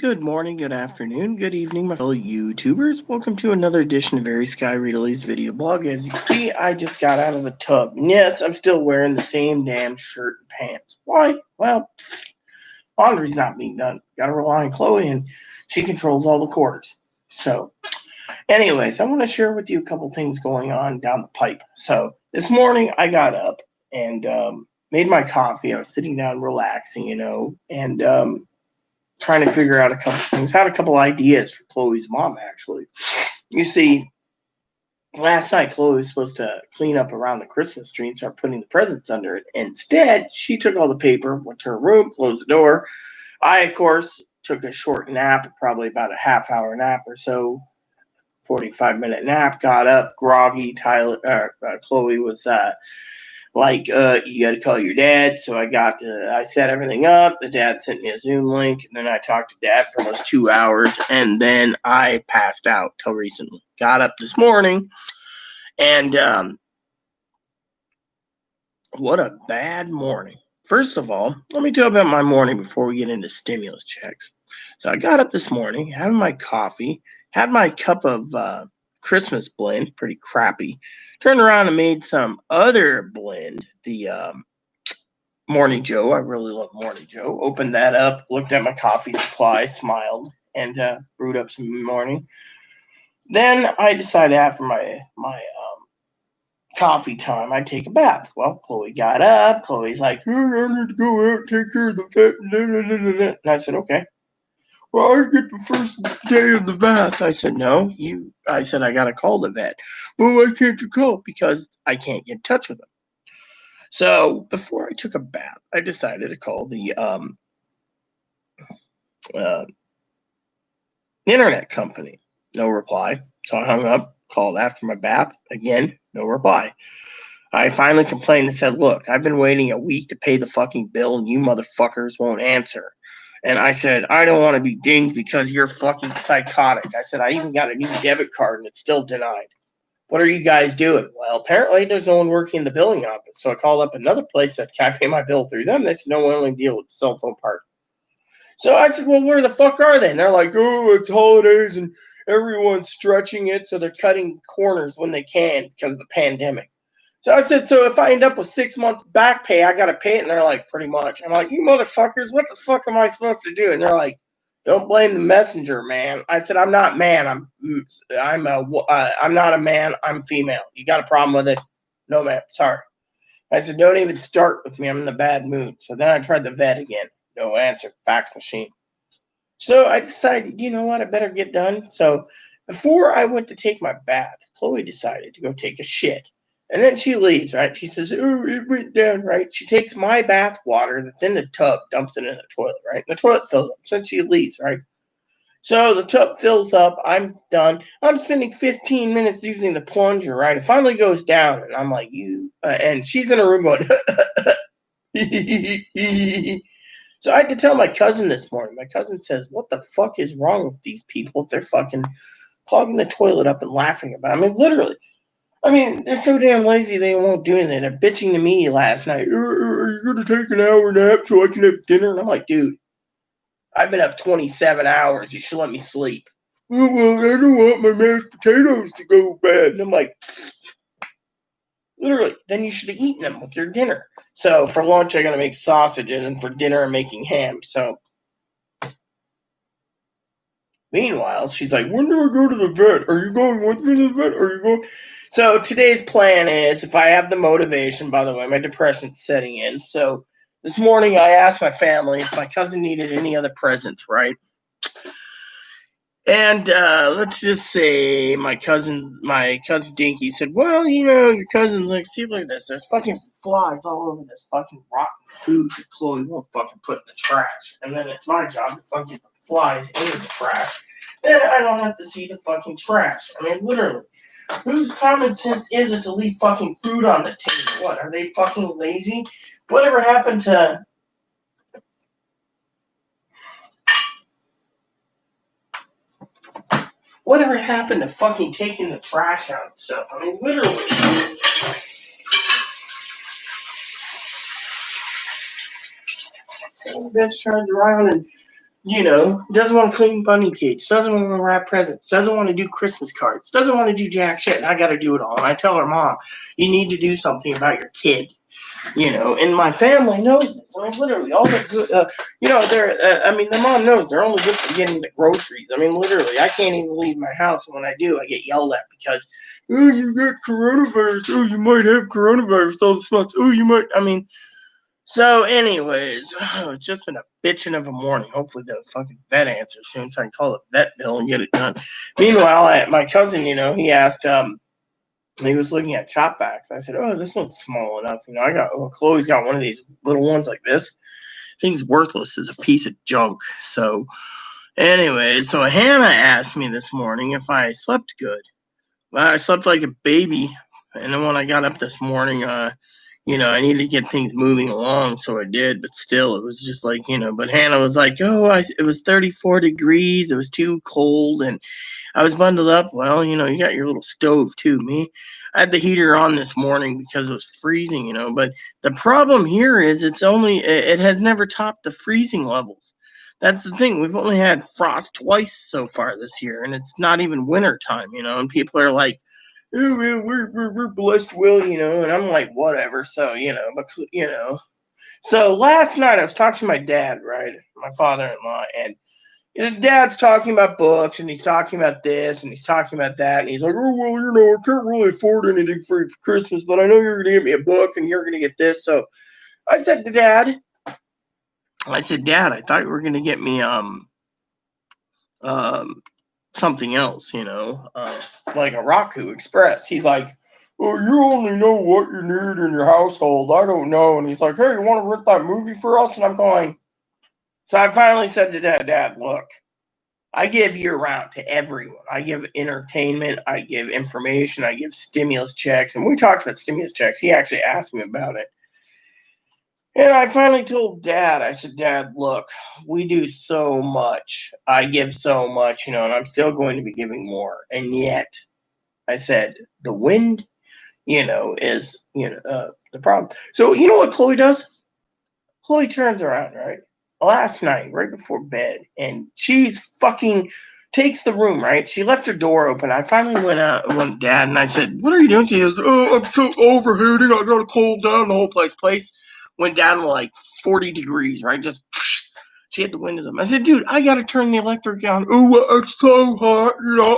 Good morning, good afternoon, good evening, my fellow YouTubers. Welcome to another edition of Very Sky Readley's video blog. As you can see, I just got out of the tub. And yes, I'm still wearing the same damn shirt and pants. Why? Well, laundry's not being done. Gotta rely on Chloe, and she controls all the quarters. So, anyways, I want to share with you a couple things going on down the pipe. So, this morning I got up and made my coffee. I was sitting down relaxing, and trying to figure out a couple things. Had a couple ideas for Chloe's mom, actually. You see, last night Chloe was supposed to clean up around the Christmas tree and start putting the presents under it. Instead, she took all the paper, went to her room, closed the door. I, of course, took a short nap, probably about a half-hour nap or so, 45-minute nap. Got up, groggy. Chloe was you got to call your dad. So I set everything up. The dad sent me a Zoom link, and then I talked to dad for almost 2 hours, and then I passed out till recently. Got up this morning, and what a bad morning. First of all, let me tell you about my morning before we get into stimulus checks. So I got up this morning, had my coffee, had my cup of Christmas blend, pretty crappy. Turned around and made some other blend, the Morning Joe. I really love Morning Joe. Opened that up, looked at my coffee supply, smiled, and brewed up some morning. Then I decided after my coffee time, I'd take a bath. Well, Chloe got up. Chloe's like, I need to go out and take care of the vet. And I said, okay. Well, I get the first day of the bath. I said, no, I said, I got to call the vet. Well, why can't you call? Because I can't get in touch with them. So before I took a bath, I decided to call the internet company. No reply. So I hung up, called after my bath. Again, no reply. I finally complained and said, look, I've been waiting a week to pay the fucking bill and you motherfuckers won't answer. And I said, I don't want to be dinged because you're fucking psychotic. I said, I even got a new debit card and it's still denied. What are you guys doing? Well, apparently there's no one working in the billing office. So I called up another place that can I pay my bill through them. They said, no, we only deal with the cell phone part. So I said, well, where the fuck are they? And they're like, oh, it's holidays and everyone's stretching it. So they're cutting corners when they can because of the pandemic. So I said, so if I end up with 6 months back pay, I got to pay it. And they're like, pretty much. I'm like, you motherfuckers, what the fuck am I supposed to do? And they're like, don't blame the messenger, man. I said, I'm not man. I'm not a man. I'm female. You got a problem with it? No, man. Sorry. I said, don't even start with me. I'm in a bad mood. So then I tried the vet again. No answer. Fax machine. So I decided, you know what? I better get done. So before I went to take my bath, Chloe decided to go take a shit. And then she leaves, right? She says, oh, it went down, right? She takes my bath water that's in the tub, dumps it in the toilet, right? And the toilet fills up. So she leaves, right? So the tub fills up. I'm done. I'm spending 15 minutes using the plunger, right? It finally goes down. And I'm like, and she's in her room going, So I had to tell my cousin this morning. My cousin says, what the fuck is wrong with these people if they're fucking clogging the toilet up and laughing about it? I mean, literally. I mean, they're so damn lazy they won't do anything. They're bitching to me last night. Are you going to take an hour nap so I can have dinner? And I'm like, dude, I've been up 27 hours. You should let me sleep. Oh, well, I don't want my mashed potatoes to go bad. And I'm like, literally, then you should have eaten them with your dinner. So for lunch, I'm going to make sausages, and for dinner, I'm making ham. So meanwhile, she's like, when do I go to the vet? Are you going with me to the vet? Are you going? So today's plan is, if I have the motivation, by the way, my depression's setting in. So this morning I asked my family if my cousin needed any other presents, right? And let's just say my cousin Dinky said, well, your cousin's like, see, look at this. There's fucking flies all over this fucking rotten food that Chloe won't fucking put in the trash. And then it's my job to fucking get the flies into the trash. Then I don't have to see the fucking trash. I mean, literally. Whose common sense is it to leave fucking food on the table? What, are they fucking lazy? Whatever happened to... Whatever happened to fucking taking the trash out and stuff? I mean, literally. Some bitch tried to run and Doesn't want to clean bunny cage, doesn't want to wrap presents, doesn't want to do Christmas cards, doesn't want to do jack shit, and I got to do it all. And I tell her, Mom, you need to do something about your kid. And my family knows this. I mean, literally, all the good, their mom knows they're only good for getting the groceries. I mean, literally, I can't even leave my house. And when I do, I get yelled at because, oh, you got coronavirus. Oh, you might have coronavirus. All this much. Oh, you might. So, anyways, it's just been a bitching of a morning. Hopefully, the fucking vet answers soon so I can call the vet bill and get it done. Meanwhile, my cousin, he asked, he was looking at Shopvacs. I said, "Oh, this one's small enough." Chloe's got one of these little ones like this. Thing's worthless as a piece of junk. So, anyway, so Hannah asked me this morning if I slept good. Well, I slept like a baby, and then when I got up this morning, I needed to get things moving along, so I did. But still, it was just like, But Hannah was like, "Oh, it was 34 degrees. It was too cold, and I was bundled up." Well, you got your little stove too. I had the heater on this morning because it was freezing, But the problem here is it has never topped the freezing levels. That's the thing. We've only had frost twice so far this year, and it's not even winter time, And people are like, "Oh, man, we're blessed, Will," And I'm like, whatever. So, So last night I was talking to my dad, right, my father-in-law, and his dad's talking about books, and he's talking about this, and he's talking about that, and he's like, "Oh, well, I can't really afford anything for Christmas, but I know you're going to get me a book, and you're going to get this." So I said to Dad, "Dad, I thought you were going to get me um something else, like a Roku Express." He's like, "Oh, you only know what you need in your household. I don't know." And he's like, "Hey, you want to rent that movie for us?" And I'm going. So I finally said to Dad, "Look, I give year round to everyone. I give entertainment, I give information, I give stimulus checks." And we talked about stimulus checks. He actually asked me about it. And I finally told Dad, I said, "Dad, look, we do so much. I give so much, and I'm still going to be giving more. And yet," I said, "the wind, is, the problem." So, you know what Chloe does? Chloe turns around, right? Last night, right before bed, and she's fucking takes the room, right? She left her door open. I finally went Dad, and I said, "What are you doing?" She goes, "Oh, I'm so overheating. I gotta cool down the whole place." Went down to like 40 degrees, right? Just she had the windows up. I said, "Dude, I gotta turn the electric down." "Oh, it's so hot.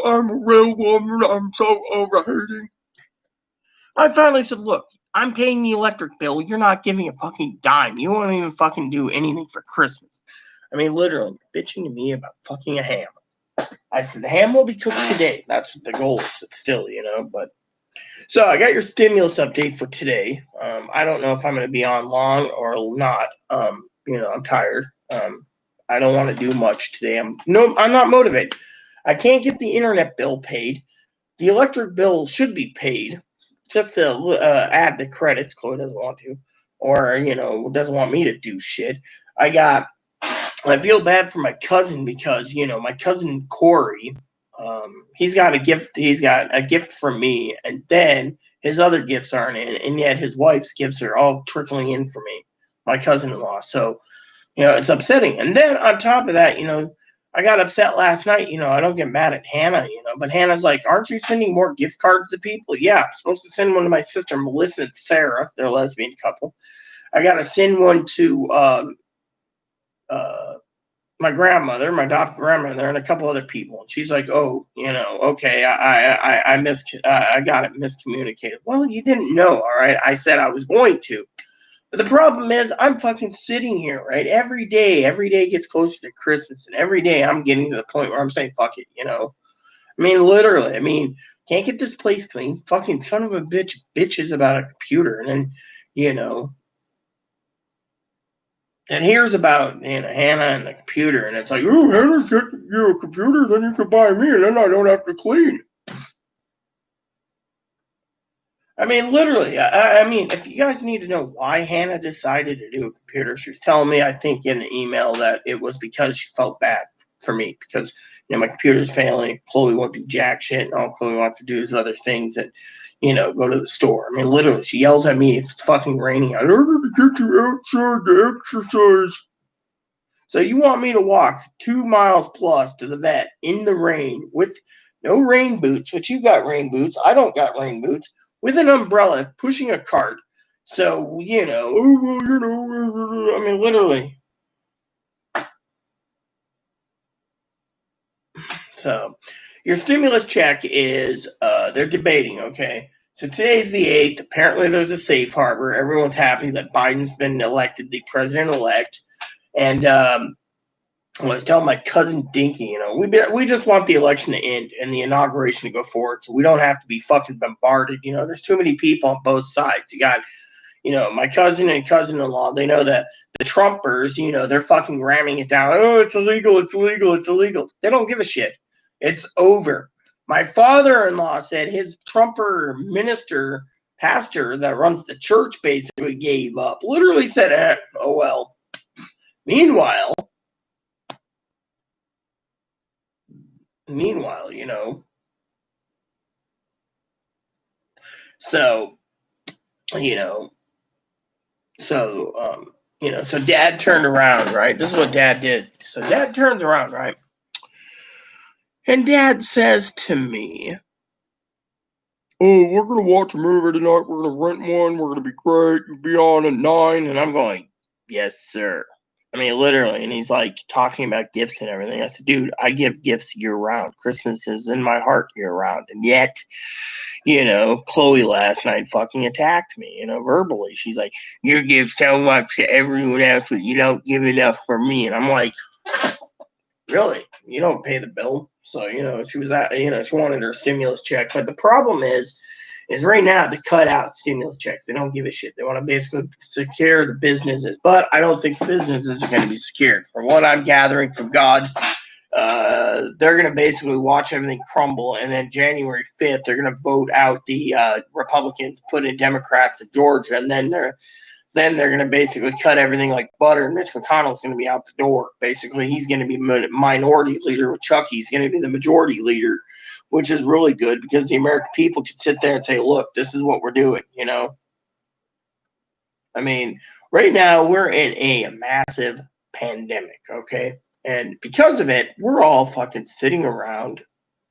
I'm a real woman. I'm so overheating." I finally said, "Look, I'm paying the electric bill. You're not giving a fucking dime. You won't even fucking do anything for Christmas." I mean, literally, bitching to me about fucking a ham. I said, "The ham will be cooked today." That's what the goal is, but still, But so I got your stimulus update for today. I don't know if I'm going to be on long or not. I'm tired. I don't want to do much today. I'm not motivated. I can't get the internet bill paid. The electric bill should be paid, just to add the credits. Chloe doesn't want to, or doesn't want me to do shit. I feel bad for my cousin because my cousin Corey, he's got a gift. He's got a gift from me, and then his other gifts aren't in, and yet his wife's gifts are all trickling in for me, my cousin-in-law. So it's upsetting. And then on top of that, I got upset last night. I don't get mad at Hannah, but Hannah's like, "Aren't you sending more gift cards to people?" "Yeah, I'm supposed to send one to my sister, Melissa and Sarah. They're a lesbian couple. I got to send one to my grandmother, my adopted grandmother, and a couple other people." And she's like, "Oh, okay, I got it miscommunicated." Well, you didn't know, all right? I said I was going to. But the problem is, I'm fucking sitting here, right? Every day gets closer to Christmas, and every day I'm getting to the point where I'm saying, "Fuck it," I mean, literally, can't get this place clean. Fucking son of a bitch bitches about a computer, and then, and here's about Hannah and the computer, and it's like, "Oh, Hannah's got a computer, then you can buy me, and then I don't have to clean." I mean, literally, if you guys need to know why Hannah decided to do a computer, she was telling me, I think in the email, that it was because she felt bad for me because, my computer's failing. Chloe won't do jack shit, and all Chloe wants to do is other things and, go to the store. I mean, literally, she yells at me if it's fucking raining. "I don't need to get you outside to exercise." So you want me to walk 2 miles plus to the vet in the rain with no rain boots, but you got rain boots. I don't got rain boots, with an umbrella pushing a cart. So, I mean, literally. So, your stimulus check is, they're debating, okay? So today's the 8th. Apparently there's a safe harbor. Everyone's happy that Biden's been elected the president-elect. And I was telling my cousin Dinky, we just want the election to end and the inauguration to go forward so we don't have to be fucking bombarded. There's too many people on both sides. You got, my cousin and cousin-in-law, they know that the Trumpers, they're fucking ramming it down. Oh, it's illegal, it's illegal, it's illegal. They don't give a shit. It's over. My father-in-law said his Trumper pastor that runs the church basically gave up. Literally said, oh well. Meanwhile, so, so dad turned around, right? This is what dad did. So dad turns around, right? And dad says to me, oh, we're going to watch a movie tonight. We're going to rent one. We're going to be great. You'll be on at 9. And I'm going, yes, sir. I mean, literally. And he's like talking about gifts and everything. I said, dude, I give gifts year round. Christmas is in my heart year round. And yet, Chloe last night fucking attacked me, verbally. She's like, you give so much to everyone else, but you don't give enough for me. And I'm like, really? You don't pay the bill? So, she was she wanted her stimulus check. But the problem is right now to cut out stimulus checks. They don't give a shit. They want to basically secure the businesses. But I don't think the businesses are going to be secured. From what I'm gathering from God, they're going to basically watch everything crumble. And then January 5th, they're going to vote out the Republicans, put in Democrats in Georgia. And then they're going to basically cut everything like butter. And Mitch McConnell's going to be out the door. Basically, he's going to be minority leader with Chucky's going to be the majority leader, which is really good because the American people can sit there and say, look, this is what we're doing, I mean, right now we're in a massive pandemic, okay? And because of it, we're all fucking sitting around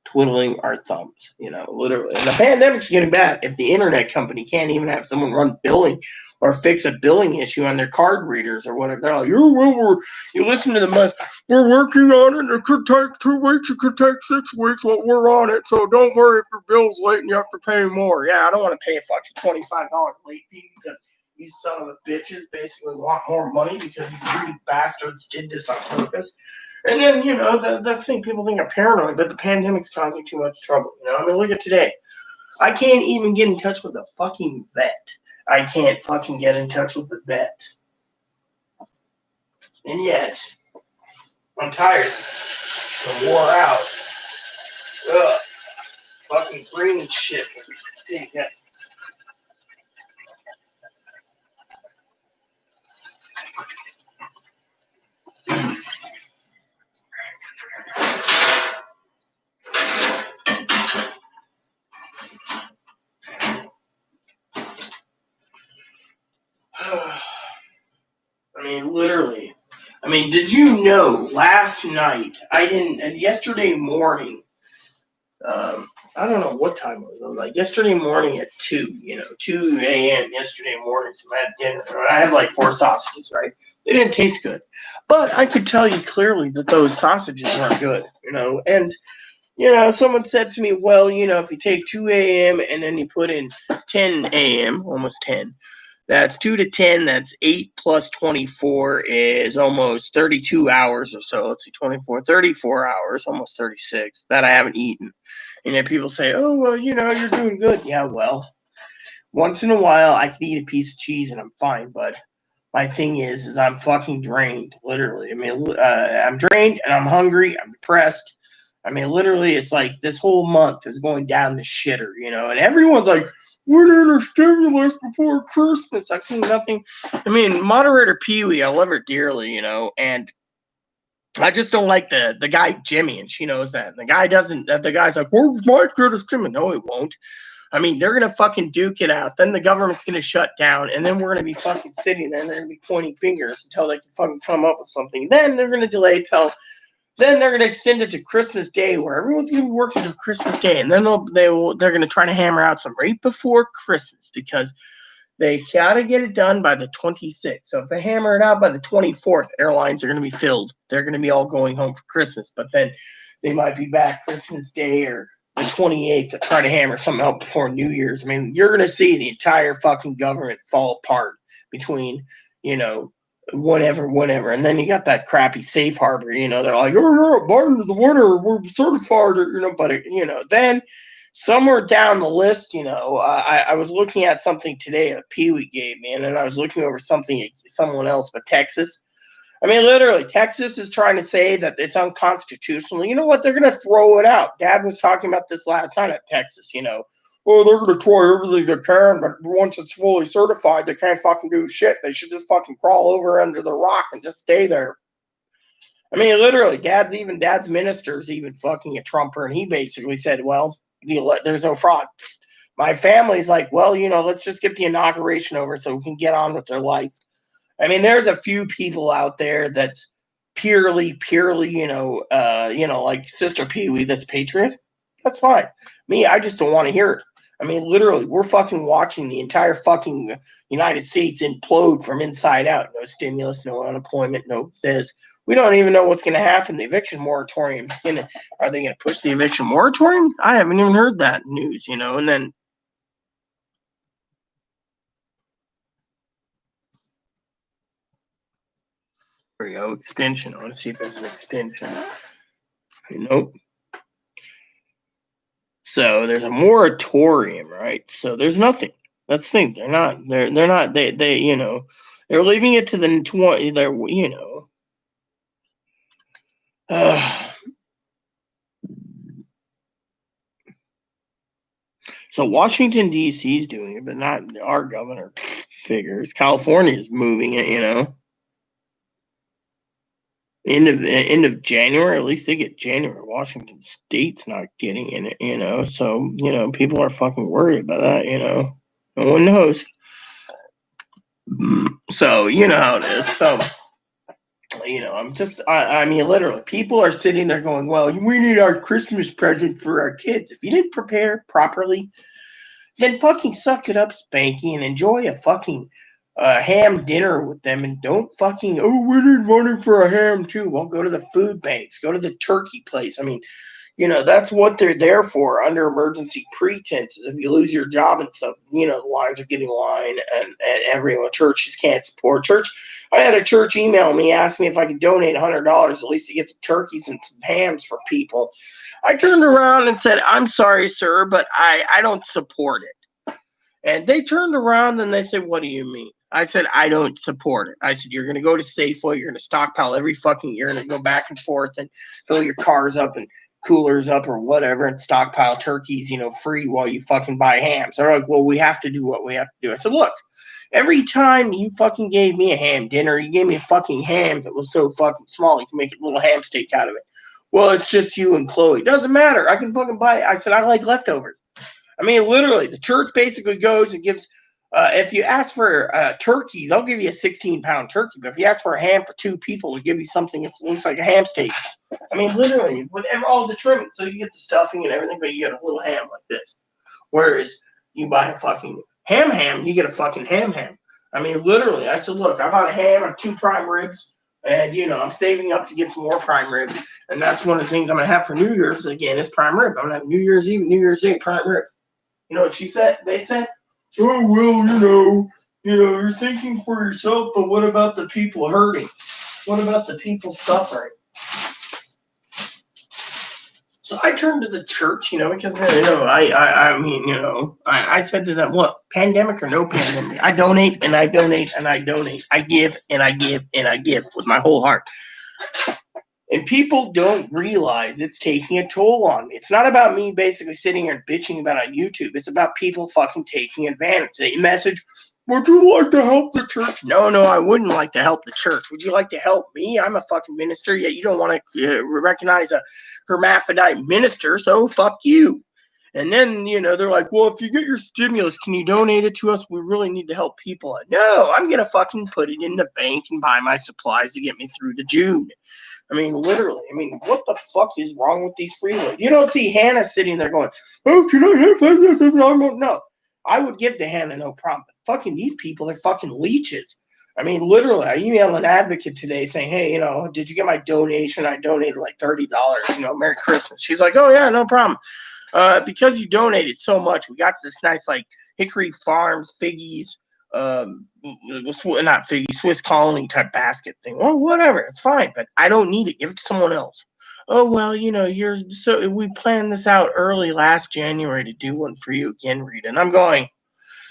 twiddling our thumbs, literally. And the pandemic's getting bad. If the internet company can't even have someone run billing or fix a billing issue on their card readers or whatever, they're like, you listen to the month, we're working on it. It could take 2 weeks. It could take 6 weeks, but we're on it. So don't worry if your bill's late and you have to pay more. Yeah, I don't want to pay a fucking $25 late fee because you son of a bitches basically want more money because you greedy bastards did this on purpose. And then, that's the thing, people think I'm paranoid, but the pandemic's causing too much trouble. I mean, look at today. I can't even get in touch with a fucking vet. I can't fucking get in touch with the vet. And yet, I'm tired. I'm wore out. Ugh. Fucking green shit. Yeah. I mean, literally. I mean, did you know last night, yesterday morning, I don't know what time it was. It was like yesterday morning at 2, 2 a.m. yesterday morning. So I had dinner. I had like 4 sausages, right? They didn't taste good. But I could tell you clearly that those sausages weren't good, And, someone said to me, well, if you take 2 a.m. and then you put in 10 a.m., almost 10, that's 2 to 10. That's 8 plus 24 is almost 32 hours or so. Let's see, 24, 34 hours, almost 36 that I haven't eaten. And then people say, oh, well, you're doing good. Yeah, well, once in a while I can eat a piece of cheese and I'm fine. But my thing is I'm fucking drained, literally. I mean, I'm drained and I'm hungry. I'm depressed. I mean, literally, it's like this whole month is going down the shitter, and everyone's like, we're in a stimulus before Christmas. I've seen nothing. I mean, moderator Pee-wee, I love her dearly, and I just don't like the guy Jimmy, and she knows that. And the guy's like, where's my greatest stimulus? No, it won't. I mean, they're going to fucking duke it out. Then the government's going to shut down. And then we're going to be fucking sitting there and they're going to be pointing fingers until they can fucking come up with something. Then they're going to delay till. Then they're going to extend it to Christmas Day, where everyone's going to be working till Christmas Day, and then they're going to try to hammer out some right before Christmas because they got to get it done by the 26th. So if they hammer it out by the 24th, airlines are going to be filled. They're going to be all going home for Christmas, but then they might be back Christmas Day or the 28th to try to hammer something out before New Year's. I mean, you're going to see the entire fucking government fall apart between, whatever. And then you got that crappy safe harbor, they're like, oh, Biden's the winner, we're certified, but, then somewhere down the list, I was looking at something today that Pee-wee gave me, and then I was looking over someone else, but Texas. I mean, literally, Texas is trying to say that it's unconstitutional. You know what? They're going to throw it out. Dad was talking about this last night at Texas, Oh, they're going to try everything they can, but once it's fully certified, they can't fucking do shit. They should just fucking crawl over under the rock and just stay there. I mean, literally, Dad's minister's even fucking a Trumper, and he basically said, well, there's no fraud. My family's like, well, let's just get the inauguration over so we can get on with their life. I mean, there's a few people out there that's purely, like Sister Pee-wee that's patriot. That's fine. Me, I just don't want to hear it. I mean, literally, we're fucking watching the entire fucking United States implode from inside out. No stimulus, no unemployment, no this. We don't even know what's going to happen. The eviction moratorium. Are they going to push the eviction moratorium? I haven't even heard that news, and then. There we go, extension. I want to see if there's an extension. Nope. So there's a moratorium, right? So there's nothing. That's the thing. They're not. They're leaving it to the 20. So Washington D.C. is doing it, but not our governor figures. California is moving it. End of January, at least they get January. Washington State's not getting in it, so people are fucking worried about that, no one knows. So you know how it is. So I mean, literally, people are sitting there going, well, we need our Christmas present for our kids. If you didn't prepare properly, then fucking suck it up, Spanky, and enjoy a fucking ham dinner with them, and don't fucking, we need money for a ham too. Well, go to the food banks, go to the turkey place. I mean, that's what they're there for under emergency pretenses. If you lose your job and stuff, the lines are getting line, and everyone, churches can't support church. I had a church email me, asked me if I could donate $100 at least to get some turkeys and some hams for people. I turned around and said, I'm sorry, sir, but I don't support it. And they turned around and they said, what do you mean? I said, I don't support it. I said, you're going to go to Safeway, you're going to stockpile every fucking year, and go back and forth and fill your cars up and coolers up or whatever and stockpile turkeys, free while you fucking buy hams. They're like, well, we have to do what we have to do. I said, look, every time you fucking gave me a ham dinner, you gave me a fucking ham that was so fucking small, you can make a little ham steak out of it. Well, it's just you and Chloe. Doesn't matter. I can fucking buy it. I said, I like leftovers. I mean, literally, the church basically goes and gives, if you ask for a turkey, they'll give you a 16-pound turkey. But if you ask for a ham for 2 people, they'll give you something that looks like a ham steak. I mean, literally, with all the trimming. So you get the stuffing and everything, but you get a little ham like this. Whereas you buy a fucking ham, you get a fucking ham. I mean, literally, I said, look, I bought a ham and 2 prime ribs. And, I'm saving up to get some more prime rib. And that's one of the things I'm going to have for New Year's, again, is prime rib. I'm going to have New Year's Eve, prime rib. You know what she said? They said, oh, well, you're thinking for yourself, but what about the people hurting? What about the people suffering? So I turned to the church, because, I said to them, look, pandemic or no pandemic, I donate and I donate and I donate. I give and I give and I give with my whole heart. And people don't realize it's taking a toll on me. It's not about me basically sitting here bitching about it on YouTube. It's about people fucking taking advantage. They message, would you like to help the church? No, I wouldn't like to help the church. Would you like to help me? I'm a fucking minister, yet you don't want to recognize a hermaphrodite minister, so fuck you. And then, they're like, well, if you get your stimulus, can you donate it to us? We really need to help people. No, I'm going to fucking put it in the bank and buy my supplies to get me through to June. I mean, literally. I mean, what the fuck is wrong with these freeloaders? You don't see Hannah sitting there going, oh, can I have this? No. I would give to Hannah no problem. But fucking these people are fucking leeches. I mean, literally, I emailed an advocate today saying, hey, did you get my donation? I donated like $30, Merry Christmas. She's like, oh, yeah, no problem. Because you donated so much, we got this nice, like, Hickory Farms, Figgies, not Figgies, Swiss Colony type basket thing. Well, whatever, it's fine, but I don't need it. Give it to someone else. Oh, well, we planned this out early last January to do one for you again, Rita. And I'm going,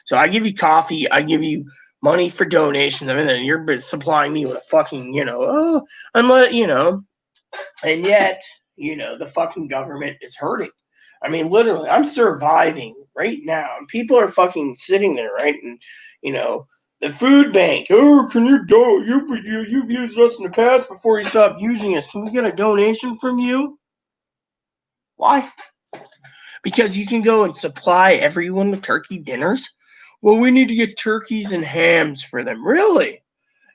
so I give you coffee, I give you money for donations, and then you're supplying me with a fucking, and yet, the fucking government is hurting. I mean, literally, I'm surviving right now, and people are fucking sitting there, right? And the food bank. Oh, can you do? You've used us in the past before you stopped using us. Can we get a donation from you? Why? Because you can go and supply everyone with turkey dinners. Well, we need to get turkeys and hams for them. Really?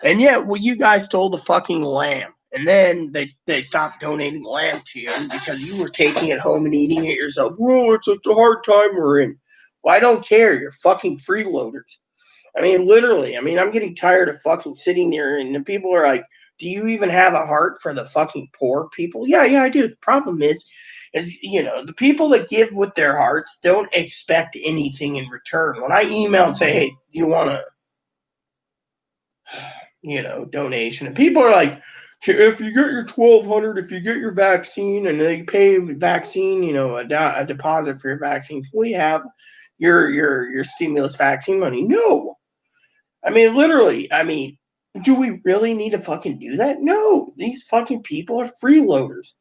And yet, you guys stole the fucking lamb. And then they stopped donating lamb to you because you were taking it home and eating it yourself. Well, it's a hard time we're in. Well, I don't care. You're fucking freeloaders. I mean, literally. I mean, I'm getting tired of fucking sitting there and the people are like, do you even have a heart for the fucking poor people? Yeah, I do. The problem is, the people that give with their hearts don't expect anything in return. When I email and say, hey, do you want to, donation. And people are like, if you get your $1,200, if you get your vaccine and they pay vaccine, a deposit for your vaccine, we have your stimulus vaccine money. No. I mean, literally, do we really need to fucking do that? No. These fucking people are freeloaders.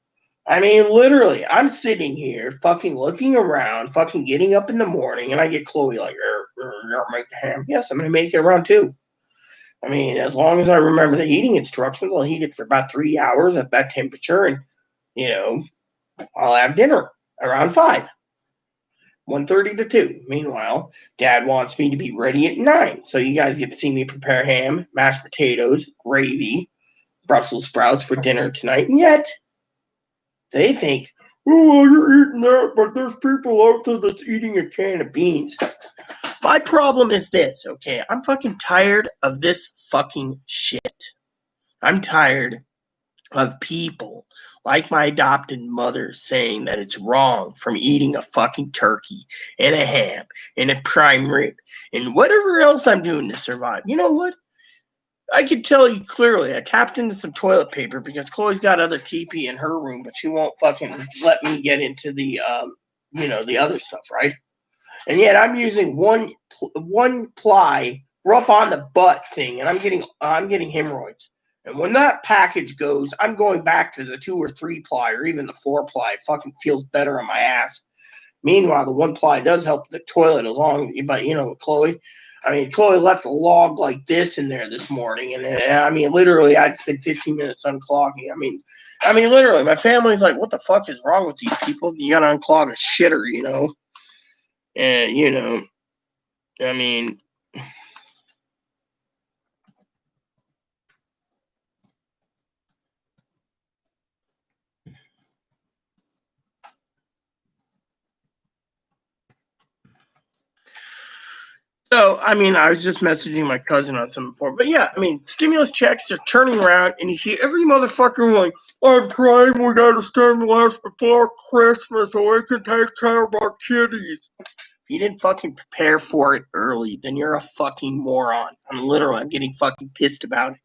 I mean, literally, I'm sitting here fucking looking around, fucking getting up in the morning, and I get Chloe like, you're make the ham. Yes, I'm going to make it around 2. I mean, as long as I remember the heating instructions, I'll heat it for about 3 hours at that temperature, and I'll have dinner around 5, 1:30 to 2. Meanwhile, Dad wants me to be ready at 9, so you guys get to see me prepare ham, mashed potatoes, gravy, Brussels sprouts for dinner tonight, and yet they think, oh, well, you're eating that, but there's people out there that's eating a can of beans. My problem is this, okay? I'm fucking tired of this fucking shit. I'm tired of people like my adopted mother saying that it's wrong from eating a fucking turkey and a ham and a prime rib and whatever else I'm doing to survive. You know what? I can tell you clearly, I tapped into some toilet paper because Chloe's got other TP in her room, but she won't fucking let me get into the, the other stuff, right? And yet I'm using one ply rough on the butt thing, and I'm getting hemorrhoids. And when that package goes, I'm going back to the 2 or 3 ply or even the 4 ply. It fucking feels better on my ass. Meanwhile, the 1 ply does help the toilet along, but Chloe. I mean, Chloe left a log like this in there this morning, and I mean, literally, I'd spent 15 minutes unclogging. I mean, literally, my family's like, "What the fuck is wrong with these people? You gotta unclog a shitter, And I mean, so, I was just messaging my cousin on some before, but yeah, stimulus checks are turning around, and you see every motherfucker like, I'm prime, we got a stimulus before Christmas so we can take care of our kiddies. If you didn't fucking prepare for it early, then you're a fucking moron. I'm getting fucking pissed about it.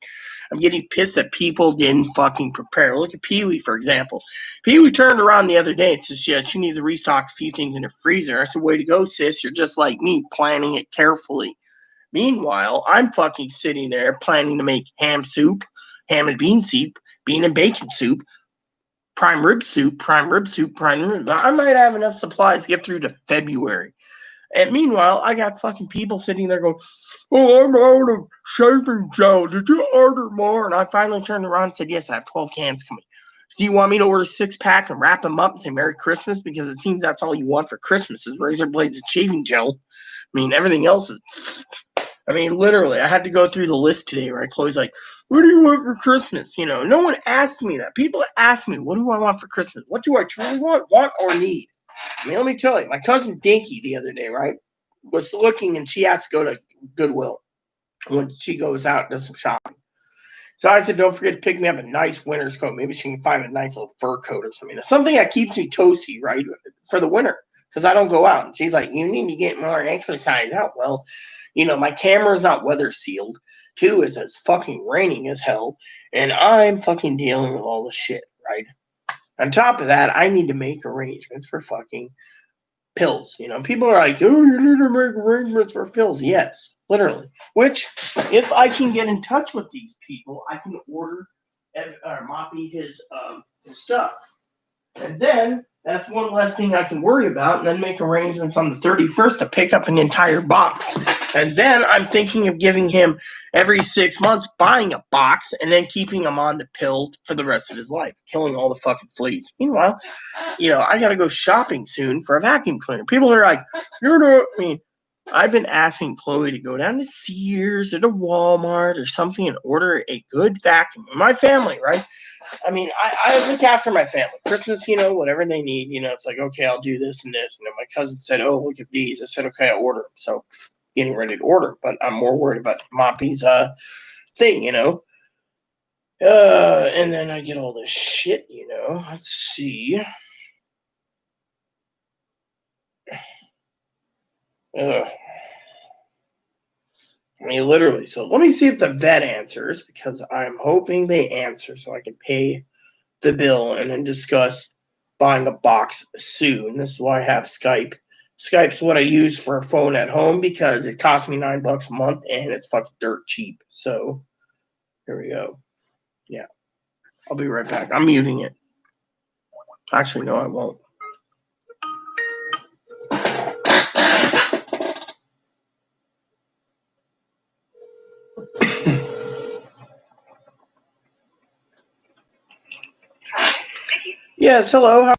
I'm getting pissed that people didn't fucking prepare. Look at Pee Wee, for example. Pee Wee turned around the other day and says, yeah, she needs to restock a few things in her freezer. I said, way to go, sis. You're just like me, planning it carefully. Meanwhile, I'm fucking sitting there planning to make ham soup, ham and bean soup, bean and bacon soup, prime rib soup, prime rib soup, prime rib. I might have enough supplies to get through to February. And meanwhile, I got fucking people sitting there going, oh, I'm out of shaving gel. Did you order more? And I finally turned around and said, yes, I have 12 cans coming. Do you want me to order a 6-pack and wrap them up and say Merry Christmas? Because it seems that's all you want for Christmas is razor blades and shaving gel. I mean, everything else is. I mean, literally, I had to go through the list today, right? Chloe's like, what do you want for Christmas? You know, no one asked me that. People ask me, what do I want for Christmas? What do I truly want or need? I mean, let me tell you, my cousin Dinky the other day, right, was looking and she has to go to Goodwill when she goes out and does some shopping. So I said, don't forget to pick me up a nice winter's coat. Maybe she can find a nice little fur coat or something. Something that keeps me toasty, right, for the winter because I don't go out. And she's like, you need to get more exercise out. Well, you know, my camera is not weather sealed. Two, it's fucking raining as hell. And I'm fucking dealing with all the shit, right? On top of that, I need to make arrangements for fucking pills. You know, people are like, oh, you need to make arrangements for pills. Yes, literally. Which, if I can get in touch with these people, I can order Moppy his stuff. And then that's one less thing I can worry about, and then make arrangements on the 31st to pick up an entire box. And then I'm thinking of giving him every 6 months, buying a box, and then keeping him on the pill for the rest of his life, killing all the fucking fleas. Meanwhile, you know, I gotta go shopping soon for a vacuum cleaner. People are like, you're not, I mean, I've been asking Chloe to go down to Sears or to Walmart or something and order a good vacuum. My family, right? I mean, I look after my family. Christmas, you know, whatever they need, you know, it's like, okay, I'll do this and this. And then my cousin said, oh, look at these. I said, okay, I'll order them. So getting ready to order, but I'm more worried about Moppy's thing, you know. And then I get all this shit, you know. Let's see. Ugh. I mean, literally. So let me see if the vet answers because I'm hoping they answer so I can pay the bill and then discuss buying a box soon. This is why I have Skype. Skype's what I use for a phone at home because it costs me $9 a month and it's fucking dirt cheap. So here we go. Yeah, I'll be right back. I'm muting it. Actually, no, I won't. Yes, hello.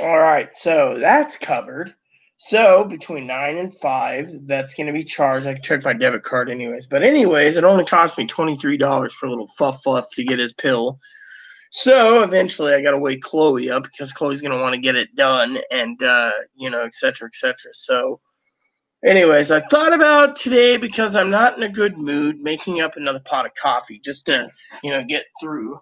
All right, so that's covered. So between 9 and 5, that's going to be charged. I can check my debit card anyways. But anyways, it only cost me $23 for a little fluff to get his pill. So eventually I got to wake Chloe up because Chloe's going to want to get it done and, et cetera, et cetera. So anyways, I thought about today because I'm not in a good mood making up another pot of coffee just to, get through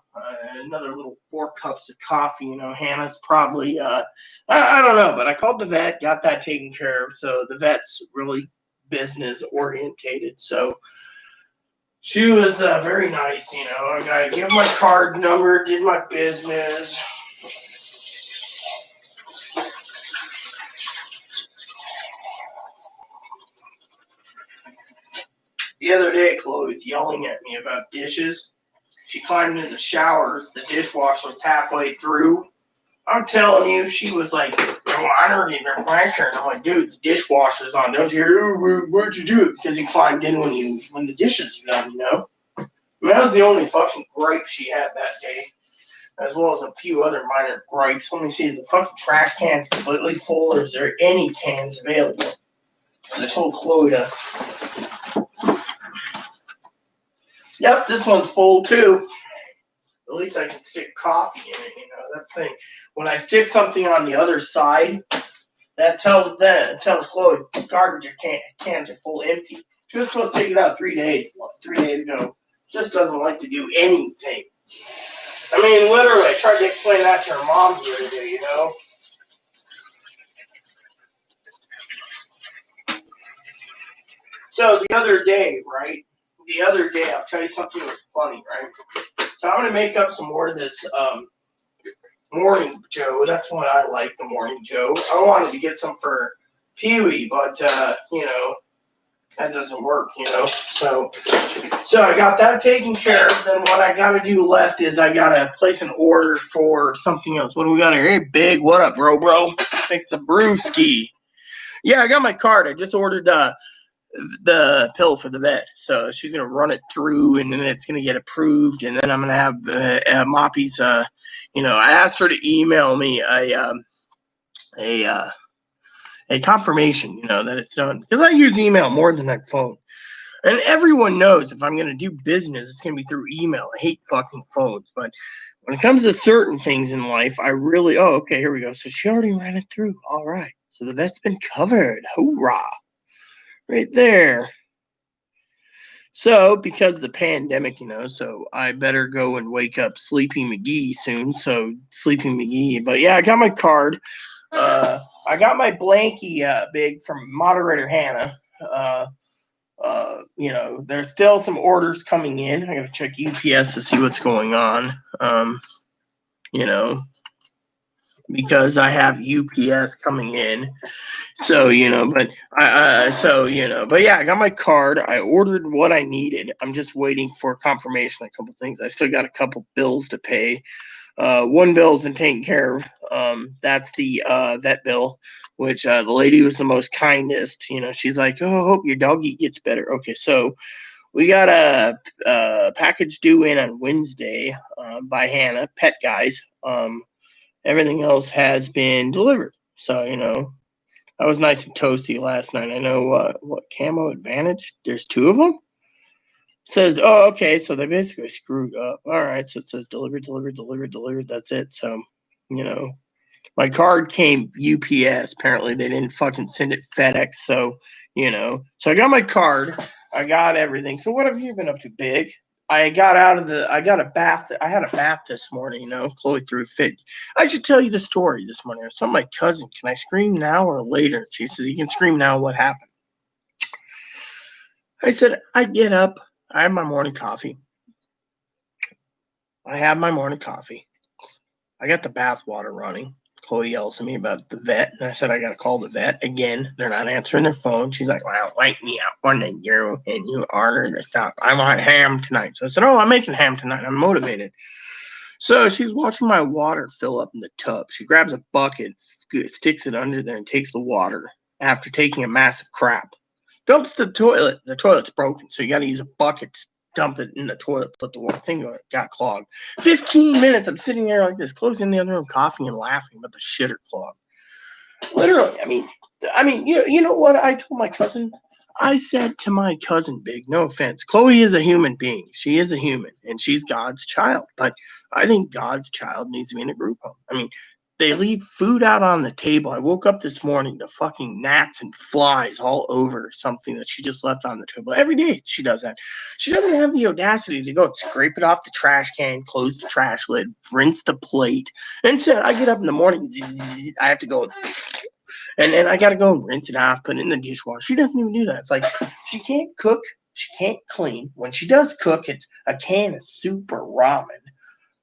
another little 4 cups of coffee. Hannah's probably, I don't know, but I called the vet, got that taken care of. So the vet's really business orientated. So she was very nice. I gave my card number, did my business. The other day, Chloe was yelling at me about dishes. She climbed in the showers. The dishwasher was halfway through. I'm telling you, she was like, I don't even like her. And I'm like, dude, the dishwasher's on. Don't you hear? Where'd you do it? Because you climbed in when the dishes are done, I mean, that was the only fucking gripe she had that day, as well as a few other minor gripes. Let me see, is the fucking trash can's completely full, or is there any cans available? So I told Chloe to, yep, this one's full too. At least I can stick coffee in it, that's the thing. When I stick something on the other side, that tells Chloe garbage cans are full empty. She was supposed to take it out 3 days ago. Just doesn't like to do anything. I mean, literally, I tried to explain that to her mom the other day, So the other day, I'll tell you something that was funny, right? So I'm going to make up some more of this Morning Joe. That's what I like, the Morning Joe. I wanted to get some for Pee-wee, but, that doesn't work, So I got that taken care of. Then what I got to do left is I got to place an order for something else. What do we got here? Hey, Big, what up, bro? It's a brewski. Yeah, I got my card. I just ordered the pill for the vet. So she's going to run it through, and then it's going to get approved, and then I'm going to have Moppy's, I asked her to email me a confirmation, that it's done. Because I use email more than my phone. And everyone knows if I'm going to do business, it's going to be through email. I hate fucking phones. But when it comes to certain things in life, I really, okay, here we go. So she already ran it through. All right. So that's been covered. Hoorah. Right there. So because of the pandemic, so I better go and wake up Sleepy McGee soon. So Sleepy McGee. But yeah, I got my card. I got my blankie Big from moderator Hannah. There's still some orders coming in. I gotta check UPS to see what's going on. Because I have UPS coming in. So, but but yeah, I got my card. I ordered what I needed. I'm just waiting for confirmation on a couple things. I still got a couple bills to pay. One bill's been taken care of. That's the vet bill, which the lady was the most kindest. She's like, "Oh, I hope your doggy gets better." Okay, so we got a package due in on Wednesday by Hannah, Pet Guys. Everything else has been delivered. So I was nice and toasty last night. I know what Camo Advantage. There's 2 of them. Says, oh, okay, so they basically screwed up. All right, so it says delivered. That's it. So, my card came UPS. Apparently, they didn't fucking send it FedEx. So, so I got my card. I got everything. So, what have you been up to, Big? I got a bath. I had a bath this morning, Chloe threw a fit. I should tell you the story this morning. I was telling my cousin, can I scream now or later? She says, you can scream now. What happened? I said, I get up. I have my morning coffee. I got the bath water running. Chloe yells at me about the vet, and I said, I got to call the vet again. They're not answering their phone. She's like, well, wake me up one day, you, and you order the stuff. I want ham tonight. So I said, oh, I'm making ham tonight. I'm motivated. So she's watching my water fill up in the tub. She grabs a bucket, sticks it under there, and takes the water after taking a massive crap. Dumps the toilet. The toilet's broken, so you got to use a bucket dump it in the toilet, put the thing on it, got clogged. 15 minutes, I'm sitting there like this, closed in the other room, coughing and laughing, but the shitter clogged. Literally, I mean, you know what I told my cousin? I said to my cousin, Big, no offense, Chloe is a human being. She is a human, and she's God's child. But I think God's child needs to be in a group home. I mean, they leave food out on the table. I woke up this morning to fucking gnats and flies all over something that she just left on the table. Every day she does that. She doesn't have the audacity to go and scrape it off the trash can, close the trash lid, rinse the plate. Instead, I get up in the morning, I have to go and then I gotta go and rinse it off, put it in the dishwasher. She doesn't even do that. It's like she can't cook, she can't clean. When she does cook, it's a can of soup or ramen.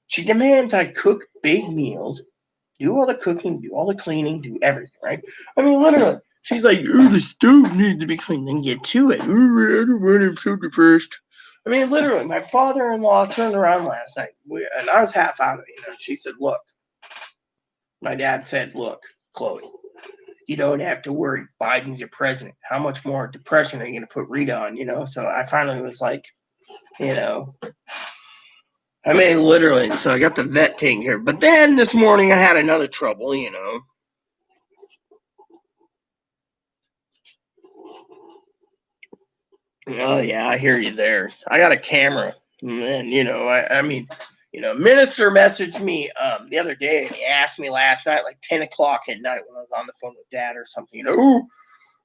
She demands I cook big meals, do all the cooking, do all the cleaning, do everything, right? I mean, literally, she's like, "Oh, the stove needs to be cleaned." Then get to it. "Oh, I don't want to cook it first." I mean, literally, my father-in-law turned around last night, and I was half out of it. She said, "Look," my dad said, "Look, Chloe, you don't have to worry. Biden's your president. How much more depression are you going to put Rita on?" So I finally was like, you know, I mean, literally. So I got the vet taken care of. But then this morning I had another trouble. Oh, yeah, I hear you there. I got a camera. And, I mean, Minister messaged me the other day, and he asked me last night, like 10 o'clock at night when I was on the phone with Dad or something,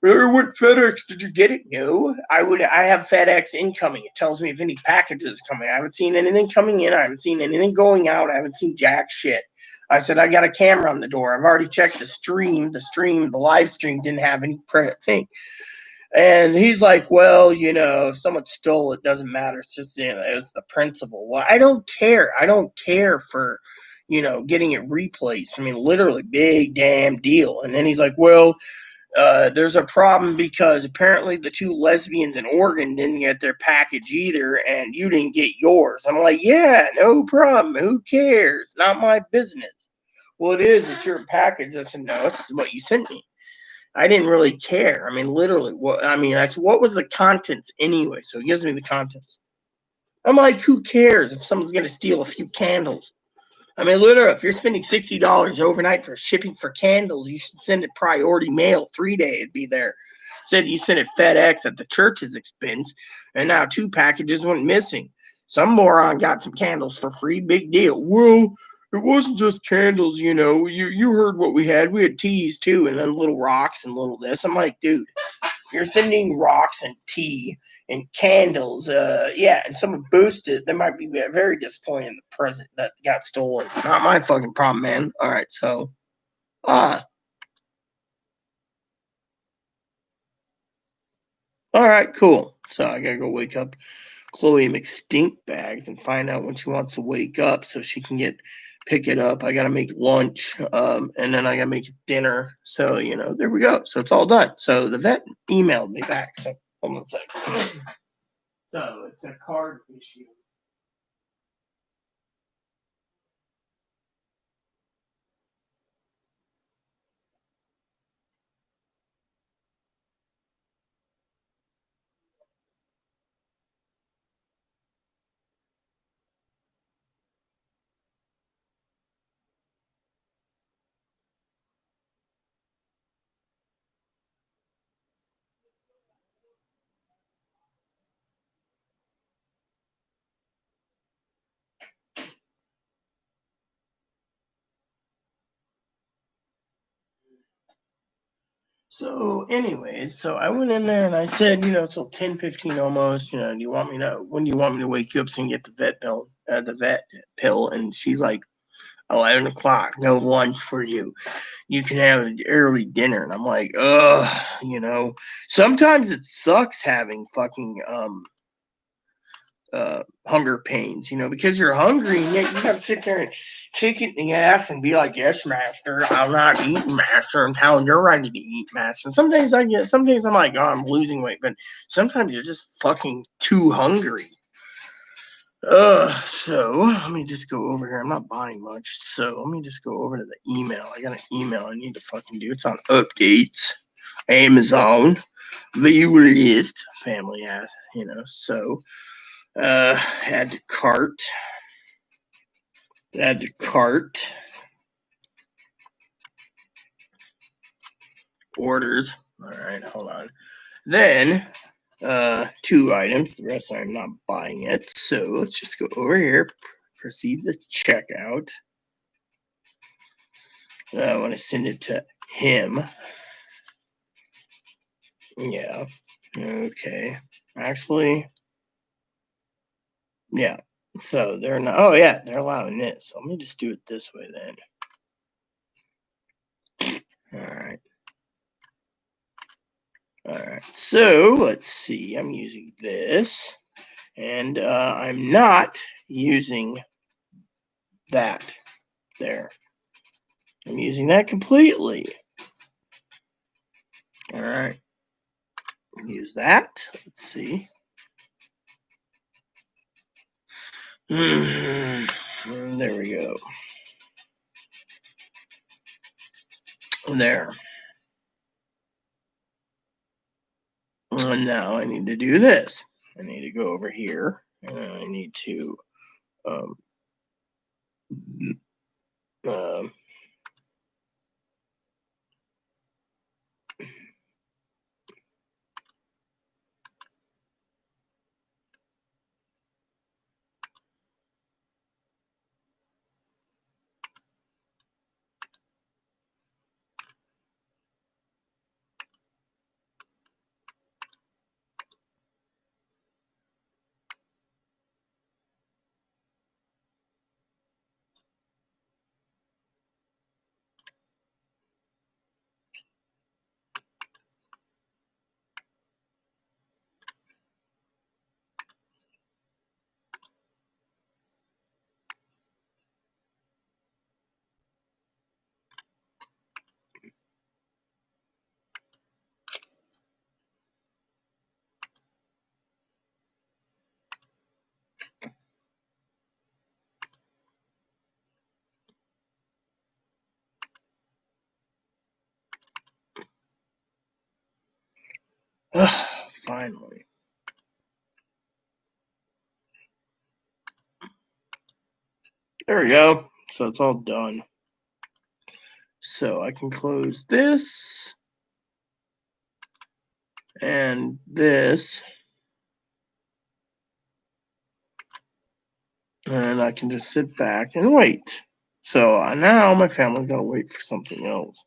"What FedEx did you get it?" No, I have FedEx incoming. It tells me if any packages are coming. I haven't seen anything coming in. I haven't seen anything going out. I haven't seen jack shit. I said I got a camera on the door. I've already checked the stream. The live stream didn't have any thing. And he's like, "Well, if someone stole it, doesn't matter. It's just, it's the principle." Well, I don't care. I don't care for, getting it replaced. I mean, literally, big damn deal. And then he's like, "Well, there's a problem because apparently the two lesbians in Oregon didn't get their package either, and you didn't get yours." I'm like, "Yeah, no problem. Who cares? Not my business." "Well, it is. It's your package." I said, "No, it's what you sent me." I didn't really care. I mean, literally, I said, "What was the contents anyway?" So he gives me the contents. I'm like, "Who cares if someone's going to steal a few candles?" I mean, literally, if you're spending $60 overnight for shipping for candles, you should send it priority mail. 3-day, it'd be there. Said you sent it FedEx at the church's expense, and now 2 packages went missing. Some moron got some candles for free. Big deal. "Well, it wasn't just candles, You heard what we had. We had teas too, and then little rocks and little this." I'm like, "Dude, you're sending rocks and tea and candles. Yeah, and someone boosted. They might be very disappointed in the present that got stolen. Not my fucking problem, man." All right, so, all right, cool. So I gotta go wake up Chloe McStink bags and find out when she wants to wake up so she can pick it up. I gotta make lunch, and then I gotta make dinner. So there we go. So it's all done. So the vet emailed me back. So hold on a second. So it's a card issue. So, anyways, so I went in there and I said, it's till 10:15 almost. Do you want me to? When do you want me to wake you up so you can get the vet pill? And she's like, 11 o'clock. No lunch for you. You can have an early dinner. And I'm like, ugh. Sometimes it sucks having fucking hunger pains, because you're hungry and yet you gotta sit there and take it in the ass and be like, "Yes, master, I'm not eating, master, until you're ready to eat, master." And some days I'm like, "Oh, I'm losing weight," but sometimes you're just fucking too hungry. So let me just go over here. I'm not buying much, so let me just go over to the email. I got an email I need to fucking do. It's on updates, Amazon, view list, family ass, so Add to cart. Add to cart. Orders. All right, hold on. Then 2 items. The rest I'm not buying it. So let's just go over here. Proceed to checkout. I want to send it to him. Yeah. Okay. Actually, yeah. So they're not. Oh yeah, they're allowing this. So let me just do it this way then. All right. All right. So let's see. I'm using this, and I'm not using that there. I'm using that completely. All right. Use that. Let's see. There we go. There. And now I need to do this. I need to go over here, and I need to um, um, finally. There we go. So it's all done. So I can close this and this, and I can just sit back and wait. So now my family's got to wait for something else.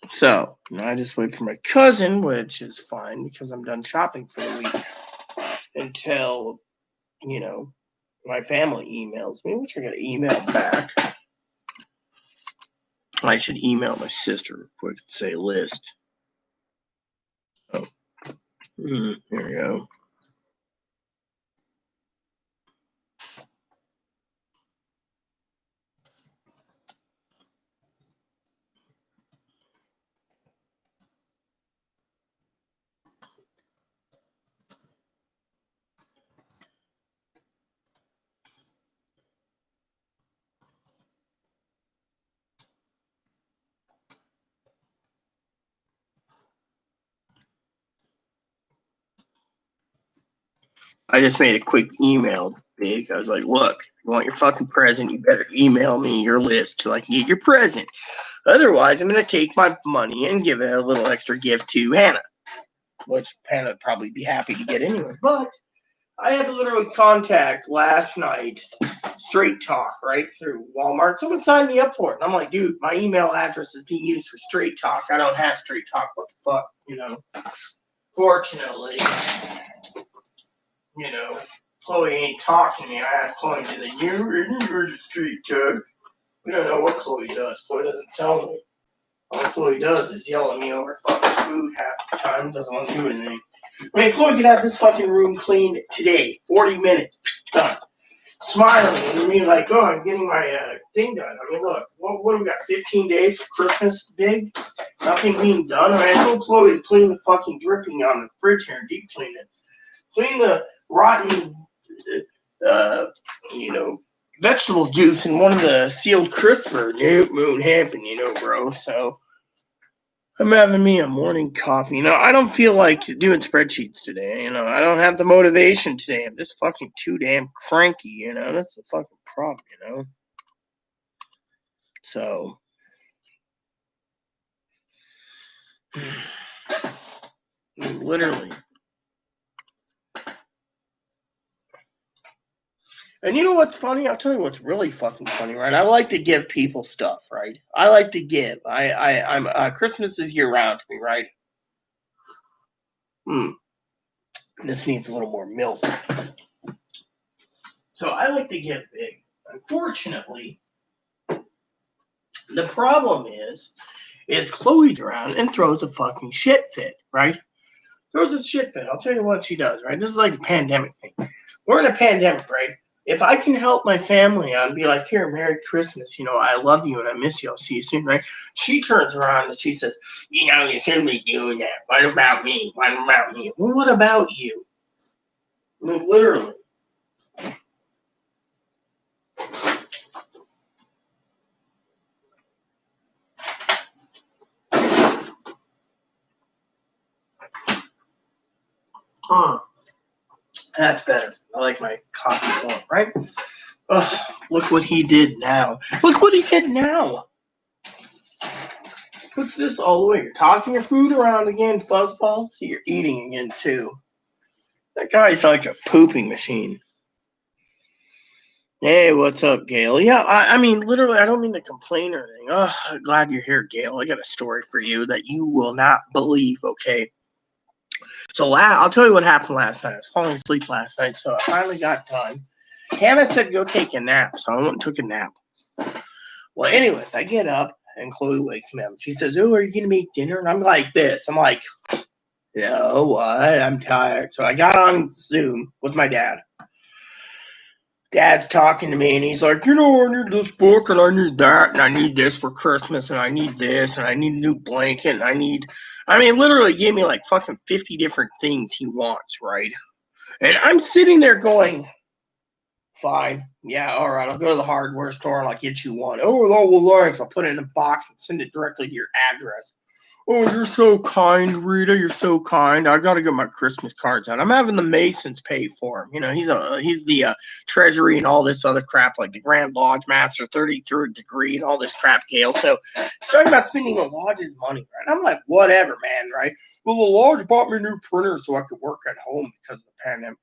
So now I just wait for my cousin, which is fine because I'm done shopping for the week until, my family emails me, which I got to email back. I should email my sister real quick and say list. Oh, there we go. I just made a quick email, Big. I was like, look, if you want your fucking present, you better email me your list so I can get your present. Otherwise, I'm going to take my money and give it a little extra gift to Hannah, which Hannah would probably be happy to get anyway. But I had to literally contact last night Straight Talk right through Walmart. Someone signed me up for it. And I'm like, dude, my email address is being used for Straight Talk. I don't have Straight Talk. What the fuck, Fortunately, Chloe ain't talking to me. I asked Chloe, did you register Straight Talk? We don't know what Chloe does. Chloe doesn't tell me. All Chloe does is yell at me over fucking food half the time. Doesn't want to do anything. I mean, Chloe could have this fucking room cleaned today. 40 minutes. Done. Smiling. And me like, oh, I'm getting my thing done. I mean, look. What do we got? 15 days for Christmas, big? Nothing being done. I mean, I told Chloe to clean the fucking dripping on the fridge here. Deep clean it. Clean the rotten, uh, vegetable juice in one of the sealed crisper. Nope, won't happen, bro. So I'm having me a morning coffee. I don't feel like doing spreadsheets today. I don't have the motivation today. I'm just fucking too damn cranky. That's the fucking problem. So literally. And you know what's funny? I'll tell you what's really fucking funny, right? I like to give people stuff, right? I like to give. I'm Christmas is year round to me, right? This needs a little more milk. So I like to give big. Unfortunately, the problem is Chloe around and throws a fucking shit fit, right? Throws a shit fit. I'll tell you what she does, right? This is like a pandemic thing. We're in a pandemic, right? If I can help my family out and be like, here, Merry Christmas, I love you and I miss you. I'll see you soon, right? She turns around and she says, you shouldn't be doing that. What about me? What about me? Well, what about you? I mean, literally. That's better. I like my coffee more, right? Ugh, look what he did now. Look what he did now. Puts this all the way. You're tossing your food around again, fuzzball. See, you're eating again, too. That guy's like a pooping machine. Hey, what's up, Gail? Yeah, I mean, literally, I don't mean to complain or anything. Oh, I'm glad you're here, Gail. I got a story for you that you will not believe, okay? So I'll tell you what happened last night. I was falling asleep last night, so I finally got done. Hannah said go take a nap, so I went and took a nap. Well, anyways, I get up, and Chloe wakes me up. She says, oh, are you going to make dinner? And I'm like this. I'm like, no, what? I'm tired. So I got on Zoom with my dad. Dad's talking to me, and he's like, I need this book, and I need that, and I need this for Christmas, and I need this, and I need a new blanket, and literally gave me like fucking 50 different things he wants, right? And I'm sitting there going, fine, yeah, all right, I'll go to the hardware store, and I'll get you one. Oh, well, thanks. I'll put it in a box and send it directly to your address. Oh, you're so kind, Rita. You're so kind. I got to get my Christmas cards out. I'm having the Masons pay for him. He's the treasury and all this other crap, like the Grand Lodge Master, 33rd degree, and all this crap, Gail. So he's talking about spending the lodge's money, right? I'm like, whatever, man, right? Well, the lodge bought me a new printer so I could work at home because of the pandemic.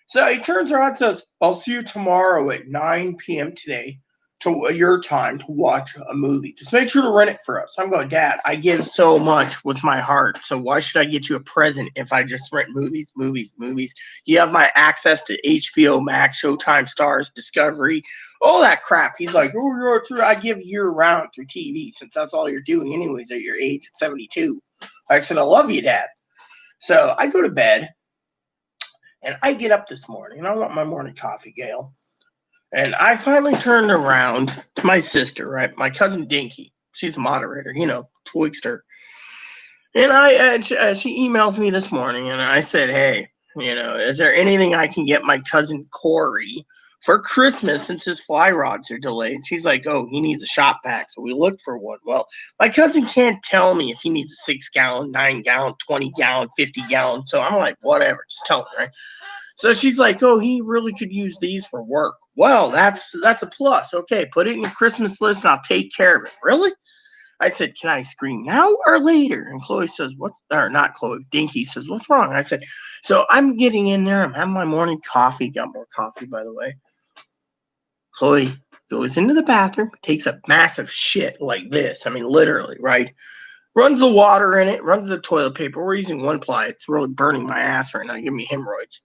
So he turns around and says, I'll see you tomorrow at 9 p.m. today to your time to watch a movie. Just make sure to rent it for us. I'm going, Dad, I give so much with my heart. So why should I get you a present if I just rent movies? You have my access to HBO Max, Showtime Stars, Discovery, all that crap. He's like, oh, yeah, true. I give year round through TV since that's all you're doing anyways at your age at 72. I said, I love you, Dad. So I go to bed. And I get up this morning, and I want my morning coffee, Gail. And I finally turned around to my sister, right? My cousin Dinky. She's a moderator, Twigster. And she emailed me this morning, and I said, hey, is there anything I can get my cousin Corey for Christmas since his fly rods are delayed? She's like, oh, he needs a shop vac. So we looked for one. Well, my cousin can't tell me if he needs a 6-gallon, 9-gallon, 20-gallon, 50-gallon. So I'm like, whatever, just tell me, right? So she's like, oh, he really could use these for work. Well, that's a plus. Okay, put it in your Christmas list and I'll take care of it. Really? I said, can I scream now or later? And Chloe says, what? Or not Chloe, Dinky says, what's wrong? I said, so I'm getting in there. I'm having my morning coffee. Got more coffee, by the way. Chloe goes into the bathroom, takes a massive shit like this. I mean, literally, right? Runs the water in it, runs the toilet paper. We're using one ply. It's really burning my ass right now, giving me hemorrhoids.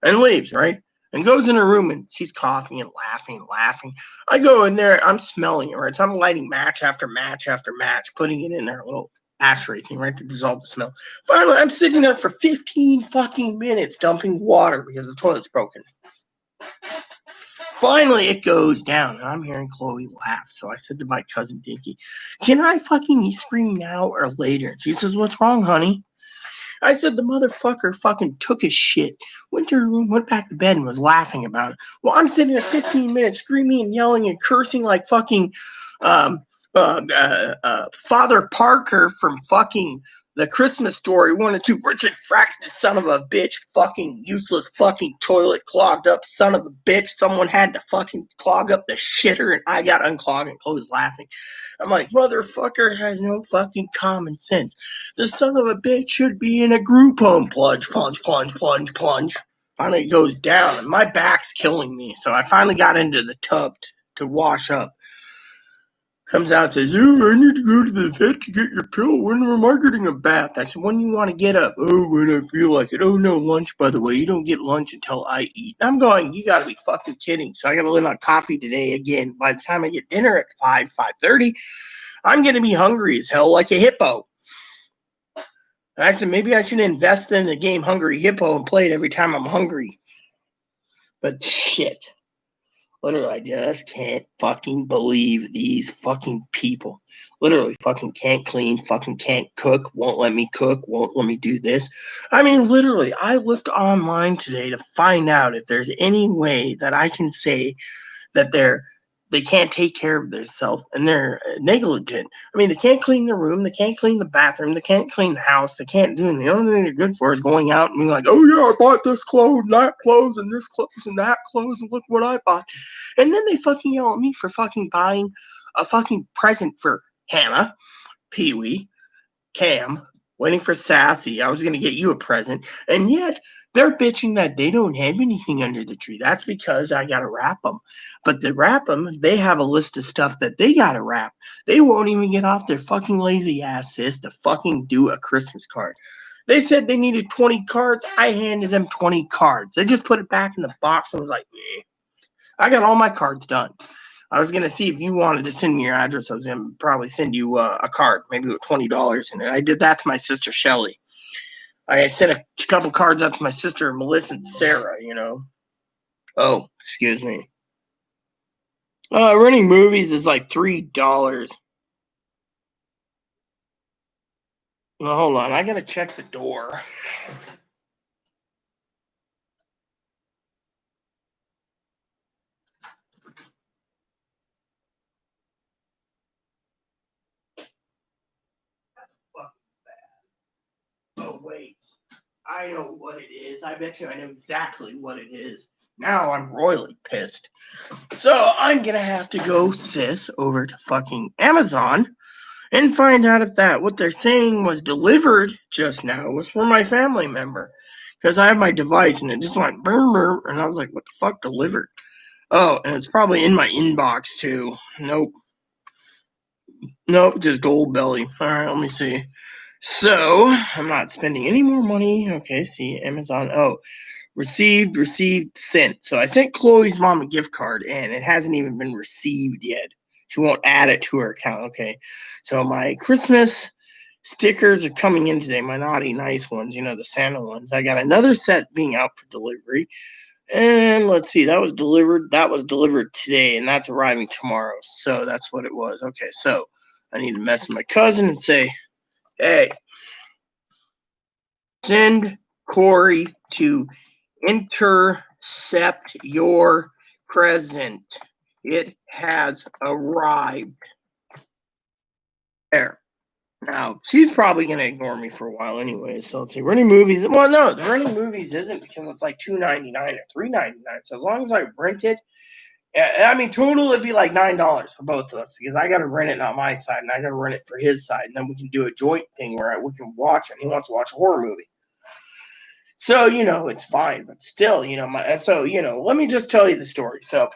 And leaves, right? and goes in her room and she's coughing and laughing and laughing. I go in there, I'm smelling it, right? So I'm lighting match after match after match, putting it in her little ashtray thing, right, to dissolve the smell. Finally, I'm sitting there for 15 fucking minutes dumping water because the toilet's broken. Finally, it goes down, and I'm hearing Chloe laugh. So I said to my cousin Dinky, can I fucking scream now or later? And she says, what's wrong, honey? I said, the motherfucker fucking took his shit, went to her room, went back to bed, and was laughing about it. Well, I'm sitting there 15 minutes screaming and yelling and cursing like fucking Father Parker from fucking The Christmas Story 1 and 2. Richard Fraxton, son of a bitch, fucking useless fucking toilet clogged up son of a bitch. Someone had to fucking clog up the shitter and I got unclogged and Chloe's laughing. I'm like, motherfucker has no fucking common sense. The son of a bitch should be in a group home. Plunge, plunge, plunge, plunge, plunge. Finally it goes down and my back's killing me. So I finally got into the tub to wash up. Comes out and says, oh, I need to go to the vet to get your pill. When we're marketing a bath. I said, when you want to get up? Oh, when I feel like it. Oh, no, lunch, by the way. You don't get lunch until I eat. I'm going, you got to be fucking kidding. So I got to live on coffee today again. By the time I get dinner at 5:30, I'm going to be hungry as hell like a hippo. And I said, maybe I should invest in the game Hungry Hippo and play it every time I'm hungry. But shit. Literally, I just can't fucking believe these fucking people. Literally, fucking can't clean, fucking can't cook, won't let me cook, won't let me do this. I mean, literally, I looked online today to find out if there's any way that I can say that they can't take care of themselves and they're negligent. I mean, they can't clean the room, they can't clean the bathroom, they can't clean the house, they can't do anything. The only thing they're good for is going out and being like, oh yeah, I bought this clothes, that clothes, and this clothes, and that clothes, and look what I bought. And then they fucking yell at me for fucking buying a fucking present for Hannah, Pee-wee, Cam, waiting for Sassy. I was going to get you a present. And yet, they're bitching that they don't have anything under the tree. That's because I got to wrap them. But to wrap them, they have a list of stuff that they got to wrap. They won't even get off their fucking lazy ass, sis, to fucking do a Christmas card. They said they needed 20 cards. I handed them 20 cards. They just put it back in the box and was like, eh. I got all my cards done. I was gonna see if you wanted to send me your address. I was gonna probably send you a card, maybe with $20 in it. I did that to my sister Shelly. I sent a couple cards out to my sister Melissa and Sarah. You know. Oh, excuse me. Renting movies is like $3. Well, hold on, I gotta check the door. That's fucking bad. Oh wait. I know what it is. I bet you I know exactly what it is. Now I'm royally pissed. So I'm gonna have to go, sis, over to fucking Amazon and find out if that what they're saying was delivered just now was for my family member. Because I have my device and it just went brr, brr, and I was like, what the fuck delivered? Oh, and it's probably in my inbox too. Nope. Nope, just Goldbelly. Alright, let me see. So, I'm not spending any more money. Okay, see, Amazon. Oh, received, sent. So I sent Chloe's mom a gift card and it hasn't even been received yet. She won't add it to her account. Okay. So my Christmas stickers are coming in today. My naughty nice ones, you know, the Santa ones. I got another set being out for delivery. And let's see, that was delivered. That was delivered today, and that's arriving tomorrow. So that's what it was. Okay, so I need to message my cousin and say, hey, send Corey to intercept your present. It has arrived. There. Now, she's probably going to ignore me for a while anyway. So let's see. Renting movies. Well, no, the renting movies isn't because it's like $2.99 or $3.99. So as long as I rent it, I mean, total it'd be like $9 for both of us because I got to rent it on my side and I got to rent it for his side. And then we can do a joint thing where we can watch it. He wants to watch a horror movie. So, you know, it's fine, but still, you know, let me just tell you the story. So,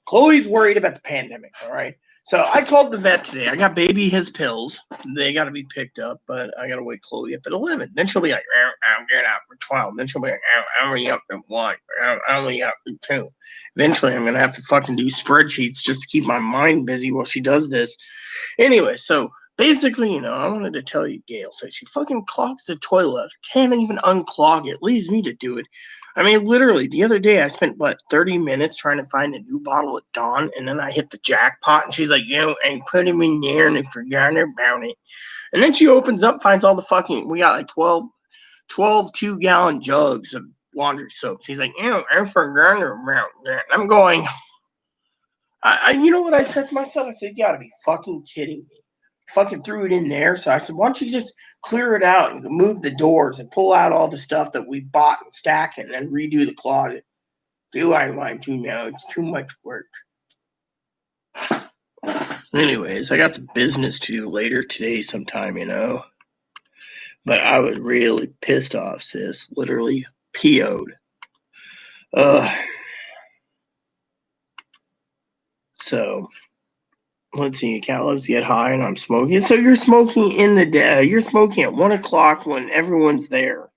Chloe's worried about the pandemic, all right? So I called the vet today. I got baby his pills. They got to be picked up, but I got to wake Chloe up at 11. Then she'll be like, I'm getting up for 12. Then she'll be like, I'm only up at 1. I'm only up at 2. Eventually, I'm going to have to fucking do spreadsheets just to keep my mind busy while she does this. Anyway, so basically, I wanted to tell you, Gail, so she fucking clogs the toilet. Can't even unclog it. Leaves me to do it. I mean, literally, the other day I spent, 30 minutes trying to find a new bottle of Dawn, and then I hit the jackpot, and she's like, I put him in there, and I forgot about it. And then she opens up, finds all the fucking, we got like 12 2-gallon jugs of laundry soap. She's like, I forgot about that. I'm going, you know what I said to myself? I said, you gotta be fucking kidding me. Fucking threw it in there. So I said, why don't you just clear it out and move the doors and pull out all the stuff that we bought and stack it and then redo the closet. Do I mind to now? It's too much work. Anyways, I got some business to do later today sometime, But I was really pissed off, sis. Literally PO'd. So let's see, cat loves to get high and I'm smoking. So you're smoking in the day. You're smoking at 1 o'clock when everyone's there.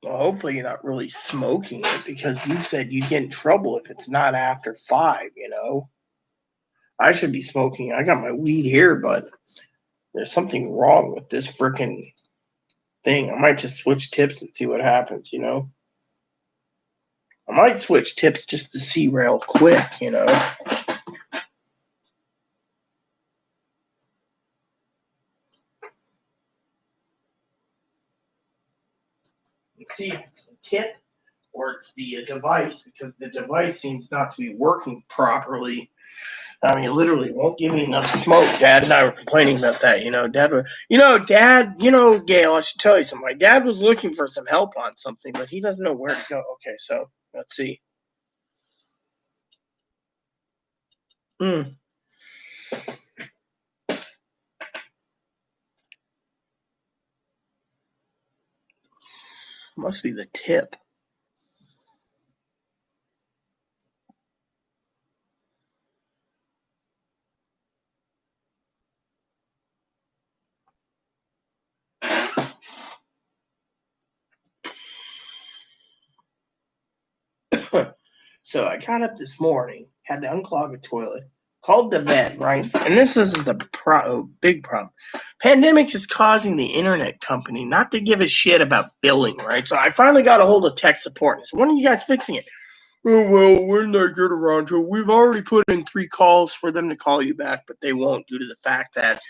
Well, hopefully you're not really smoking it because you said you'd get in trouble if it's not after 5, I should be smoking. I got my weed here, but there's something wrong with this freaking thing. I might just switch tips and see what happens, I might switch tips just to see real quick, See if it's a tip or it's the device, because the device seems not to be working properly. I mean, it literally won't give me enough smoke. Dad and I were complaining about that. Gail, I should tell you something. My dad was looking for some help on something, but he doesn't know where to go. Okay, so let's see. Must be the tip. So I got up this morning, had to unclog a toilet, called the vet, right? And this isn't the big problem. Pandemic is causing the internet company not to give a shit about billing, right? So I finally got a hold of tech support. So when are you guys fixing it? Oh, well, when they get around to it, we've already put in 3 calls for them to call you back, but they won't due to the fact that,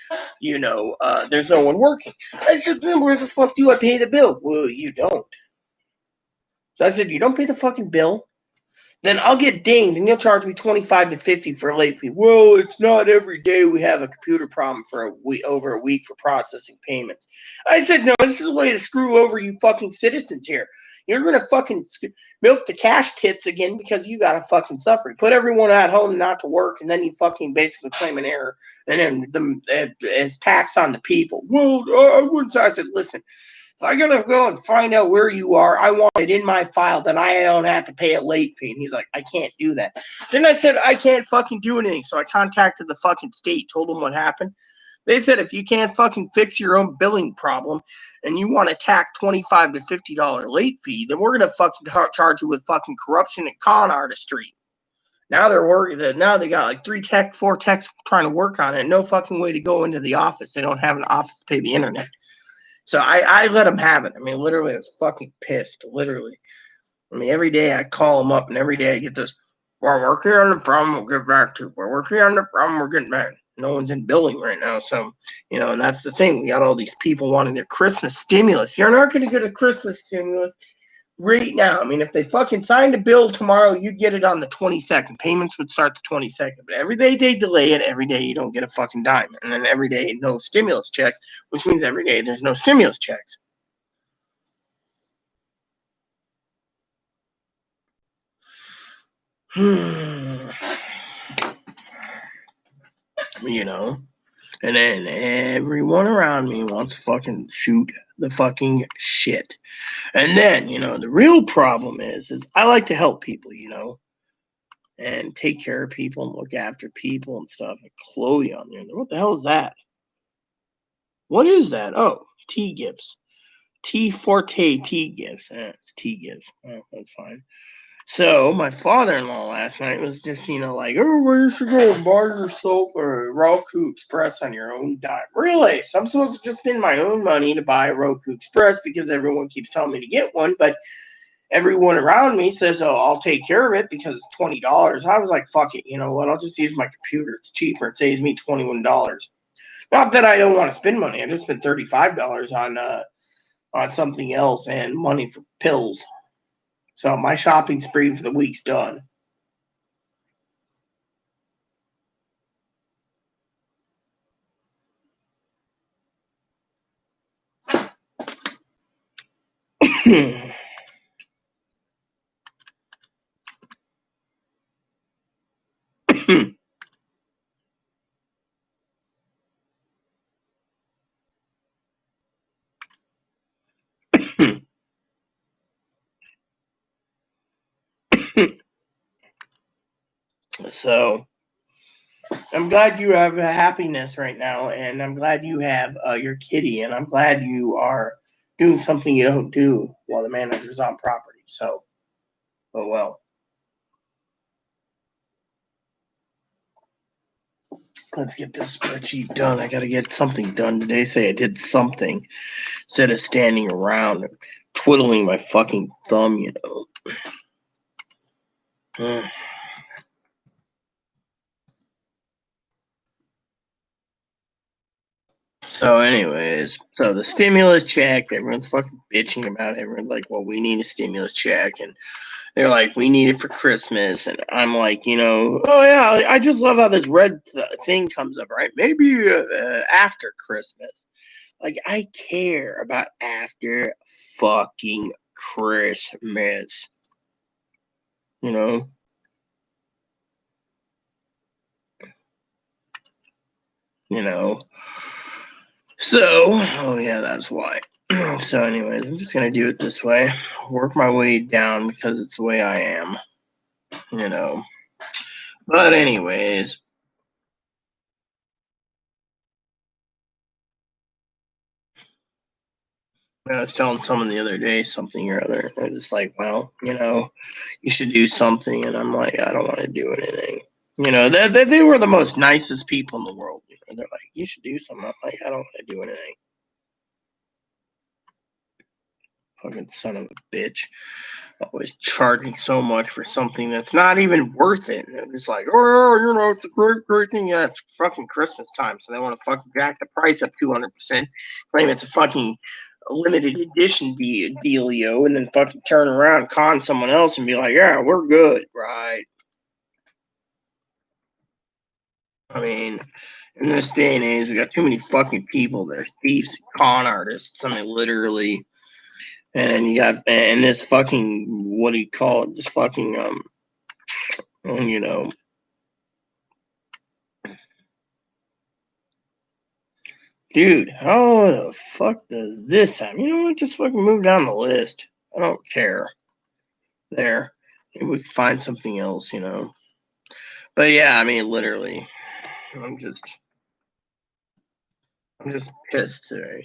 there's no one working. I said, then where the fuck do I pay the bill? Well, you don't. So I said, you don't pay the fucking bill? Then I'll get dinged and you'll charge me 25 to 50 for a late fee. Well, it's not every day we have a computer problem for over a week for processing payments. I said, no, this is a way to screw over you fucking citizens here. You're going to fucking milk the cash tits again because you got to fucking suffer. You put everyone at home not to work, and then you fucking basically claim an error, and then as tax on the people. Well, I said, listen, if I gotta go and find out where you are, I want it in my file, then I don't have to pay a late fee. And he's like, I can't do that. Then I said, I can't fucking do anything. So I contacted the fucking state, told them what happened. They said, if you can't fucking fix your own billing problem and you want to tack $25 to $50 late fee, then we're gonna fucking charge you with fucking corruption and con artistry. Now they're working. Now they got like 4 techs trying to work on it. No fucking way to go into the office. They don't have an office to pay the internet. So I let him have it. I mean, literally, I was fucking pissed. Literally. I mean, every day I call him up, and every day I get this, we're working on the problem, we'll get back to it. We're working on the problem, we're getting back. No one's in billing right now. So, and that's the thing. We got all these people wanting their Christmas stimulus. You're not going to get a Christmas stimulus right now. I mean, if they fucking signed a bill tomorrow, you'd get it on the 22nd. Payments would start the 22nd. But every day they delay it, every day you don't get a fucking dime. And then every day no stimulus checks, which means every day there's no stimulus checks. And then everyone around me wants to fucking shoot the fucking shit. And then, the real problem is I like to help people, and take care of people and look after people and stuff. And Chloe on there. What the hell is that? What is that? Oh, T Gibbs. T Forte T Gibbs. It's T Gibbs. Oh, that's fine. So my father-in-law last night was just, like, oh, where you should go and buy yourself a Roku Express on your own dime. Really? So I'm supposed to just spend my own money to buy a Roku Express because everyone keeps telling me to get one, but everyone around me says, oh, I'll take care of it because it's $20. I was like, fuck it. You know what? I'll just use my computer. It's cheaper. It saves me $21. Not that I don't want to spend money. I just spent $35 on something else and money for pills. So my shopping spree for the week's done. So I'm glad you have happiness right now, and I'm glad you have your kitty, and I'm glad you are doing something you don't do while the manager's on property. So, oh well. Let's get this spreadsheet done. I got to get something done today. Say I did something instead of standing around twiddling my fucking thumb, So, anyways, so the stimulus check, everyone's fucking bitching about it. Everyone's like, well, we need a stimulus check. And they're like, we need it for Christmas. And I'm like, oh, yeah, I just love how this red thing comes up, right? Maybe after Christmas. Like, I care about after fucking Christmas. You know? You know? So, oh yeah, that's why. So, anyways, I'm just gonna do it this way. Work my way down because it's the way I am. You know. But anyways, I was telling someone the other day something or other. They're just like, well, you should do something, and I'm like, I don't want to do anything. They were the most nicest people in the world. They're like, you should do something. I'm like, I don't want to do anything. Fucking son of a bitch. Always charging so much for something that's not even worth it. And it's like, oh, it's a great thing. Yeah, it's fucking Christmas time. So they want to fucking jack the price up 200%, claim it's a fucking limited edition dealio, and then fucking turn around, con someone else, and be like, yeah, we're good. Right. I mean, in this day and age, we got too many fucking people that are thieves, con artists. I mean, literally. And you got, and this fucking, what do you call it? This fucking, you know, dude, how the fuck does this happen? You know what? Just fucking move down the list. I don't care. There. Maybe we can find something else, But yeah, I mean, literally, I'm just I'm just pissed today,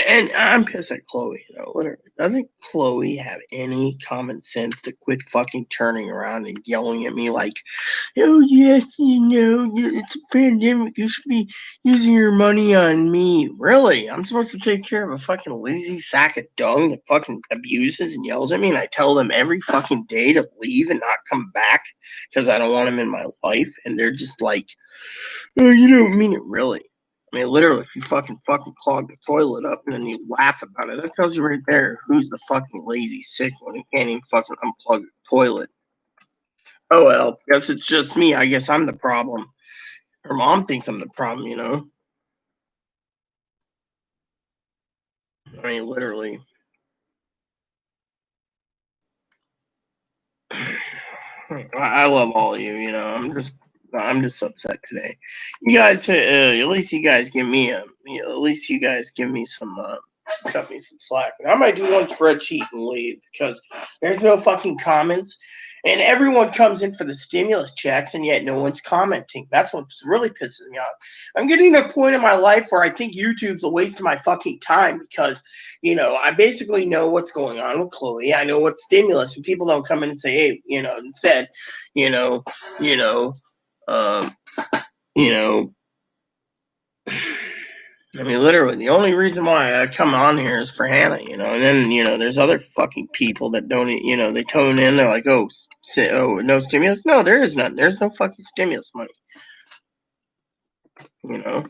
And I'm pissed at Chloe, literally. Doesn't Chloe have any common sense to quit fucking turning around and yelling at me like, oh, yes, it's a pandemic. You should be using your money on me. Really? I'm supposed to take care of a fucking lazy sack of dung that fucking abuses and yells at me, and I tell them every fucking day to leave and not come back because I don't want them in my life, and they're just like, oh, you don't mean it, really. I mean, literally, if you fucking clog the toilet up and then you laugh about it, that tells you right there who's the fucking lazy sick one who can't even fucking unplug the toilet. Oh well, guess it's just me. I guess I'm the problem. Her mom thinks I'm the problem. I mean, literally. I love all of you. I'm just I'm just upset today. You guys, at least you guys give me some, cut me some slack. I might do one spreadsheet and leave because there's no fucking comments, and everyone comes in for the stimulus checks, and yet no one's commenting. That's what's really pissing me off. I'm getting to a point in my life where I think YouTube's a waste of my fucking time because, I basically know what's going on with Chloe. I know what stimulus, and people don't come in and say, hey, instead, you know, you know, um, you know, I mean, literally, the only reason why I come on here is for Hannah, and then, there's other fucking people that don't, they tone in, they're like, oh, no stimulus? No, there is none. There's no fucking stimulus money, you know?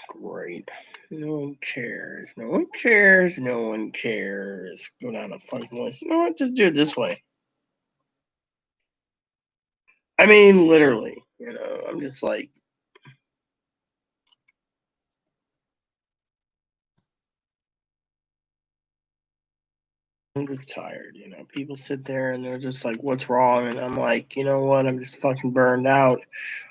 Great. No one cares. No one cares. No one cares. Go down a fucking list. You know what? Just do it this way. I mean, literally, I'm just like, I'm just tired, People sit there and they're just like, what's wrong? And I'm like, you know what? I'm just fucking burned out.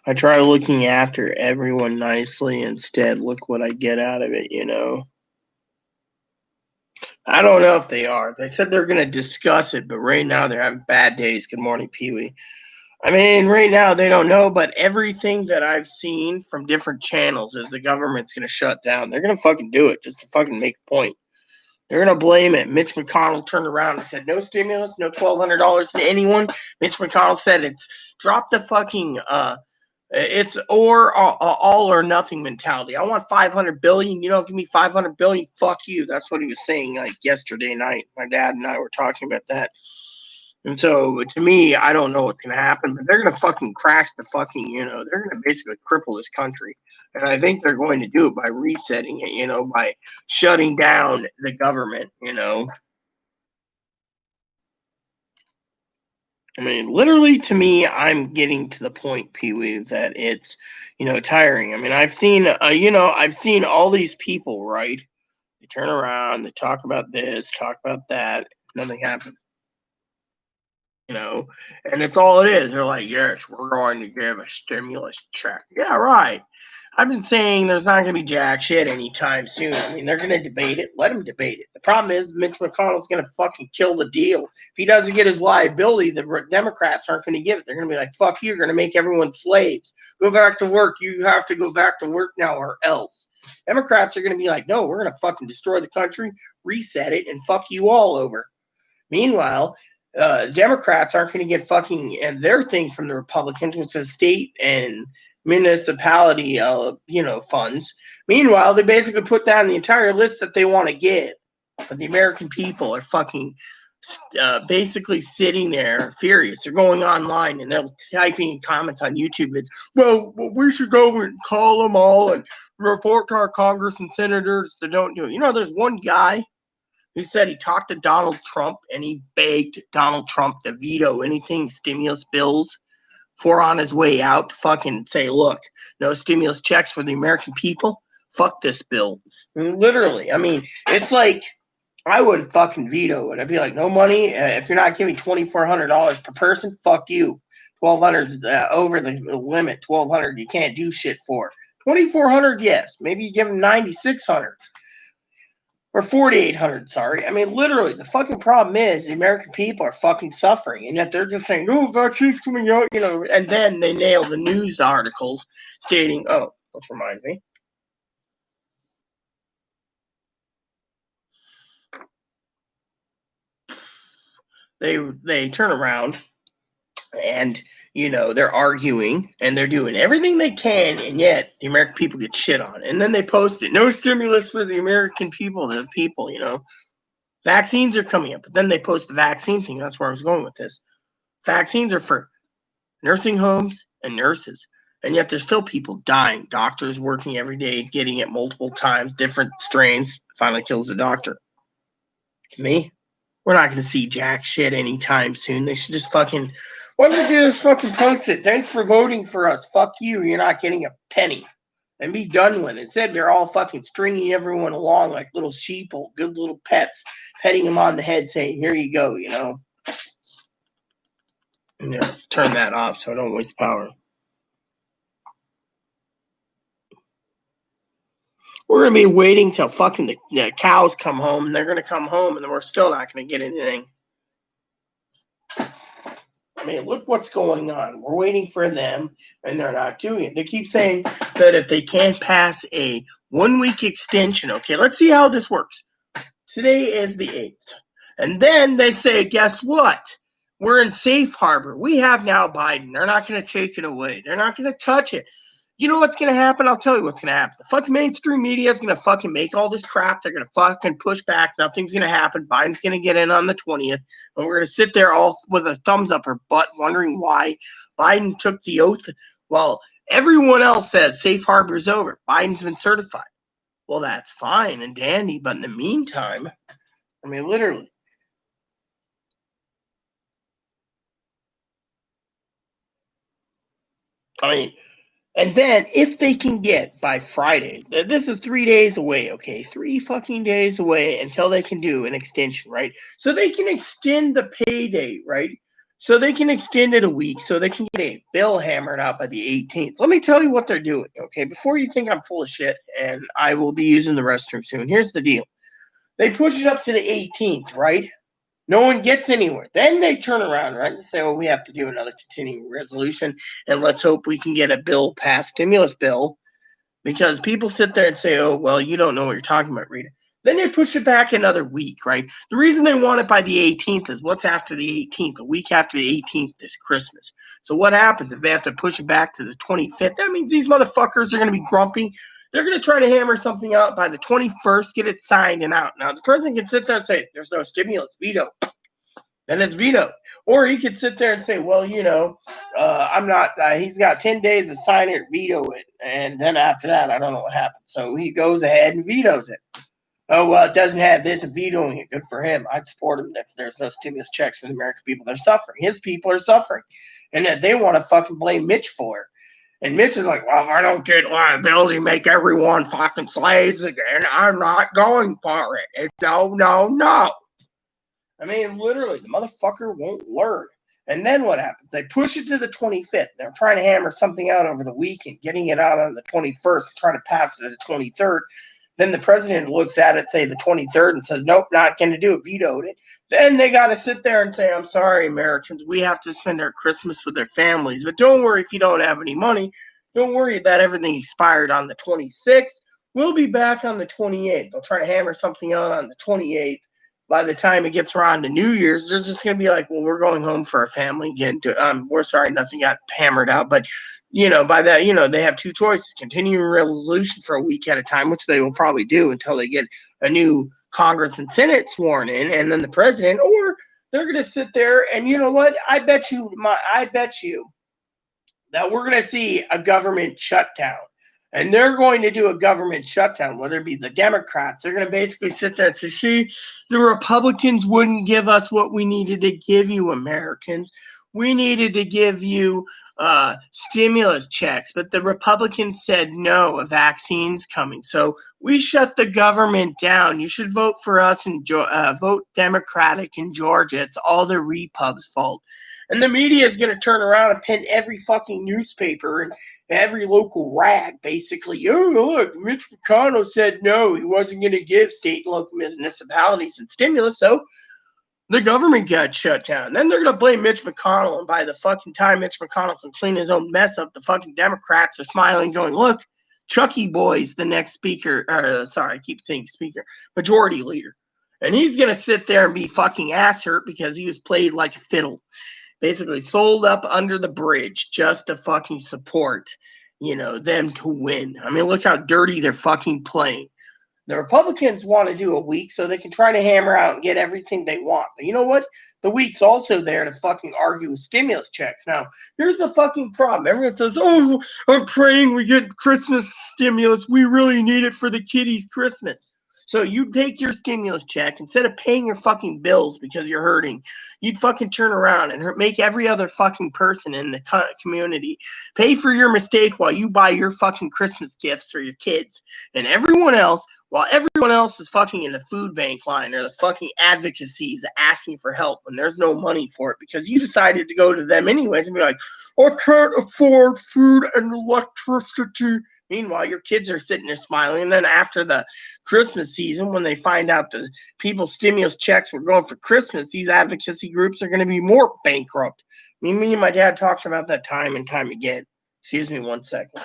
I try looking after everyone nicely. Instead, look what I get out of it, I don't know if they are. They said they're going to discuss it, but right now they're having bad days. Good morning, Pee Wee. I mean, right now they don't know, but everything that I've seen from different channels is the government's going to shut down. They're going to fucking do it just to fucking make a point. They're going to blame it. Mitch McConnell turned around and said, no stimulus, no $1,200 to anyone. Mitch McConnell said it's drop the fucking, it's all or nothing mentality. I want 500 billion. You don't give me 500 billion. Fuck you. That's what he was saying like yesterday night. My dad and I were talking about that. And so, to me, I don't know what's going to happen, but they're going to fucking crash the fucking, they're going to basically cripple this country. And I think they're going to do it by resetting it, by shutting down the government, I mean, literally, to me, I'm getting to the point, Pee Wee, that it's, tiring. I mean, I've seen all these people, right? They turn around, they talk about this, talk about that, nothing happens. And it's all it is. They're like, yes, we're going to give a stimulus check. Yeah, right. I've been saying there's not going to be jack shit anytime soon. I mean, they're going to debate it. Let them debate it. The problem is Mitch McConnell's going to fucking kill the deal. If he doesn't get his liability, the Democrats aren't going to give it. They're going to be like, fuck you. You're going to make everyone slaves. Go back to work. You have to go back to work now or else. Democrats are going to be like, no, we're going to fucking destroy the country, reset it, and fuck you all over. Meanwhile, Democrats aren't going to get fucking their thing from the Republicans, which is state and municipality, funds. Meanwhile, they basically put down the entire list that they want to give, but the American people are fucking basically sitting there furious. They're going online and they're typing comments on YouTube. It's, well, we should go and call them all and report to our Congress and senators that don't do it. There's one guy who said he talked to Donald Trump and he begged Donald Trump to veto anything stimulus bills for on his way out to fucking say, look, no stimulus checks for the American people. Fuck this bill. I mean, literally. I mean, it's like I would fucking veto it. I'd be like, no money. If you're not giving $2,400 per person, fuck you. 1,200 is over the limit. 1,200 you can't do shit for. 2,400, yes. Maybe you give them 9,600. Or 4,800, sorry. I mean, literally, the fucking problem is the American people are fucking suffering, and yet they're just saying, oh, vaccine's coming out, and then they nail the news articles stating, oh, which reminds me. They turn around and, they're arguing and they're doing everything they can, and yet the American people get shit on. And then they post it, no stimulus for the American people, the people, Vaccines are coming up, but then they post the vaccine thing. That's where I was going with this. Vaccines are for nursing homes and nurses, and yet there's still people dying. Doctors working every day, getting it multiple times, different strains, finally kills the doctor. To me, we're not going to see jack shit anytime soon. They should just fucking, why don't you just fucking post it? Thanks for voting for us. Fuck you. You're not getting a penny. and be done with it. Instead, they're all fucking stringing everyone along like little sheeple, good little pets, petting them on the head, saying, "Here you go," you know. And turn that off so I don't waste power. We're going to be waiting till fucking the cows come home, and they're going to come home, and then we're still not going to get anything. I mean, look what's going on. We're waiting for them, and they're not doing it. They keep saying that if they can't pass a 1-week extension, okay, let's see how this works. Today is the 8th. And then they say, guess what? We're in safe harbor. We have now Biden. They're not going to take it away. They're not going to touch it. You know what's going to happen? I'll tell you what's going to happen. The fucking mainstream media is going to fucking make all this crap. They're going to fucking push back. Nothing's going to happen. Biden's going to get in on the 20th. And we're going to sit there all with a thumbs up our butt wondering why Biden took the oath. Well, everyone else says safe harbor's over. Biden's been certified. Well, that's fine and dandy. But in the meantime, I mean, literally. I mean, and then if they can get by Friday, this is 3 days away, okay? 3 fucking days away until they can do an extension, right? So they can extend the pay date, right? So they can extend it a week so they can get a bill hammered out by the 18th. Let me tell you what they're doing, okay? Before you think I'm full of shit and I will be using the restroom soon, here's the deal. They push it up to the 18th, right? No one gets anywhere. Then they turn around, right, and say, "Oh, we have to do another continuing resolution, and let's hope we can get a bill passed, stimulus bill," because people sit there and say, "Oh, well, you don't know what you're talking about, Rita." Then they push it back another week, right? The reason they want it by the 18th is what's after the 18th? A week after the 18th is Christmas. So what happens if they have to push it back to the 25th? That means these motherfuckers are going to be grumpy. They're going to try to hammer something out by the 21st, get it signed and out. Now, the president can sit there and say, "There's no stimulus, veto." Then it's vetoed. Or he could sit there and say, "Well, you know, I'm not, he's got 10 days to sign it, veto it. And then after that, I don't know what happens." So he goes ahead and vetoes it. "Oh, well, it doesn't have this vetoing it." Good for him. I'd support him if there's no stimulus checks for the American people. They're suffering. His people are suffering. And that they want to fucking blame Mitch for it. And Mitch is like, "Well, if I don't get liability, make everyone fucking slaves again, I'm not going for it. It's no. I mean, literally, the motherfucker won't learn. And then what happens? They push it to the 25th. They're trying to hammer something out over the weekend, getting it out on the 21st, trying to pass it to the 23rd. Then the president looks at it, say the 23rd, and says, "Nope, not going to do it," vetoed it. Then they got to sit there and say, "I'm sorry, Americans, we have to spend our Christmas with their families. But don't worry if you don't have any money. Don't worry that everything expired on the 26th. We'll be back on the 28th. They'll try to hammer something out on the 28th. By the time it gets around to New Year's, they're just going to be like, "Well, we're going home for our family again. We're sorry, nothing got hammered out." But, by that, they have two choices: continuing resolution for a week at a time, which they will probably do until they get a new Congress and Senate sworn in, and then the president, or they're going to sit there and, you know what? I bet you that we're going to see a government shutdown. And they're going to do a government shutdown, whether it be the Democrats. They're going to basically sit there and say, "See, the Republicans wouldn't give us what we needed to give you, Americans. We needed to give you stimulus checks, but the Republicans said no, a vaccine's coming. So we shut the government down. You should vote for us and vote Democratic in Georgia. It's all the Repub's fault." And the media is going to turn around and pin every fucking newspaper and every local rag, basically. "Oh, look, Mitch McConnell said no, he wasn't going to give state and local municipalities and stimulus, so the government got shut down." Then they're going to blame Mitch McConnell, and by the fucking time Mitch McConnell can clean his own mess up, the fucking Democrats are smiling, going, "Look, Chucky Boy's the next speaker," I keep thinking speaker, majority leader. And he's going to sit there and be fucking ass hurt because he was played like a fiddle. Basically sold up under the bridge just to fucking support, them to win. I mean, look how dirty they're fucking playing. The Republicans want to do a week so they can try to hammer out and get everything they want. But you know what? The week's also there to fucking argue with stimulus checks. Now, here's the fucking problem. Everyone says, "Oh, I'm praying we get Christmas stimulus. We really need it for the kiddies' Christmas." So you'd take your stimulus check, instead of paying your fucking bills because you're hurting, you'd fucking turn around and make every other fucking person in the community pay for your mistake while you buy your fucking Christmas gifts for your kids and everyone else, while everyone else is fucking in the food bank line or the fucking advocacies asking for help when there's no money for it because you decided to go to them anyways and be like, I can't afford food and electricity. Meanwhile, your kids are sitting there smiling. And then after the Christmas season, when they find out the people's stimulus checks were going for Christmas, these advocacy groups are going to be more bankrupt. Me and my dad talked about that time and time again. Excuse me 1 second.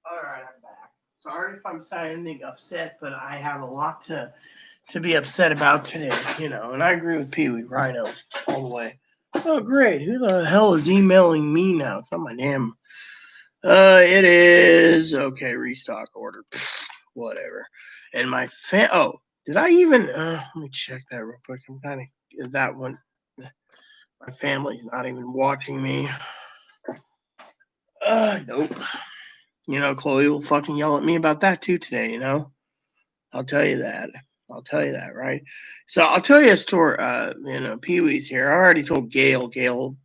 All right, I'm back. Sorry if I'm sounding upset, but I have a lot to be upset about today, and I agree with Pee Wee Rhinos all the way. Oh, great. Who the hell is emailing me now? It's not my damn. It is. Okay, restock order. Pfft, whatever. And my did I even. Let me check that real quick. I'm kind of. That one. My family's not even watching me. Nope. Chloe will fucking yell at me about that too today, I'll tell you that. I'll tell you that, right? So I'll tell you a story. Pee Wee's here. I already told Gail. Gail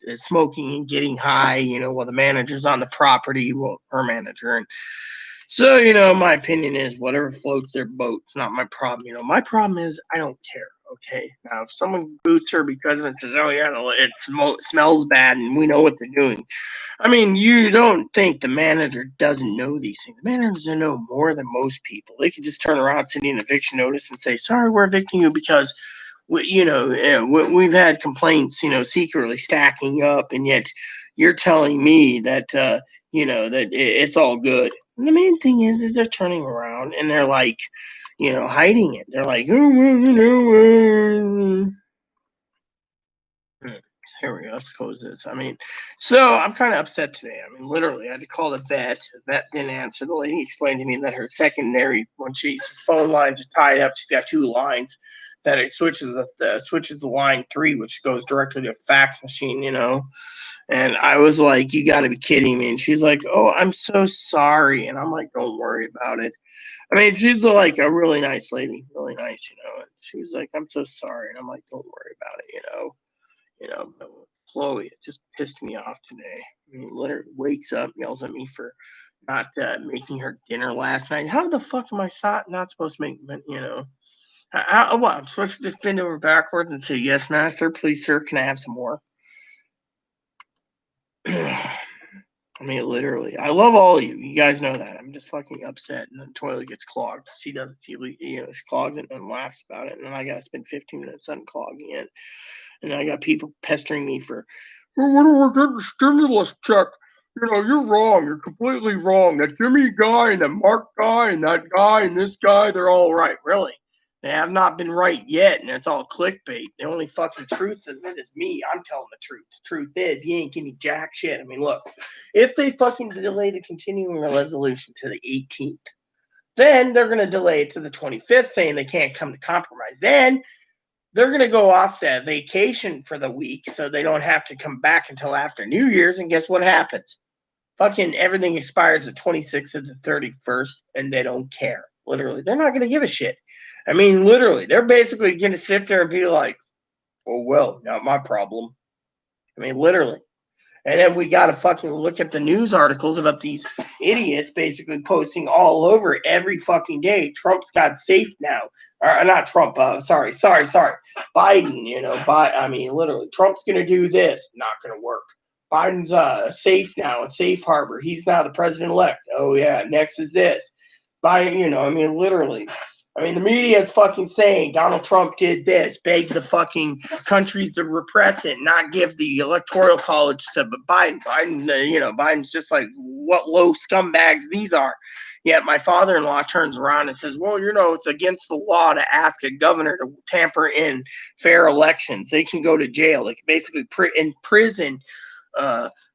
is smoking and getting high, while the manager's on the property, well, her manager. And so, my opinion is whatever floats their boat. It's not my problem. My problem is I don't care. Okay. Now, if someone boots her because it says, oh, yeah, it smells bad and we know what they're doing. I mean, you don't think the manager doesn't know these things. The managers know more than most people. They could just turn around, send you an eviction notice, and say, sorry, we're evicting you because, we've had complaints, secretly stacking up, and yet you're telling me that, that it's all good. And the main thing is they're turning around and they're like, hiding it. They're like, here we go. Let's close this. So I'm kind of upset today. Literally, I had to call the vet. The vet didn't answer. The lady explained to me that her secondary, when she's phone lines are tied up, she's got two lines. That it switches the line 3, which goes directly to a fax machine. And I was like, "You got to be kidding me!" And she's like, "Oh, I'm so sorry." And I'm like, "Don't worry about it." She's like a really nice lady, really nice. And she was like, "I'm so sorry," and I'm like, "Don't worry about it." But Chloe, it just pissed me off today. Literally wakes up, yells at me for not making her dinner last night. How the fuck am I not supposed to make, what? I'm supposed to just bend over backwards and say, yes, master, please, sir, can I have some more? Literally, I love all of you. You guys know that. I'm just fucking upset, and the toilet gets clogged. She doesn't. She clogs it and laughs about it, and then I gotta spend 15 minutes unclogging it. And I got people pestering me for, well, when are we getting a stimulus check? You're wrong. You're completely wrong. That Jimmy guy and the Mark guy and that guy and this guy, they're all right. Really. They have not been right yet, and it's all clickbait. The only fucking truth in it is me. I'm telling the truth. The truth is, you ain't getting jack shit. Look, if they fucking delay the continuing resolution to the 18th, then they're going to delay it to the 25th, saying they can't come to compromise. Then they're going to go off that vacation for the week so they don't have to come back until after New Year's. And guess what happens? Fucking everything expires the 26th to the 31st, and they don't care. Literally, they're not going to give a shit. Literally, they're basically going to sit there and be like, oh, well, not my problem. Literally. And then we got to fucking look at the news articles about these idiots basically posting all over every fucking day. Trump's got safe now. Or not Trump, sorry. Biden, I mean, literally, Trump's going to do this. Not going to work. Biden's safe now in safe harbor. He's now the president-elect. Oh, yeah, next is this. Biden, I mean, literally. I mean, the media is fucking saying Donald Trump did this, begged the fucking countries to repress it, not give the electoral college to Biden. Biden's just like, what low scumbags these are. Yet my father-in-law turns around and says, well, it's against the law to ask a governor to tamper in fair elections. They can go to jail. They can basically imprison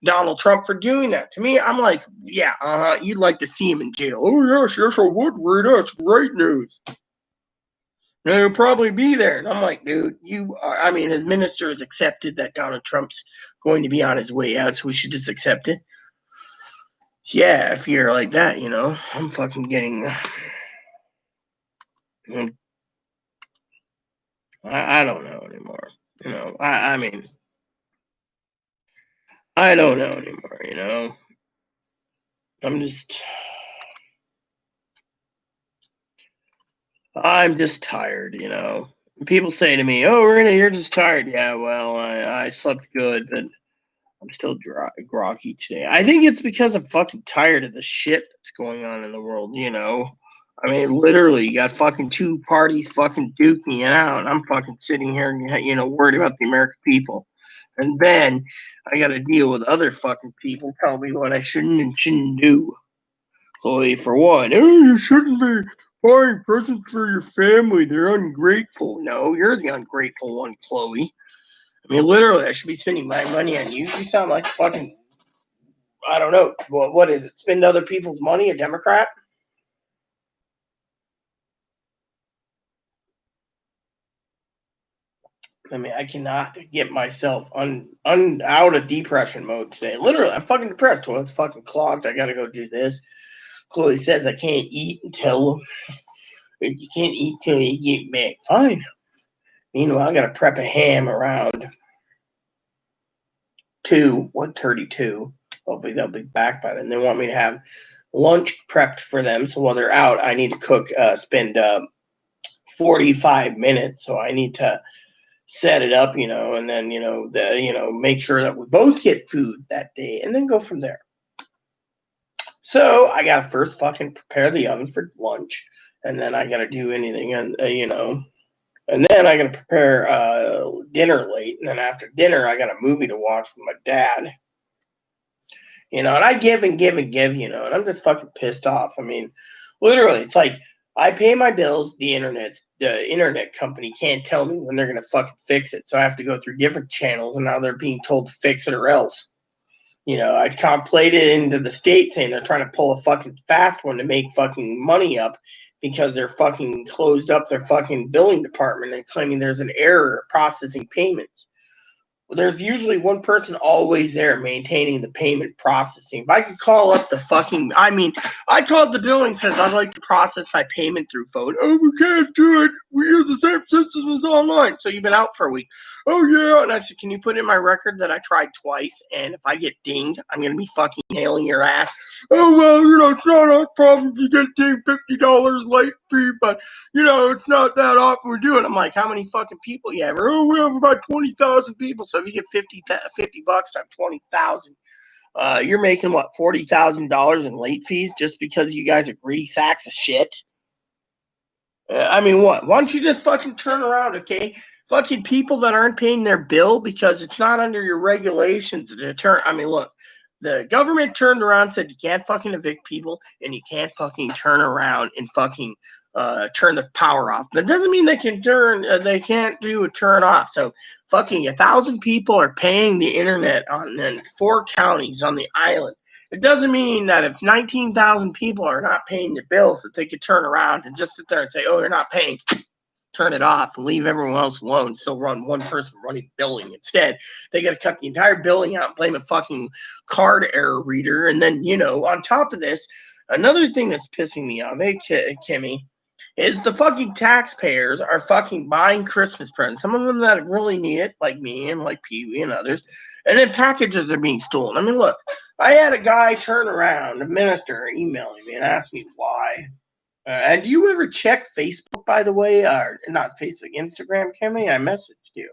Donald Trump for doing that. To me, I'm like, yeah, you'd like to see him in jail. Oh, yes, I would, Rita. It's great news. And he'll probably be there. And I'm like, dude, his minister has accepted that Donald Trump's going to be on his way out, so we should just accept it. Yeah, if you're like that, I'm fucking getting... I don't know anymore. I mean... I don't know anymore, I'm just tired, People say to me, oh, Rena, you're just tired. Yeah, well, I slept good, but I'm still groggy today. I think it's because I'm fucking tired of the shit that's going on in the world, I mean, literally, you got fucking two parties fucking duking it out, and I'm fucking sitting here, worried about the American people. And then I got to deal with other fucking people telling me what I shouldn't and shouldn't do. Chloe, for one, you shouldn't be buying presents for your family. They're ungrateful. No, you're the ungrateful one, Chloe. I mean, literally, I should be spending my money on you. You sound like fucking, I don't know. What is it? Spend other people's money, a Democrat? I mean, I cannot get myself out of depression mode today. Literally, I'm fucking depressed. Well, it's fucking clogged. I gotta go do this. Chloe says I can't eat until you can't eat till you get back. Fine. Meanwhile, I gotta prep a ham around 1:32. Hopefully they'll be back by then. They want me to have lunch prepped for them. So while they're out, I need to cook, spend 45 minutes. So I need to set it up, and then, make sure that we both get food that day and then go from there. So I got to first fucking prepare the oven for lunch, and then I got to do anything, and and then I got to prepare dinner late, and then after dinner I got a movie to watch with my dad. And I give and give and give, and I'm just fucking pissed off. I mean, literally, it's like I pay my bills, the internet company can't tell me when they're gonna fucking fix it, so I have to go through different channels, and now they're being told to fix it or else. I contemplated into the state saying they're trying to pull a fucking fast one to make fucking money up because they're fucking closed up their fucking billing department and claiming there's an error processing payments. There's usually one person always there maintaining the payment processing. If I could call up I called the billing, says I'd like to process my payment through phone. Oh, we can't do it. We use the same system as online. So you've been out for a week. Oh, yeah. And I said, can you put in my record that I tried twice? And if I get dinged, I'm going to be fucking nailing your ass. Oh, well, it's not our problem if you get dinged $50 late fee, but it's not that often we do it. I'm like, how many fucking people you have? Oh, we have about 20,000 people. So if you get $50 times 20,000, you're making what, $40,000 in late fees just because you guys are greedy sacks of shit. I mean, what? Why don't you just fucking turn around, okay? Fucking people that aren't paying their bill because it's not under your regulations to turn. I mean, look, the government turned around and said you can't fucking evict people and you can't fucking turn around and fucking turn the power off. That doesn't mean they can they can't do a turn off. So fucking 1,000 people are paying the internet in 4 counties on the island. It doesn't mean that if 19,000 people are not paying their bills that they could turn around and just sit there and say, oh, you're not paying, turn it off and leave everyone else alone. Still run one person running billing. Instead, they got to cut the entire billing out and blame a fucking card error reader. And then, on top of this, another thing that's pissing me off, Kimmy, is the fucking taxpayers are fucking buying Christmas presents. Some of them that really need it, like me and like Pee Wee and others, And then packages are being stolen. I mean, look, I had a guy turn around, a minister, emailing me and ask me why. And do you ever check Facebook, by the way? Or not Facebook, Instagram, Kimmy? I messaged you.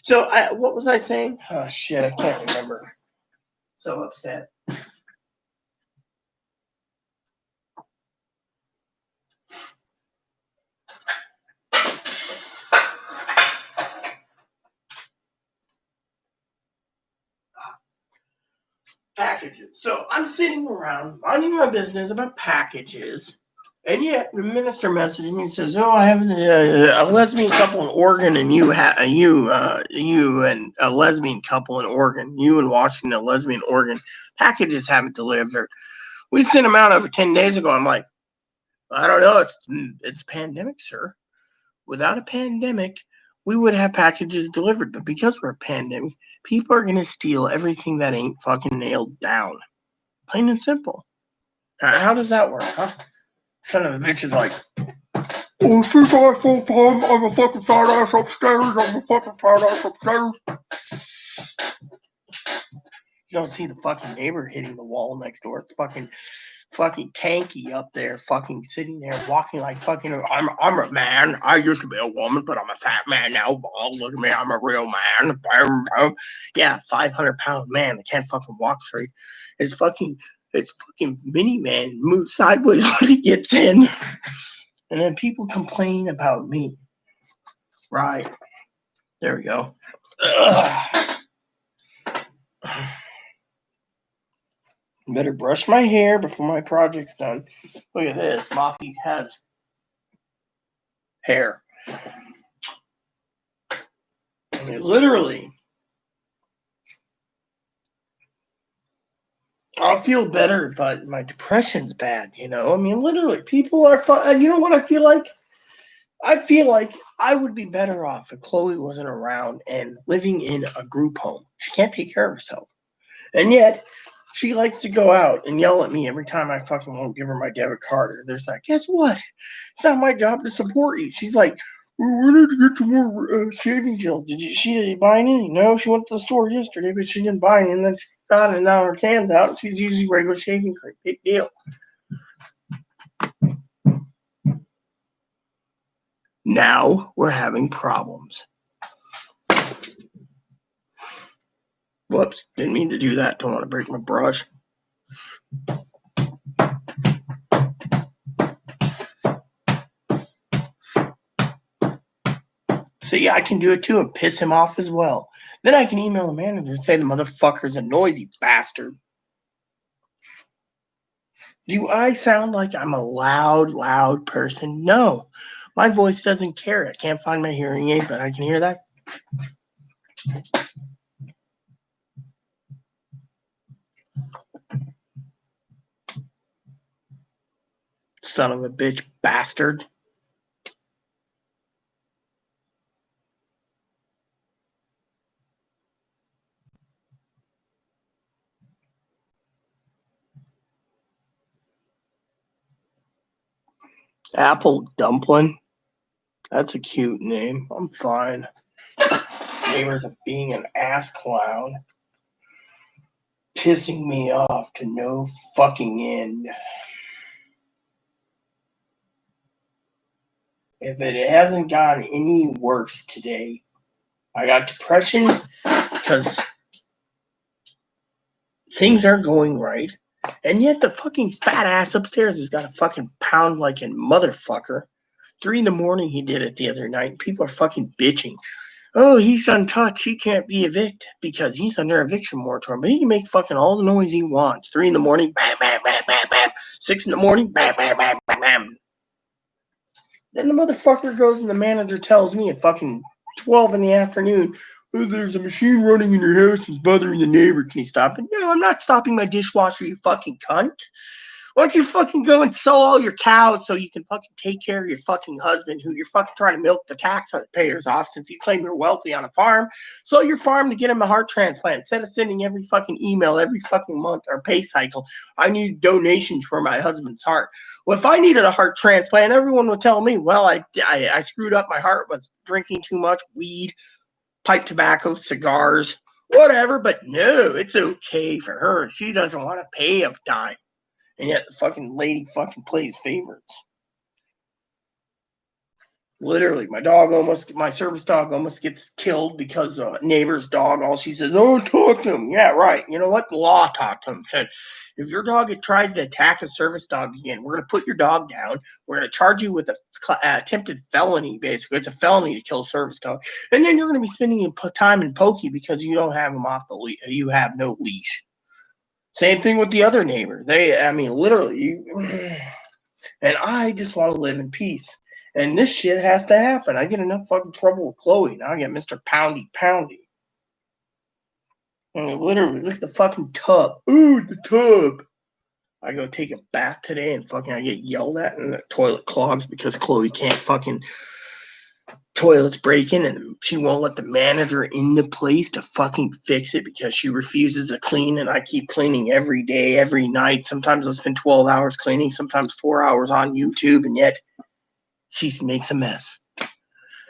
So, what was I saying? Oh, shit, I can't remember. So upset. Packages. So I'm sitting around minding my business about packages, and yet the minister messaged me and says, "Oh, I have a lesbian couple in Oregon, and you and a lesbian couple in Oregon, you in Washington, a lesbian Oregon, packages haven't delivered. We sent them out over 10 days ago." I'm like, I don't know. It's a pandemic, sir. Without a pandemic, we would have packages delivered. But because we're a pandemic, people are going to steal everything that ain't fucking nailed down. Plain and simple. How does that work, huh? Son of a bitch is like, oh, since I full time, I'm a fucking fat ass upstairs. I'm a fucking fat ass upstairs. You don't see the fucking neighbor hitting the wall next door. It's fucking tanky up there, fucking sitting there walking like fucking. I'm a man. I used to be a woman, but I'm a fat man now. Oh, look at me, I'm a real man. Yeah, 500-pound man that can't fucking walk straight. It's fucking mini man moves sideways when he gets in, and then people complain about me. Right there we go. Better brush my hair before my project's done. Look at this. Moppy has hair. I mean, literally. I'll feel better, but my depression's bad, you know? I mean, literally, people are fun. You know what I feel like? I feel like I would be better off if Chloe wasn't around and living in a group home. She can't take care of herself. And yet, she likes to go out and yell at me every time I fucking won't give her my debit card. Or there's like, guess what? It's not my job to support you. She's like, we need to get some more shaving gel. Did you buy any? No, she went to the store yesterday, but she didn't buy any. And then she got it, and now her can's out. And she's using regular shaving cream. Big deal. Now we're having problems. Whoops, didn't mean to do that. Don't want to break my brush. See, I can do it too and piss him off as well. Then I can email the manager and say the motherfucker's a noisy bastard. Do I sound like I'm a loud person? No. My voice doesn't carry. I can't find my hearing aid, but I can hear that. Son of a bitch bastard. Apple Dumpling. That's a cute name. I'm fine. Neighbors are being an ass clown. Pissing me off to no fucking end. If it hasn't gotten any worse today, I got depression because things aren't going right. And yet the fucking fat ass upstairs has got a fucking pound like a motherfucker. 3 a.m. he did it the other night. People are fucking bitching. Oh, he's untouched. He can't be evicted because he's under eviction moratorium. But he can make fucking all the noise he wants. 3 a.m, bam, bam, bam, bam, bam. 6 a.m, bam, bam, bam, bam, bam. Then the motherfucker goes and the manager tells me at fucking 12 in the afternoon, oh, there's a machine running in your house that's bothering the neighbor. Can you stop it? No, I'm not stopping my dishwasher, you fucking cunt. Why don't you fucking go and sell all your cows so you can fucking take care of your fucking husband who you're fucking trying to milk the taxpayers off since you claim you're wealthy on a farm? Sell your farm to get him a heart transplant instead of sending every fucking email every fucking month or pay cycle. I need donations for my husband's heart. Well, if I needed a heart transplant, everyone would tell me, well, I screwed up my heart with drinking too much weed, pipe tobacco, cigars, whatever. But no, it's okay for her. She doesn't want to pay a dime. And yet the fucking lady fucking plays favorites. Literally, my service dog almost gets killed because a neighbor's dog, all she says, oh, talk to him. Yeah, right. You know what? The law talked to him. Said, if your dog tries to attack a service dog again, we're going to put your dog down. We're going to charge you with a attempted felony, basically. It's a felony to kill a service dog. And then you're going to be spending time in pokey because you don't have him off the leash. You have no leash. Same thing with the other neighbor. Literally, and I just want to live in peace. And this shit has to happen. I get enough fucking trouble with Chloe. Now I get Mr. Poundy. And literally, look at the fucking tub. Ooh, the tub. I go take a bath today and fucking I get yelled at and the toilet clogs because Chloe can't fucking toilets breaking and she won't let the manager in the place to fucking fix it because she refuses to clean, and I keep cleaning every day, every night. Sometimes I'll spend 12 hours cleaning, sometimes 4 hours on YouTube, and yet she makes a mess.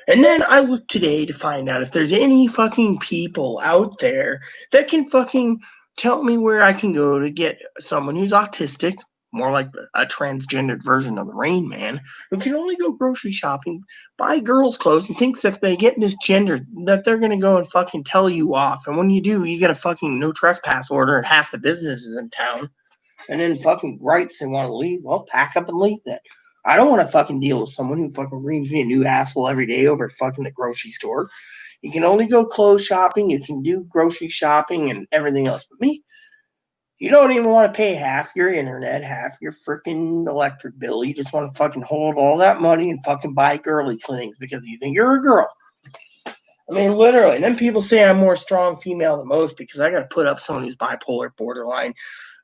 And then I look today to find out if there's any fucking people out there that can fucking tell me where I can go to get someone who's autistic, more like a transgendered version of the Rain Man, who can only go grocery shopping, buy girls' clothes, and thinks if they get misgendered that they're going to go and fucking tell you off. And when you do, you get a fucking no trespass order and half the businesses in town. And then fucking gripes and want to leave. Well, pack up and leave then. I don't want to fucking deal with someone who fucking brings me a new asshole every day over fucking the grocery store. You can only go clothes shopping. You can do grocery shopping and everything else. But me, you don't even want to pay half your internet, half your freaking electric bill. You just want to fucking hold all that money and fucking buy girly things because you think you're a girl. I mean, literally. And then people say I'm more strong female than most because I got to put up someone who's bipolar, borderline,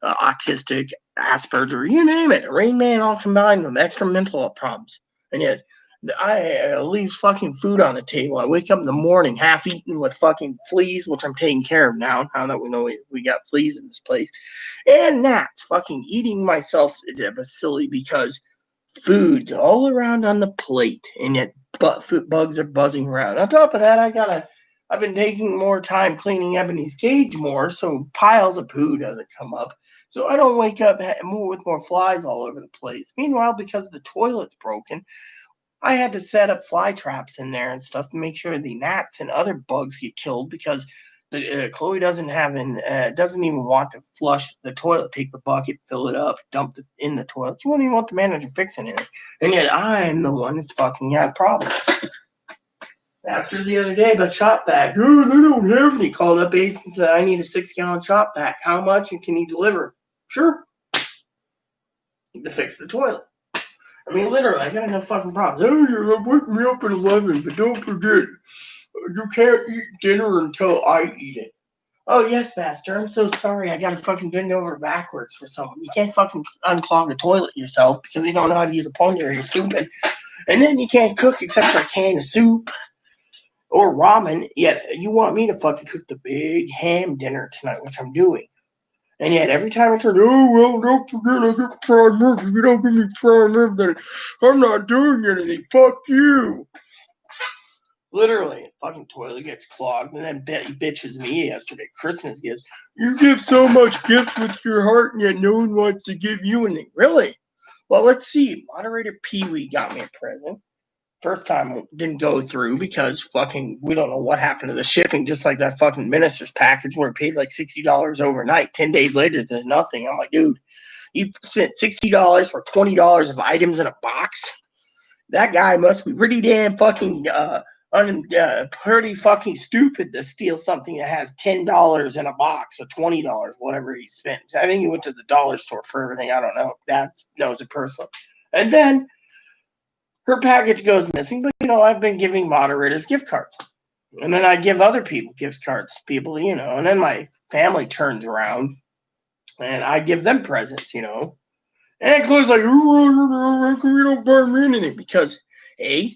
autistic, Asperger, you name it. Rain Man all combined with extra mental problems. And yet, I leave fucking food on the table. I wake up in the morning half eaten with fucking fleas, which I'm taking care of now that we know we got fleas in this place. And gnats, fucking eating myself silly because food's all around on the plate. And yet, bugs are buzzing around. On top of that, I've been taking more time cleaning Ebony's cage more, so piles of poo doesn't come up. So I don't wake up with more flies all over the place. Meanwhile, because the toilet's broken, I had to set up fly traps in there and stuff to make sure the gnats and other bugs get killed because Chloe doesn't even want to flush the toilet, take the bucket, fill it up, dump it in the toilet. She won't even want the manager fixing it. And yet I'm the one that's fucking had problems. After the other day about shop vac, oh, they don't have any. Called up Ace and said, I need a 6-gallon shop vac. How much and can you deliver? Sure. Need to fix the toilet. I mean, literally, I got enough fucking problems. Oh, you're wake me up at 11, but don't forget, you can't eat dinner until I eat it. Oh, yes, master. I'm so sorry. I gotta fucking bend over backwards for someone. You can't fucking unclog the toilet yourself because you don't know how to use a plunger. You're stupid. And then you can't cook except for a can of soup or ramen, yet you want me to fucking cook the big ham dinner tonight, which I'm doing. And yet every time I turn, oh, well, don't forget I get prime rib. If you don't give me prime rib, then I'm not doing anything. Fuck you. Literally, fucking toilet gets clogged, and then Betty bitches me yesterday. Christmas gifts. You give so much gifts with your heart, and yet no one wants to give you anything. Really? Well, let's see. Moderator Pee Wee got me a present. First time didn't go through because fucking we don't know what happened to the shipping, just like that fucking minister's package where it paid like $60 overnight. 10 days later, there's nothing. I'm like, dude, you spent $60 for $20 of items in a box? That guy must be pretty damn fucking pretty fucking stupid to steal something that has $10 in a box or $20, whatever he spent. I think he went to the dollar store for everything. I don't know. Dad knows it personally. And then her package goes missing, but I've been giving moderators gift cards. And then I give other people gift cards, and then my family turns around and I give them presents, And Chloe's like, oh, you don't buy me anything? Because, A,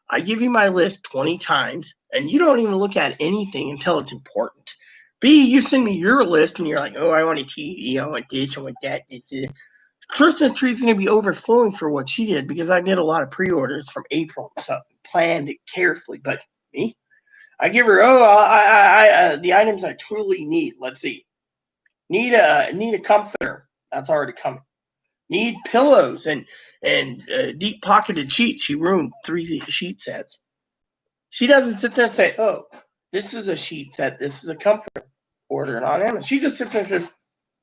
I give you my list 20 times and you don't even look at anything until it's important. B, you send me your list and you're like, oh, I want a TV, I want this, I want that, this. Christmas tree's going to be overflowing for what she did because I did a lot of pre-orders from April and stuff, planned it carefully. But me, I give her, the items I truly need. Let's see. Need a comforter. That's already coming. Need pillows and deep pocketed sheets. She ruined 3 sheet sets. She doesn't sit there and say, "Oh, this is a sheet set. This is a comforter. Order it on Amazon." She just sits there and says,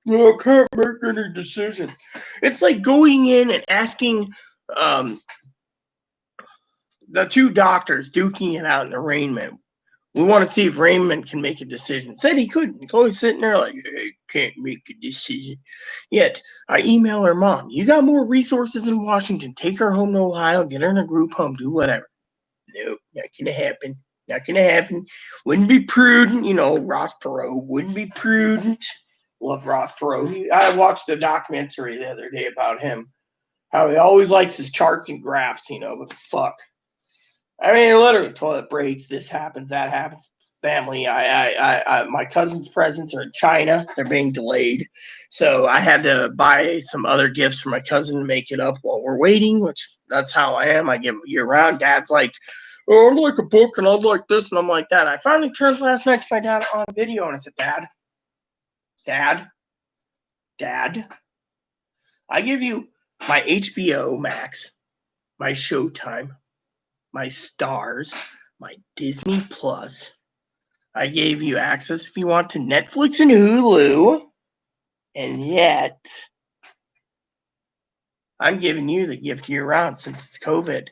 "No, I can't make any decision." It's like going in and asking the 2 doctors duking it out in arraignment. We want to see if Raymond can make a decision. Said he couldn't. Chloe's sitting there like, "I can't make a decision." Yet, I email her mom. You got more resources in Washington. Take her home to Ohio. Get her in a group home. Do whatever. No, not going to happen. Not going to happen. Wouldn't be prudent. Ross Perot wouldn't be prudent. Love Ross Perot. I watched a documentary the other day about him. How he always likes his charts and graphs, but fuck. I mean, literally, toilet breaks. This happens, that happens. Family. My cousin's presents are in China. They're being delayed, so I had to buy some other gifts for my cousin to make it up while we're waiting. Which that's how I am. I give year round. Dad's like, "Oh, I'd like a book, and I'd like this," and I'm like that. I finally turned last night to my dad on video, and I said, Dad, I give you my HBO Max, my Showtime, my Stars, my Disney Plus. I gave you access if you want to Netflix and Hulu. And yet, I'm giving you the gift year round since it's COVID.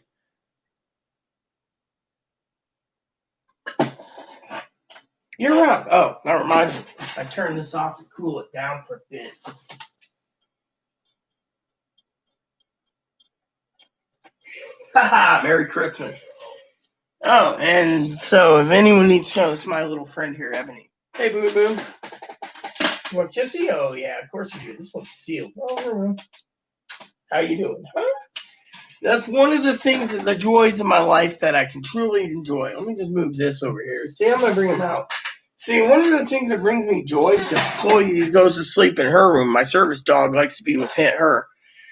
Year round. Oh, that reminds me. I turned this off to cool it down for a bit. Haha, Merry Christmas. Oh, and so if anyone needs to know, this is my little friend here, Ebony. Hey, Boo Boo. You want kissy? Oh, yeah, of course you do. This one's sealed. Oh, how you doing? Huh? That's one of the things, the joys of my life that I can truly enjoy. Let me just move this over here. See, I'm going to bring him out. See, one of the things that brings me joy is Chloe goes to sleep in her room. My service dog likes to be with her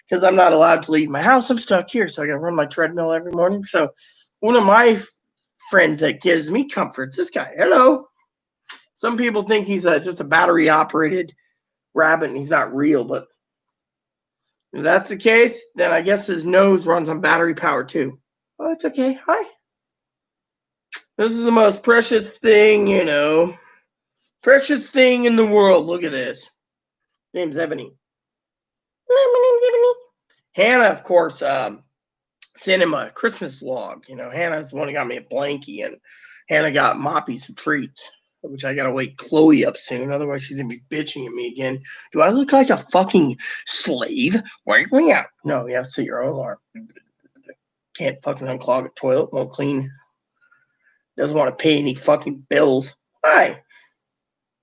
because I'm not allowed to leave my house. I'm stuck here, so I got to run my treadmill every morning. So one of my friends that gives me comfort is this guy. Hello. Some people think he's just a battery-operated rabbit and he's not real, but if that's the case, then I guess his nose runs on battery power too. Oh, it's okay. Hi. This is the most precious thing, precious thing in the world. Look at this. Name's Ebony. Hello, my name's Ebony. Hannah, of course, sent him a Christmas log. Hannah's the one who got me a blankie, and Hannah got Moppy some treats, which I gotta wake Chloe up soon. Otherwise, she's gonna be bitching at me again. Do I look like a fucking slave? Wake me up. No, you have to set your own alarm. Can't fucking unclog a toilet. Won't clean. Doesn't want to pay any fucking bills. Hi.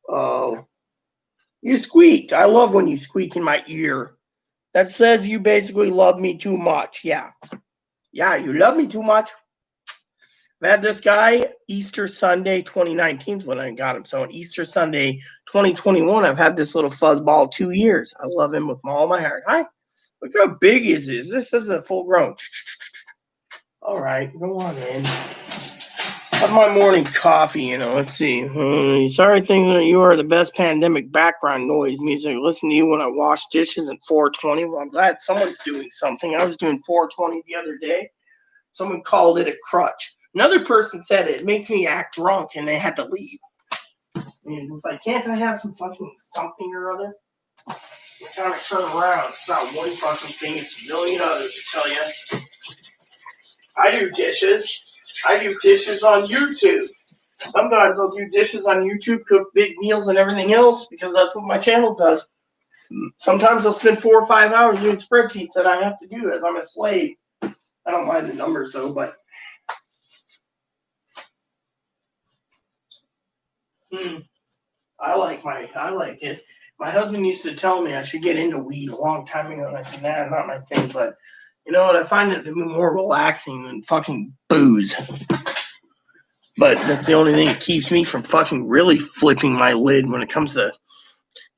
Oh. You squeaked. I love when you squeak in my ear. That says you basically love me too much. Yeah. Yeah, you love me too much. I had this guy, Easter Sunday 2019 is when I got him. So on Easter Sunday 2021, I've had this little fuzzball 2 years. I love him with all my heart. Hi. Look how big is this. This is a full grown. All right, go on in. Have my morning coffee, let's see. Sorry thinking that you are the best pandemic background noise music. Listen to you when I wash dishes at 4:20. Well, I'm glad someone's doing something. I was doing 4:20 the other day. Someone called it a crutch. Another person said it makes me act drunk, and they had to leave. And it's like, can't I have some fucking something or other? It's time to turn around. It's not one fucking thing, it's a million others, I tell you. I do dishes. I do dishes on YouTube. Sometimes I'll do dishes on YouTube, cook big meals and everything else, because that's what my channel does. Sometimes I'll spend 4 or 5 hours doing spreadsheets that I have to do as I'm a slave. I don't mind the numbers though, but I like it. My husband used to tell me I should get into weed a long time ago, and I said, nah, not my thing, but you know what, I find it to be more relaxing than fucking booze. But that's the only thing that keeps me from fucking really flipping my lid when it comes to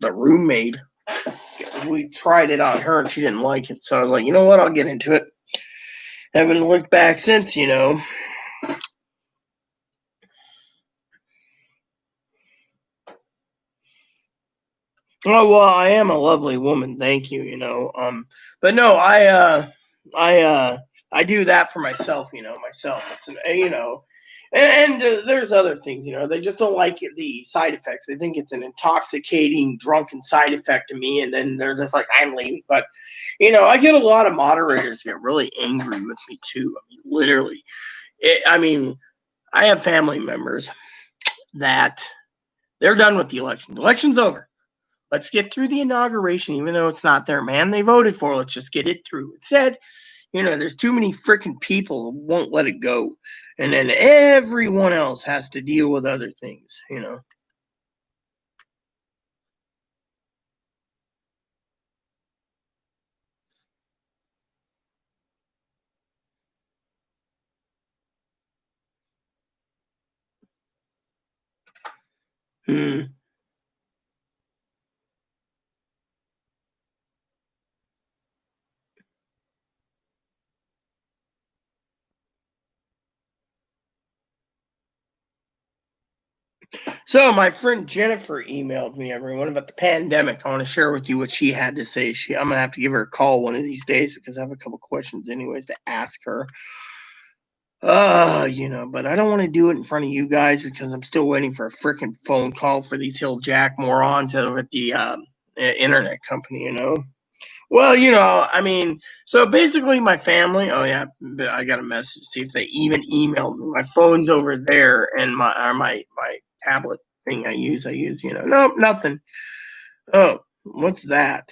the roommate. We tried it on her and she didn't like it, so I was like, you know what, I'll get into it. Haven't looked back since, Oh well, I am a lovely woman, thank you. But no, I, I do that for myself. Myself. It's and there's other things. They just don't like the side effects. They think it's an intoxicating, drunken side effect to me, and then they're just like, I'm leaving. But I get a lot of moderators get really angry with me too. I mean, literally. I mean, I have family members that they're done with the election. The election's over. Let's get through the inauguration, even though it's not their man they voted for. Let's just get it through. It said, there's too many freaking people who won't let it go. And then everyone else has to deal with other things. Hmm. So my friend Jennifer emailed me, everyone, about the pandemic. I want to share with you what she had to say. I'm gonna have to give her a call one of these days because I have a couple questions, anyways, to ask her. But I don't want to do it in front of you guys because I'm still waiting for a freaking phone call for these hill jack morons over at the internet company. Well, I mean, so basically my family, oh yeah, I got a message, see if they even emailed me. My phone's over there and my tablet thing I use. Nope, nothing. Oh, what's that?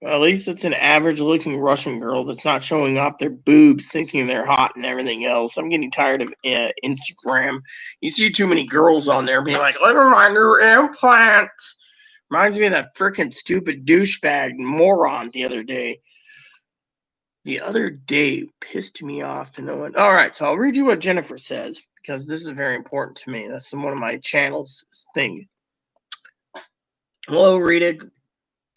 Well, at least it's an average looking Russian girl that's not showing off their boobs thinking they're hot and everything else. I'm getting tired of Instagram. You see too many girls on there being like, look at my new implants. Reminds me of that freaking stupid douchebag moron the other day. The other day pissed me off to no end. All right, so I'll read you what Jennifer says because this is very important to me. That's one of my channel's thing. Hello, Rita.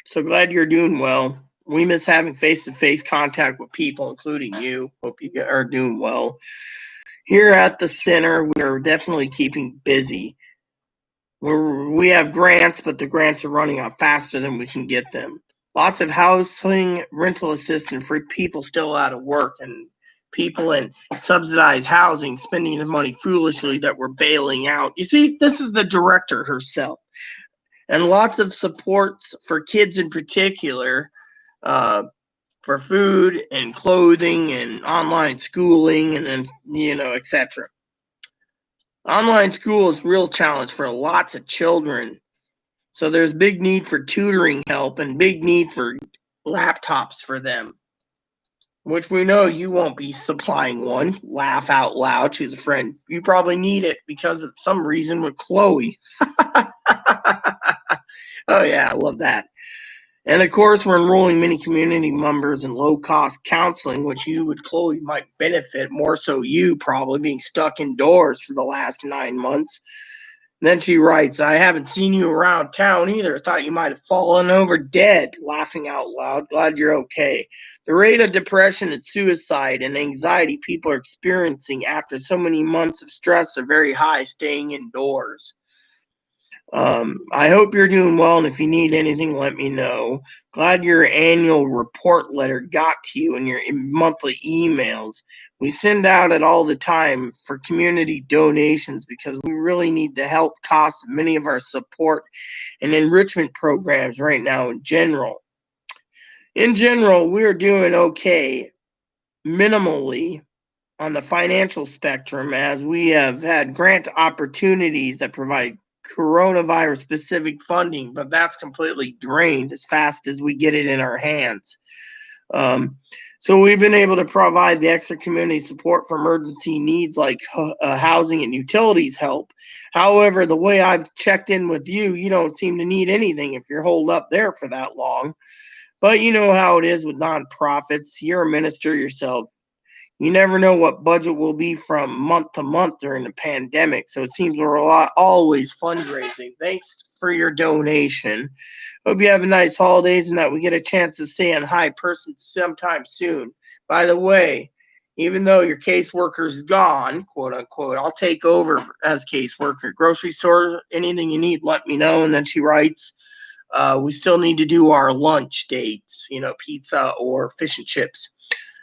So glad you're doing well. We miss having face-to-face contact with people, including you. Hope you are doing well. Here at the center, we are definitely keeping busy. We have grants, but the grants are running out faster than we can get them. Lots of housing rental assistance for people still out of work and people in subsidized housing spending the money foolishly that we're bailing out. You see, this is the director herself. And lots of supports for kids in particular, uh, for food and clothing and online schooling and then, etc. Online school is a real challenge for lots of children. So there's big need for tutoring help and big need for laptops for them, which we know you won't be supplying one. Laugh out loud. She's a friend. You probably need it because of some reason with Chloe. Oh, yeah, I love that. And of course, we're enrolling many community members in low cost counseling, which you would Chloe might benefit more so you probably being stuck indoors for the last 9 months. Then she writes, I haven't seen you around town either. Thought you might have fallen over dead. Laughing out loud. Glad you're okay. The rate of depression and suicide and anxiety people are experiencing after so many months of stress are very high staying indoors. I hope you're doing well, and if you need anything, let me know. Glad your annual report letter got to you and your monthly emails. We send out it all the time for community donations because we really need to help cost many of our support and enrichment programs right now in general. In general, we're doing okay, minimally, on the financial spectrum as we have had grant opportunities that provide coronavirus specific funding, but that's completely drained as fast as we get it in our hands. Um, so we've been able to provide the extra community support for emergency needs like housing and utilities help. However, the way I've checked in with you, you don't seem to need anything if you're holed up there for that long. But you know how it is with nonprofits. You're a minister yourself. You never know what budget will be from month to month during the pandemic. So it seems we're always fundraising. Thanks for your donation. Hope you have a nice holidays and that we get a chance to say hi person sometime soon. By the way, even though your caseworker's gone, quote unquote, I'll take over as caseworker. Grocery store, anything you need, let me know. And then she writes, We still need to do our lunch dates, pizza or fish and chips.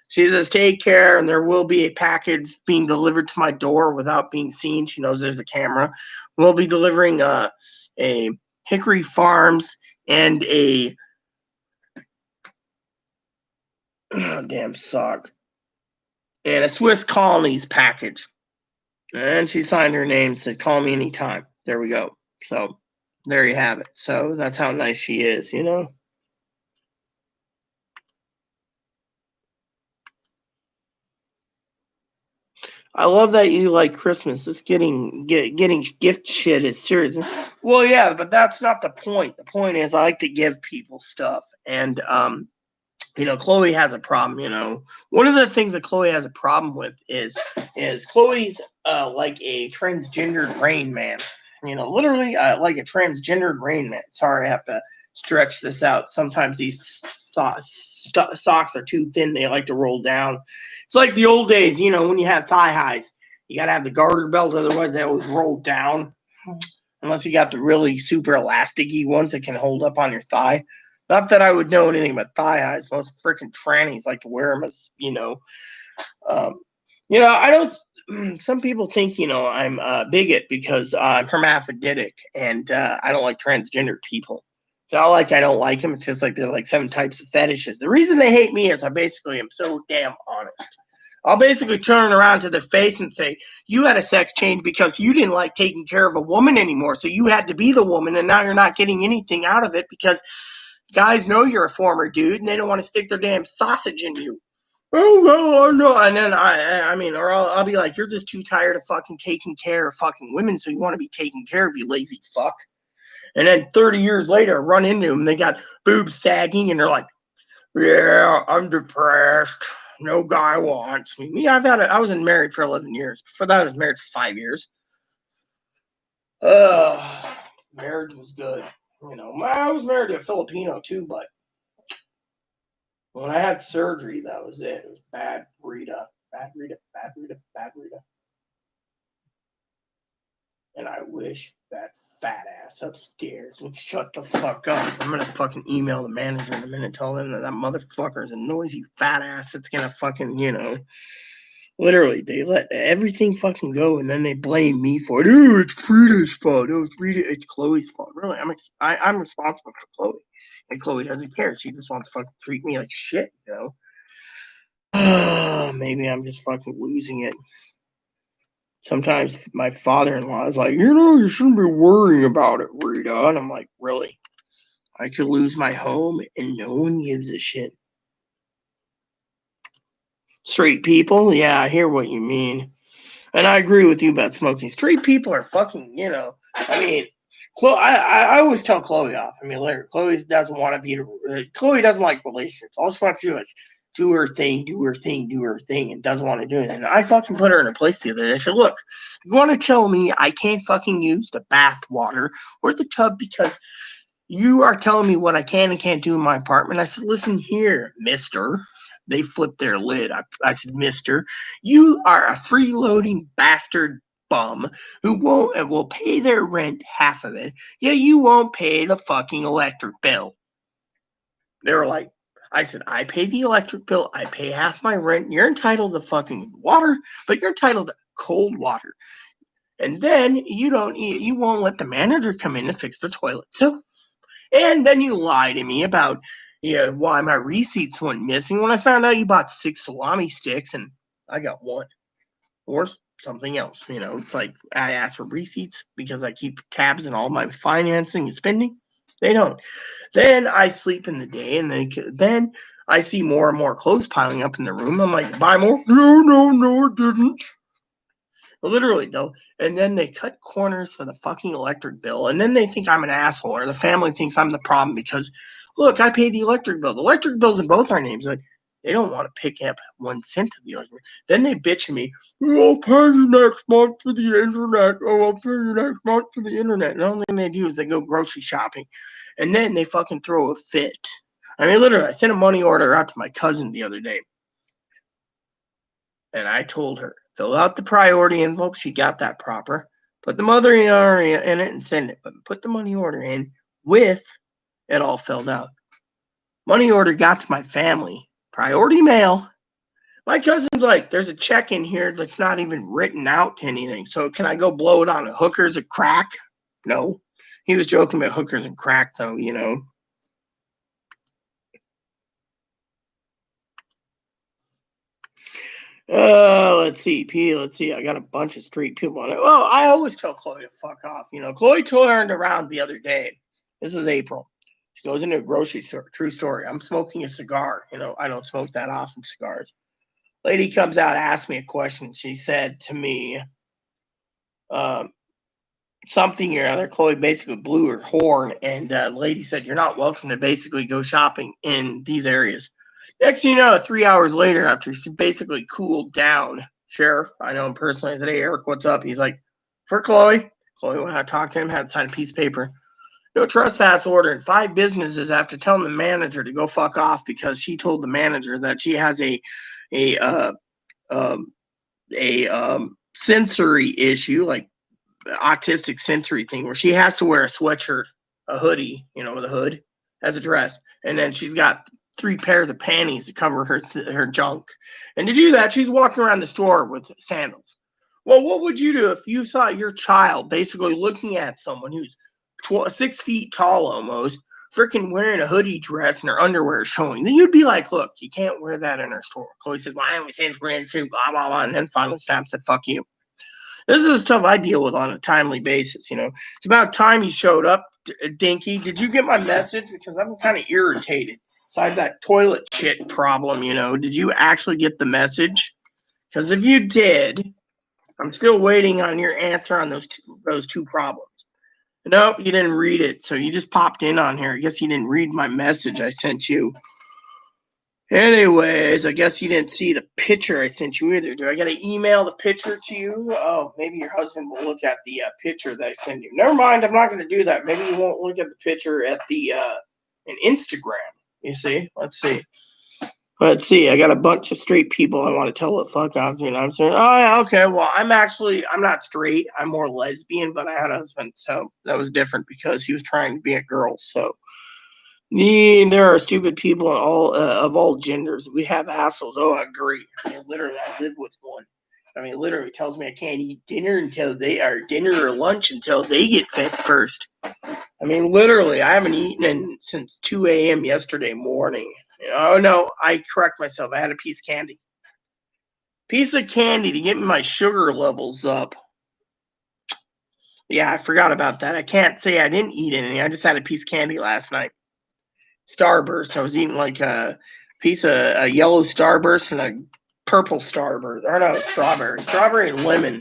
She says, take care, and there will be a package being delivered to my door without being seen. She knows there's a camera. We'll be delivering a Hickory Farms and a damn sock and a Swiss Colonies package. And she signed her name and said, call me anytime. There we go. So there you have it. So that's how nice she is, I love that you like Christmas. This getting gift shit is serious. Well, yeah, but that's not the point. The point is I like to give people stuff. And Chloe has a problem, One of the things that Chloe has a problem with is Chloe's like a transgendered Rain Man. Literally like a transgendered Rain Man. Sorry, I have to stretch this out. Sometimes these socks are too thin. They like to roll down. It's like the old days, when you had thigh highs. You got to have the garter belt, otherwise they always roll down. Unless you got the really super elasticy ones that can hold up on your thigh. Not that I would know anything about thigh highs. Most freaking trannies like to wear them as, I don't. Some people think, I'm a bigot because I'm hermaphroditic and I don't like transgender people. It's not like I don't like them. It's just like there's like 7 types of fetishes. The reason they hate me is I basically am so damn honest. I'll basically turn around to their face and say, you had a sex change because you didn't like taking care of a woman anymore. So you had to be the woman, and now you're not getting anything out of it because guys know you're a former dude and they don't want to stick their damn sausage in you. Oh, well, no. And then or I'll be like, you're just too tired of fucking taking care of fucking women, so you want to be taken care of, you lazy fuck. And then 30 years later, I run into them, they got boobs sagging, and they're like, yeah, I'm depressed. No guy wants me. Me, I was married for 11 years. Before that, I was married for 5 years. Marriage was good. I was married to a Filipino too, but when I had surgery, that was it. It was bad Rita. Bad Rita, bad Rita, bad Rita. And I wish that fat ass upstairs would shut the fuck up. I'm gonna fucking email the manager in a minute, tell them that motherfucker is a noisy fat ass that's gonna fucking, literally, they let everything fucking go, and then they blame me for it. Oh, it's Frida's fault. Oh, it's Chloe's fault. Really, I'm responsible for Chloe, and Chloe doesn't care. She just wants to fucking treat me like shit, Maybe I'm just fucking losing it. Sometimes my father-in-law is like, you shouldn't be worrying about it, Rita. And I'm like, really? I could lose my home and no one gives a shit. Straight people? Yeah, I hear what you mean. And I agree with you about smoking. Straight people are fucking, I always tell Chloe off. Later, Chloe doesn't want to be, Chloe doesn't like relationships. All she wants to do is do her thing, and doesn't want to do it. And I fucking put her in a place the other day. I said, look, you want to tell me I can't fucking use the bath water or the tub because you are telling me what I can and can't do in my apartment? I said, listen here, mister. They flipped their lid. I said, mister, you are a freeloading bastard bum who will pay their rent, half of it. Yeah, you won't pay the fucking electric bill. They were like, I said, I pay the electric bill. I pay half my rent. You're entitled to fucking water, but you're entitled to cold water. And then you won't let the manager come in to fix the toilet. So, and then you lie to me about why my receipts went missing when I found out you bought 6 salami sticks and I got 1. Or something else. It's like I ask for receipts because I keep tabs on all my financing and spending. They don't. Then I sleep in the day, and then I see more and more clothes piling up in the room. I'm like, buy more? No, I didn't. Literally, though. And then they cut corners for the fucking electric bill. And then they think I'm an asshole, or the family thinks I'm the problem because, look, I pay the electric bill. The electric bill's in both our names, but they don't want to pick up 1 cent of the electric bill. Then they bitch at me, I'll pay you next month for the internet. Oh, I'll pay you next month for the internet. And the only thing they do is they go grocery shopping. And then they fucking throw a fit. Literally, I sent a money order out to my cousin the other day. And I told her, fill out the priority envelope. She got that proper. Put the mother in it and send it. But put the money order in with It all filled out. Money order got to my family. Priority mail. My cousin's like, there's a check in here that's not even written out to anything. So can I go blow it on hookers and crack? No. He was joking about hookers and crack, though, you know. Let's see. Let's see. I got a bunch of street people on it. Well, I always tell Chloe to fuck off. You know, Chloe turned around the other day. This was April. She goes into a grocery store. True story. I'm smoking a cigar. You know, I don't smoke that often cigars. Lady comes out, asks me a question. She said to me, something or other. Chloe basically blew her horn, and the lady said, "You're not welcome to basically go shopping in these areas." Next thing you know, 3 hours later, after she basically cooled down, Sheriff, I know him personally, I said, "Hey, Eric, what's up?" He's like, "For Chloe." Chloe went out, talked to him, had to sign a piece of paper. No trespass order in 5 businesses after telling the manager to go fuck off because she told the manager that she has a um, sensory issue, like autistic sensory thing, where she has to wear a sweatshirt, a hoodie, you know, with a hood as a dress, and then she's got 3 pairs of panties to cover her junk. And to do that, she's walking around the store with sandals. Well, what would you do if you saw your child basically looking at someone who's 6 feet tall almost, freaking wearing a hoodie dress and her underwear is showing? Then you'd be like, "Look, you can't wear that in our store." Chloe says, "Well, I always say it's brand new, blah, blah, blah." And then finally Snap said, "Fuck you." This is stuff I deal with on a timely basis. You know, it's about time you showed up, Dinky. Did you get my message? Because I'm kind of irritated. Besides that toilet shit problem, you know, did you actually get the message? Because if you did, I'm still waiting on your answer on those two problems. Nope, you didn't read it. So you just popped in on here. I guess you didn't read my message I sent you. Anyways, I guess you didn't see the picture I sent you either. Do I got to email the picture to you? Oh, maybe your husband will look at the picture that I send you. Never mind, I'm not going to do that. Maybe you won't look at the picture at the in Instagram. You see? Let's see. Let's see. I got a bunch of straight people I want to tell the fuck off. You know what I'm saying? Oh, yeah, okay. Well, I'm not straight. I'm more lesbian, but I had a husband, so that was different because he was trying to be a girl. So there are stupid people of all genders. We have assholes. Oh, I agree. I mean, literally, I live with one. I mean, literally tells me I can't eat dinner until they are dinner or lunch until they get fed first. I mean, literally, I haven't eaten since 2 a.m. yesterday morning. Oh no, I correct myself. I had a piece of candy. Piece of candy to get my sugar levels up. Yeah, I forgot about that. I can't say I didn't eat anything. I just had a piece of candy last night. Starburst. I was eating like a piece of a yellow Starburst and a purple Starburst. Or no, strawberry and lemon.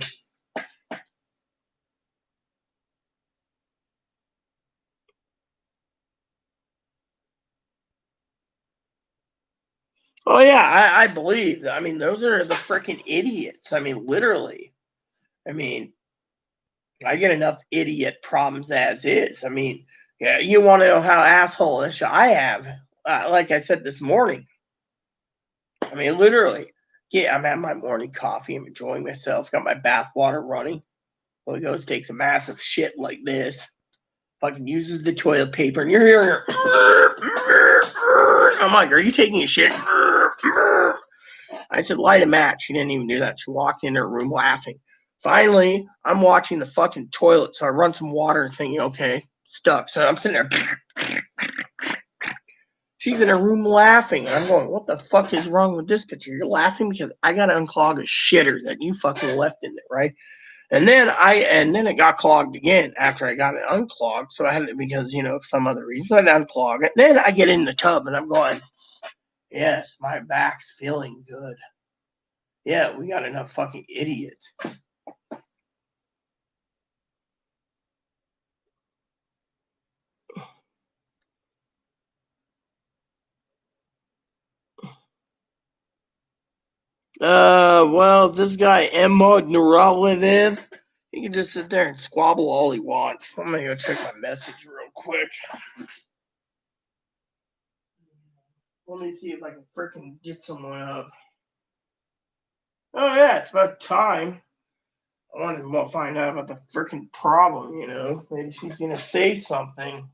Oh yeah, I believe. I mean, those are the freaking idiots. I mean, literally. I mean, I get enough idiot problems as is. I mean, yeah, you want to know how asshole-ish I have? Like I said this morning. I mean, literally. Yeah, I'm having my morning coffee. I'm enjoying myself. Got my bath water running. Well, he goes, takes a massive shit like this. Fucking uses the toilet paper, and you're hearing her. I'm like, "Are you taking a shit?" I said, "Light a match." She didn't even do that. She walked in her room laughing. Finally, I'm watching the fucking toilet, so I run some water, thinking, okay, stuck. So I'm sitting there. She's in her room laughing, and I'm going, "What the fuck is wrong with this picture? You're laughing because I got to unclog a shitter that you fucking left in there, right?" And then it got clogged again after I got it unclogged. So I had it because, you know, some other reason I had to unclog it. Then I get in the tub and I'm going, yes, my back's feeling good. Yeah, we got enough fucking idiots. Well, this guy Emma Neuralaviv, he can just sit there and squabble all he wants. I'm gonna go check my message real quick. Let me see if I can freaking get someone up. Oh yeah, it's about time. I wanted to find out about the freaking problem, you know. Maybe she's gonna say something.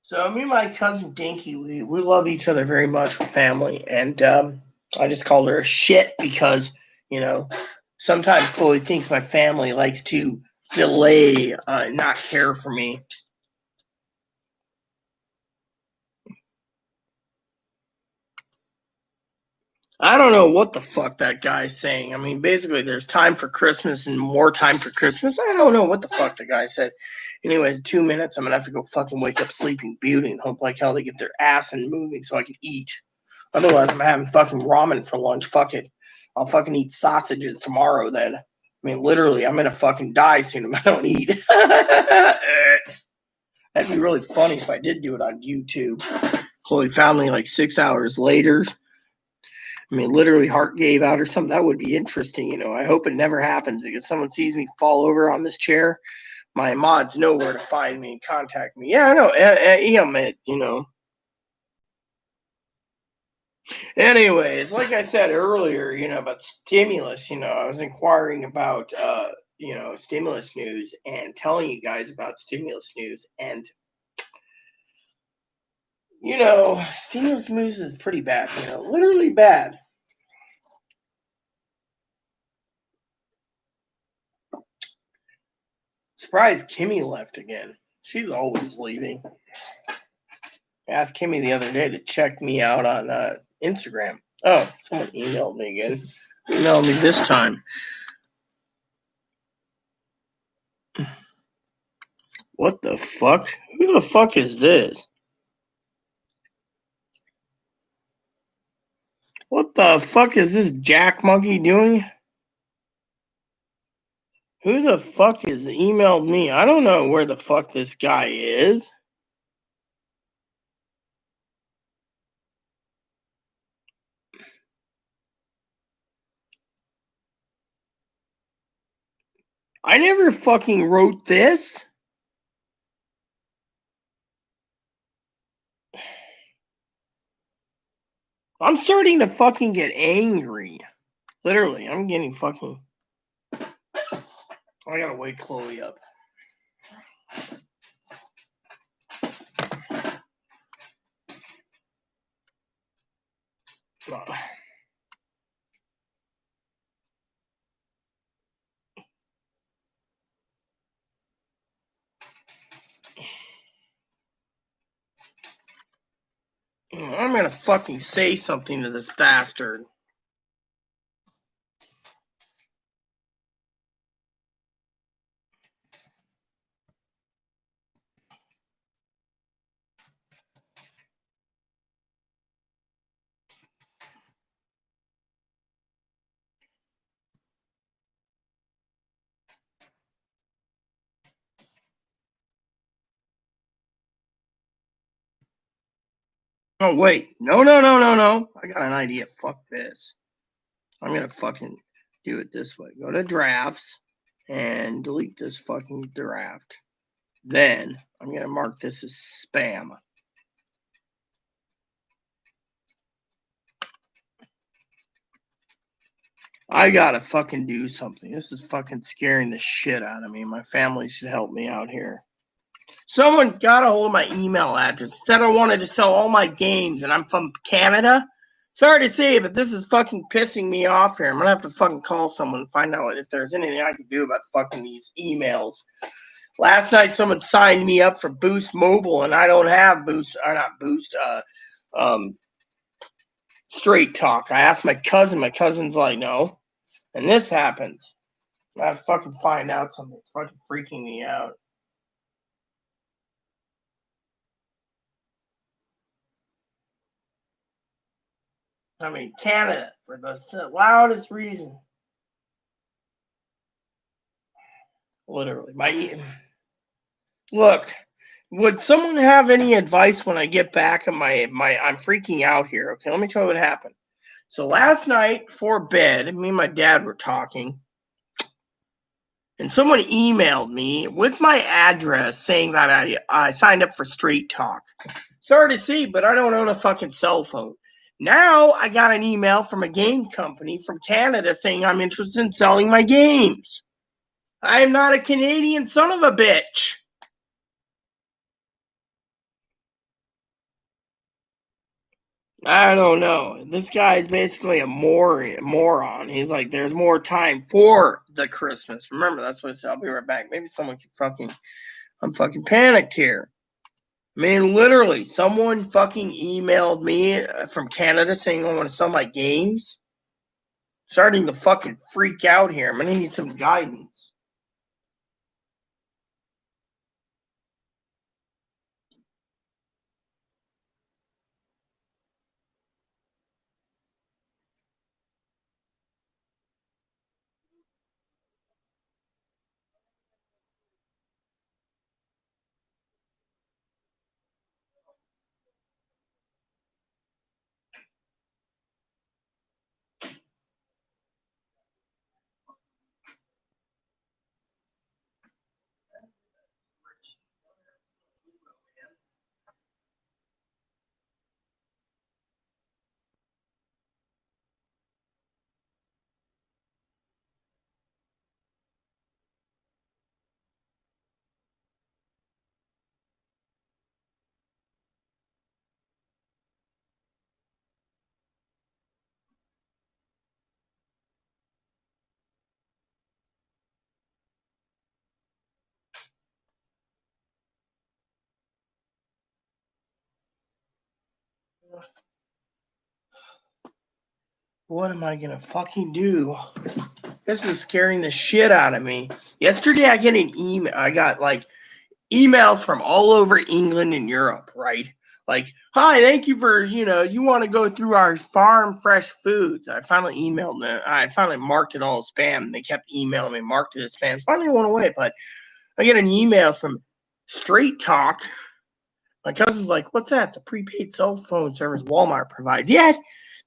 So me and my cousin Dinky, we love each other very much. We're family, and I just called her a shit because sometimes Chloe thinks my family likes to delay, and not care for me. I don't know what the fuck that guy's saying. I mean, basically, there's time for Christmas and more time for Christmas. I don't know what the fuck the guy said. Anyways, 2 minutes, I'm gonna have to go fucking wake up Sleeping Beauty and hope like hell they get their ass in moving so I can eat. Otherwise, I'm having fucking ramen for lunch. Fuck it. I'll fucking eat sausages tomorrow then. I mean, literally, I'm gonna fucking die soon if I don't eat. That'd be really funny if I did do it on YouTube. Chloe found me like 6 hours later. I mean, literally heart gave out or something. That would be interesting. I hope it never happens because someone sees me fall over on this chair. My mods know where to find me and contact me. Yeah, I know. EMIT. Anyways, like I said earlier, about stimulus, I was inquiring about, stimulus news and telling you guys about stimulus news. And, stimulus news is pretty bad, literally bad. Surprised Kimmy left again. She's always leaving. I asked Kimmy the other day to check me out on Instagram. Oh, someone emailed me again. Emailed me this time. What the fuck? Who the fuck is this? What the fuck is this Jack Monkey doing? Who the fuck has emailed me? I don't know where the fuck this guy is. I never fucking wrote this. I'm starting to fucking get angry. Literally, I'm getting fucking. I gotta wake Chloe up. I'm gonna fucking say something to this bastard. Oh, wait. No. I got an idea. Fuck this. I'm gonna fucking do it this way. Go to drafts and delete this fucking draft. Then I'm gonna mark this as spam. I gotta fucking do something. This is fucking scaring the shit out of me. My family should help me out here. Someone got a hold of my email address, said I wanted to sell all my games, and I'm from Canada. Sorry to say, but this is fucking pissing me off here. I'm gonna have to fucking call someone and find out if there's anything I can do about fucking these emails. Last night, someone signed me up for Boost Mobile, and I don't have Boost, or not Boost, Straight Talk. I asked my cousin. My cousin's like, no. And this happens. I have to fucking find out something. It's fucking freaking me out. I mean, Canada, for the loudest reason. Literally. Look, Would someone have any advice when I get back on my I'm freaking out here. Okay, let me tell you what happened. So last night before bed, me and my dad were talking, and someone emailed me with my address saying that I signed up for Straight Talk. Sorry to see, but I don't own a fucking cell phone. Now I got an email from a game company from Canada saying I'm interested in selling my games. I am not a Canadian son of a bitch. I don't know. This guy is basically a moron. He's like, there's more time for the Christmas. Remember, that's what I said. I'll be right back. Maybe someone can I'm fucking panicked here. I mean, literally, someone fucking emailed me from Canada saying I want to sell my games. Starting to fucking freak out here. I'm gonna need some guidance. What am I gonna fucking do? This is scaring the shit out of me. Yesterday, I get an email. I got like emails from all over England and Europe, right? Like, hi, thank you for, you want to go through our farm fresh foods. I finally emailed them. I finally marked it all as spam. They kept emailing me, marked it as spam. Finally went away, but I get an email from Straight Talk. My cousin's like, what's that? It's a prepaid cell phone service Walmart provides. Yeah.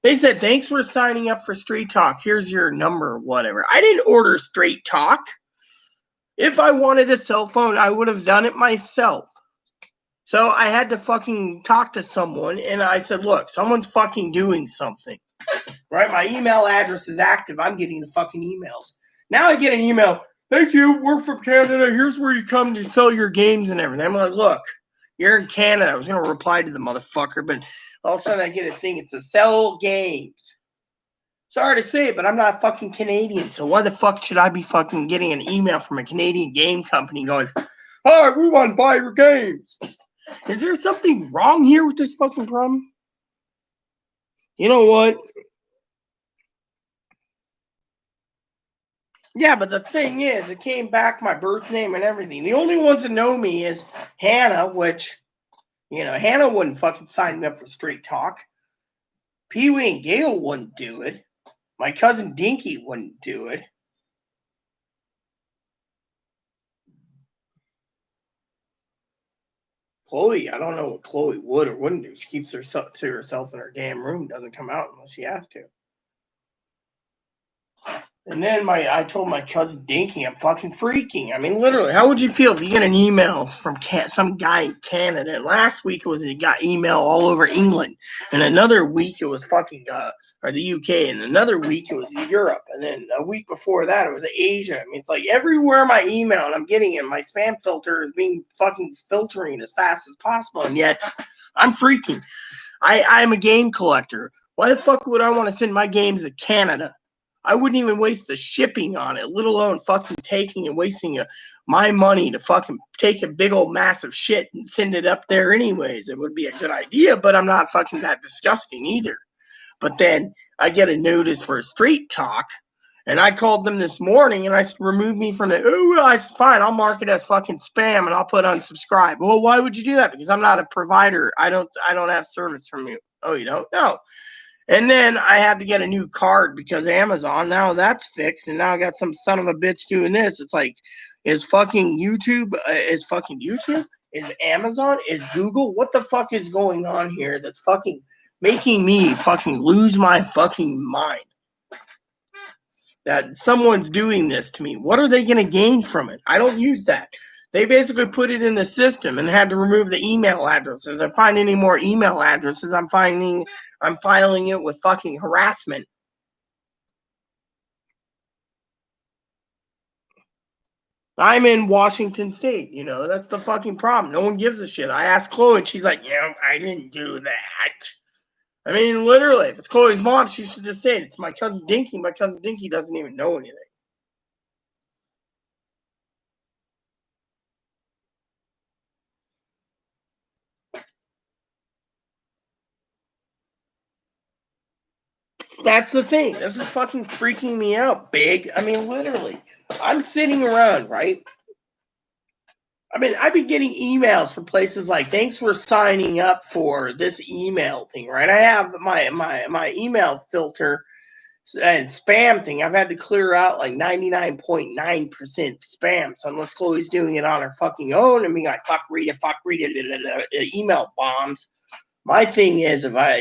They said, thanks for signing up for Straight Talk. Here's your number, whatever. I didn't order Straight Talk. If I wanted a cell phone, I would have done it myself. So I had to fucking talk to someone, and I said, look, someone's fucking doing something. Right? My email address is active. I'm getting the fucking emails. Now I get an email. Thank you. We're from Canada. Here's where you come to sell your games and everything. I'm like, look, you're in Canada. I was going to reply to the motherfucker, but all of a sudden I get a thing. It's a sell games. Sorry to say it, but I'm not fucking Canadian. So why the fuck should I be fucking getting an email from a Canadian game company going, hi, we want to buy your games? Is there something wrong here with this fucking problem? You know what? Yeah, but the thing is, it came back my birth name and everything. The only ones that know me is Hannah, which, Hannah wouldn't fucking sign me up for Straight Talk. Pee Wee and Gail wouldn't do it. My cousin Dinky wouldn't do it. Chloe, I don't know what Chloe would or wouldn't do. She keeps herself to herself in her damn room, doesn't come out unless she has to. And then I told my cousin Dinky, I'm fucking freaking. I mean, literally, how would you feel if you get an email from some guy in Canada? And last week it got email all over England, and another week it was fucking or the UK, and another week it was Europe, and then a week before that it was Asia. I mean, it's like everywhere my email, and I'm getting it. My spam filter is being fucking filtering as fast as possible, and yet I'm freaking. I'm a game collector. Why the fuck would I want to send my games to Canada? I wouldn't even waste the shipping on it, let alone fucking taking and wasting my money to fucking take a big old massive shit and send it up there anyways. It would be a good idea, but I'm not fucking that disgusting either. But then I get a notice for a Straight Talk, and I called them this morning, and I removed me from the. Oh, I said, fine, I'll mark it as fucking spam, and I'll put unsubscribe. Well, why would you do that? Because I'm not a provider. I don't have service from you. Oh, you don't? No. And then I had to get a new card because Amazon, now that's fixed. And now I got some son of a bitch doing this. It's like, is fucking YouTube? Is Amazon? Is Google? What the fuck is going on here that's fucking making me fucking lose my fucking mind? That someone's doing this to me. What are they going to gain from it? I don't use that. They basically put it in the system and had to remove the email addresses. If I find any more email addresses, I'm filing it with fucking harassment. I'm in Washington State, that's the fucking problem. No one gives a shit. I asked Chloe and she's like, yeah, I didn't do that. I mean, literally, if it's Chloe's mom, she should just say it. It's my cousin Dinky. My cousin Dinky doesn't even know anything. That's the thing. This is fucking freaking me out, big. I mean, literally. I'm sitting around, right? I mean, I've been getting emails from places like, thanks for signing up for this email thing, right? I have my email filter and spam thing. I've had to clear out like 99.9% spam. So unless Chloe's doing it on her fucking own and being like, fuck read it, email bombs. My thing is, if I,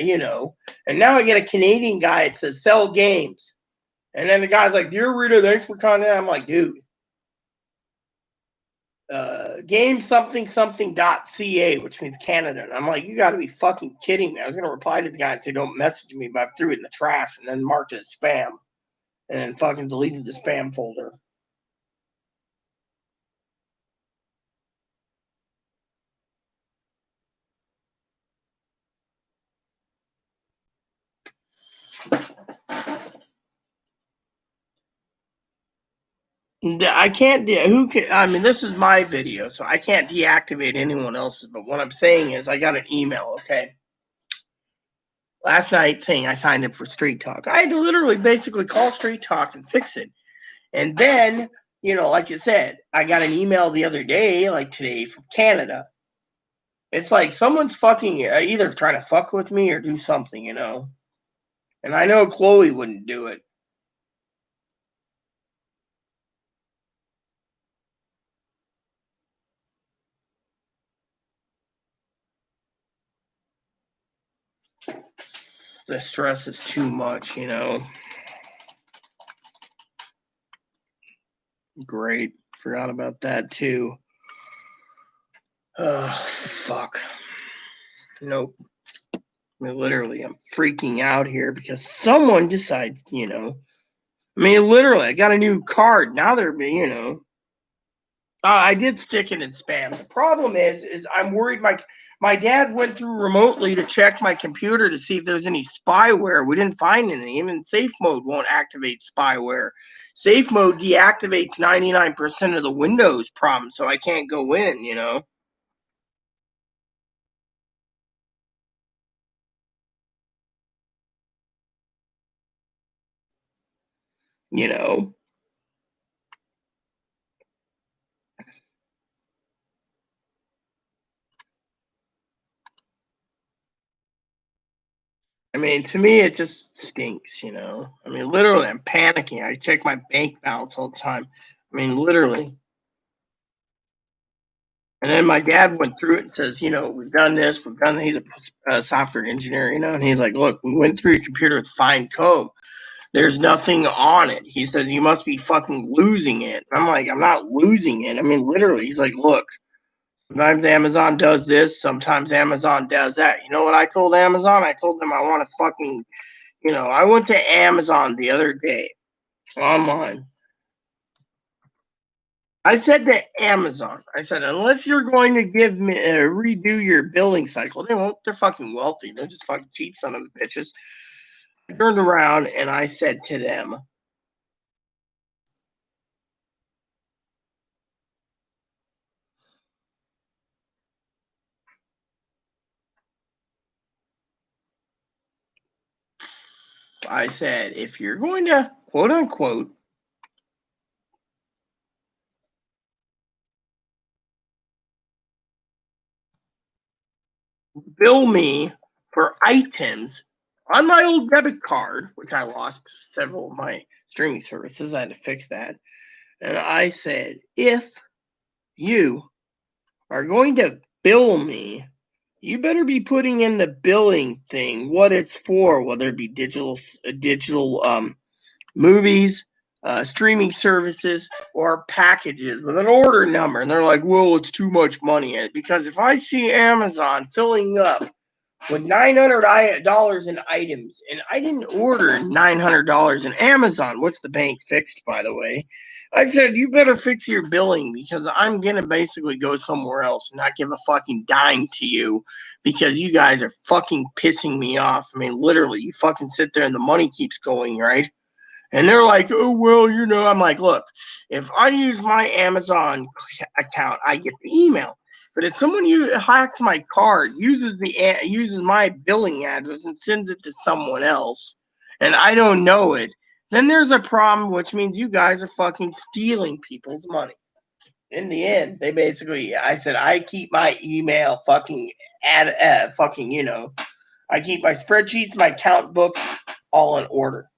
and now I get a Canadian guy that says sell games. And then the guy's like, dear Rita, thanks for content. I'm like, dude, game something.ca, which means Canada. And I'm like, you got to be fucking kidding me. I was going to reply to the guy and say, don't message me, but I threw it in the trash and then marked it as spam and then fucking deleted the spam folder. I can't, who can, I mean, this is my video, so I can't deactivate anyone else's, but what I'm saying is I got an email, okay? Last night saying I signed up for Street Talk. I had to literally basically call Street Talk and fix it. And then, like you said, I got an email the other day, like today, from Canada. It's like someone's fucking either trying to fuck with me or do something, And I know Chloe wouldn't do it. The stress is too much, Great. Forgot about that too. Oh, fuck. Nope. I mean, literally, I'm freaking out here because someone decides, I mean, literally, I got a new card. Now they're, I did stick it in spam. The problem is I'm worried my dad went through remotely to check my computer to see if there's any spyware. We didn't find any. Even safe mode won't activate spyware. Safe mode deactivates 99% of the Windows problem, so I can't go in, You know. I mean, to me, it just stinks, I mean, literally, I'm panicking. I check my bank balance all the time. I mean, literally. And then my dad went through it and says, we've done this, we've done. He's a software engineer, and he's like, look, we went through your computer with fine comb. There's nothing on it. He says, you must be fucking losing it. I'm like, I'm not losing it. I mean, literally, he's like, look, sometimes Amazon does this, sometimes Amazon does that. You know what I told Amazon? I told them I want to fucking, I went to Amazon the other day online. I said to Amazon, I said, unless you're going to give me redo your billing cycle, they won't. They're fucking wealthy. They're just fucking cheap son of bitches. I turned around and I said to them, I said, if you're going to quote unquote bill me for items on my old debit card, which I lost several of my streaming services, I had to fix that. And I said, if you are going to bill me, you better be putting in the billing thing, what it's for, whether it be digital movies, streaming services, or packages with an order number. And they're like, well, it's too much money in it. Because if I see Amazon filling up with $900 in items, and I didn't order $900 in Amazon, what's the bank fixed, by the way? I said, you better fix your billing because I'm going to basically go somewhere else and not give a fucking dime to you because you guys are fucking pissing me off. I mean, literally, you fucking sit there and the money keeps going, right? And they're like, oh, well, I'm like, look, if I use my Amazon account, I get the email. But if someone hacks my card, uses my billing address and sends it to someone else, and I don't know it, then there's a problem, which means you guys are fucking stealing people's money. In the end, I said, I keep my email fucking I keep my spreadsheets, my count books all in order.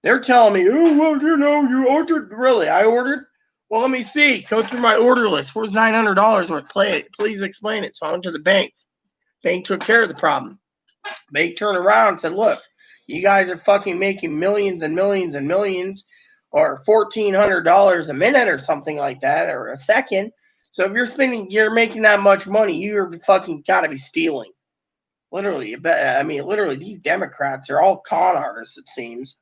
They're telling me, oh, well, you ordered. Really, I ordered? Well, let me see. Go through my order list. Where's $900 worth? Please explain it. So I went to the bank. Bank took care of the problem. Bank turned around and said, look, you guys are fucking making millions and millions and millions or $1,400 a minute or something like that or a second. So if you're making that much money, you're fucking got to be stealing. Literally, literally, these Democrats are all con artists, it seems.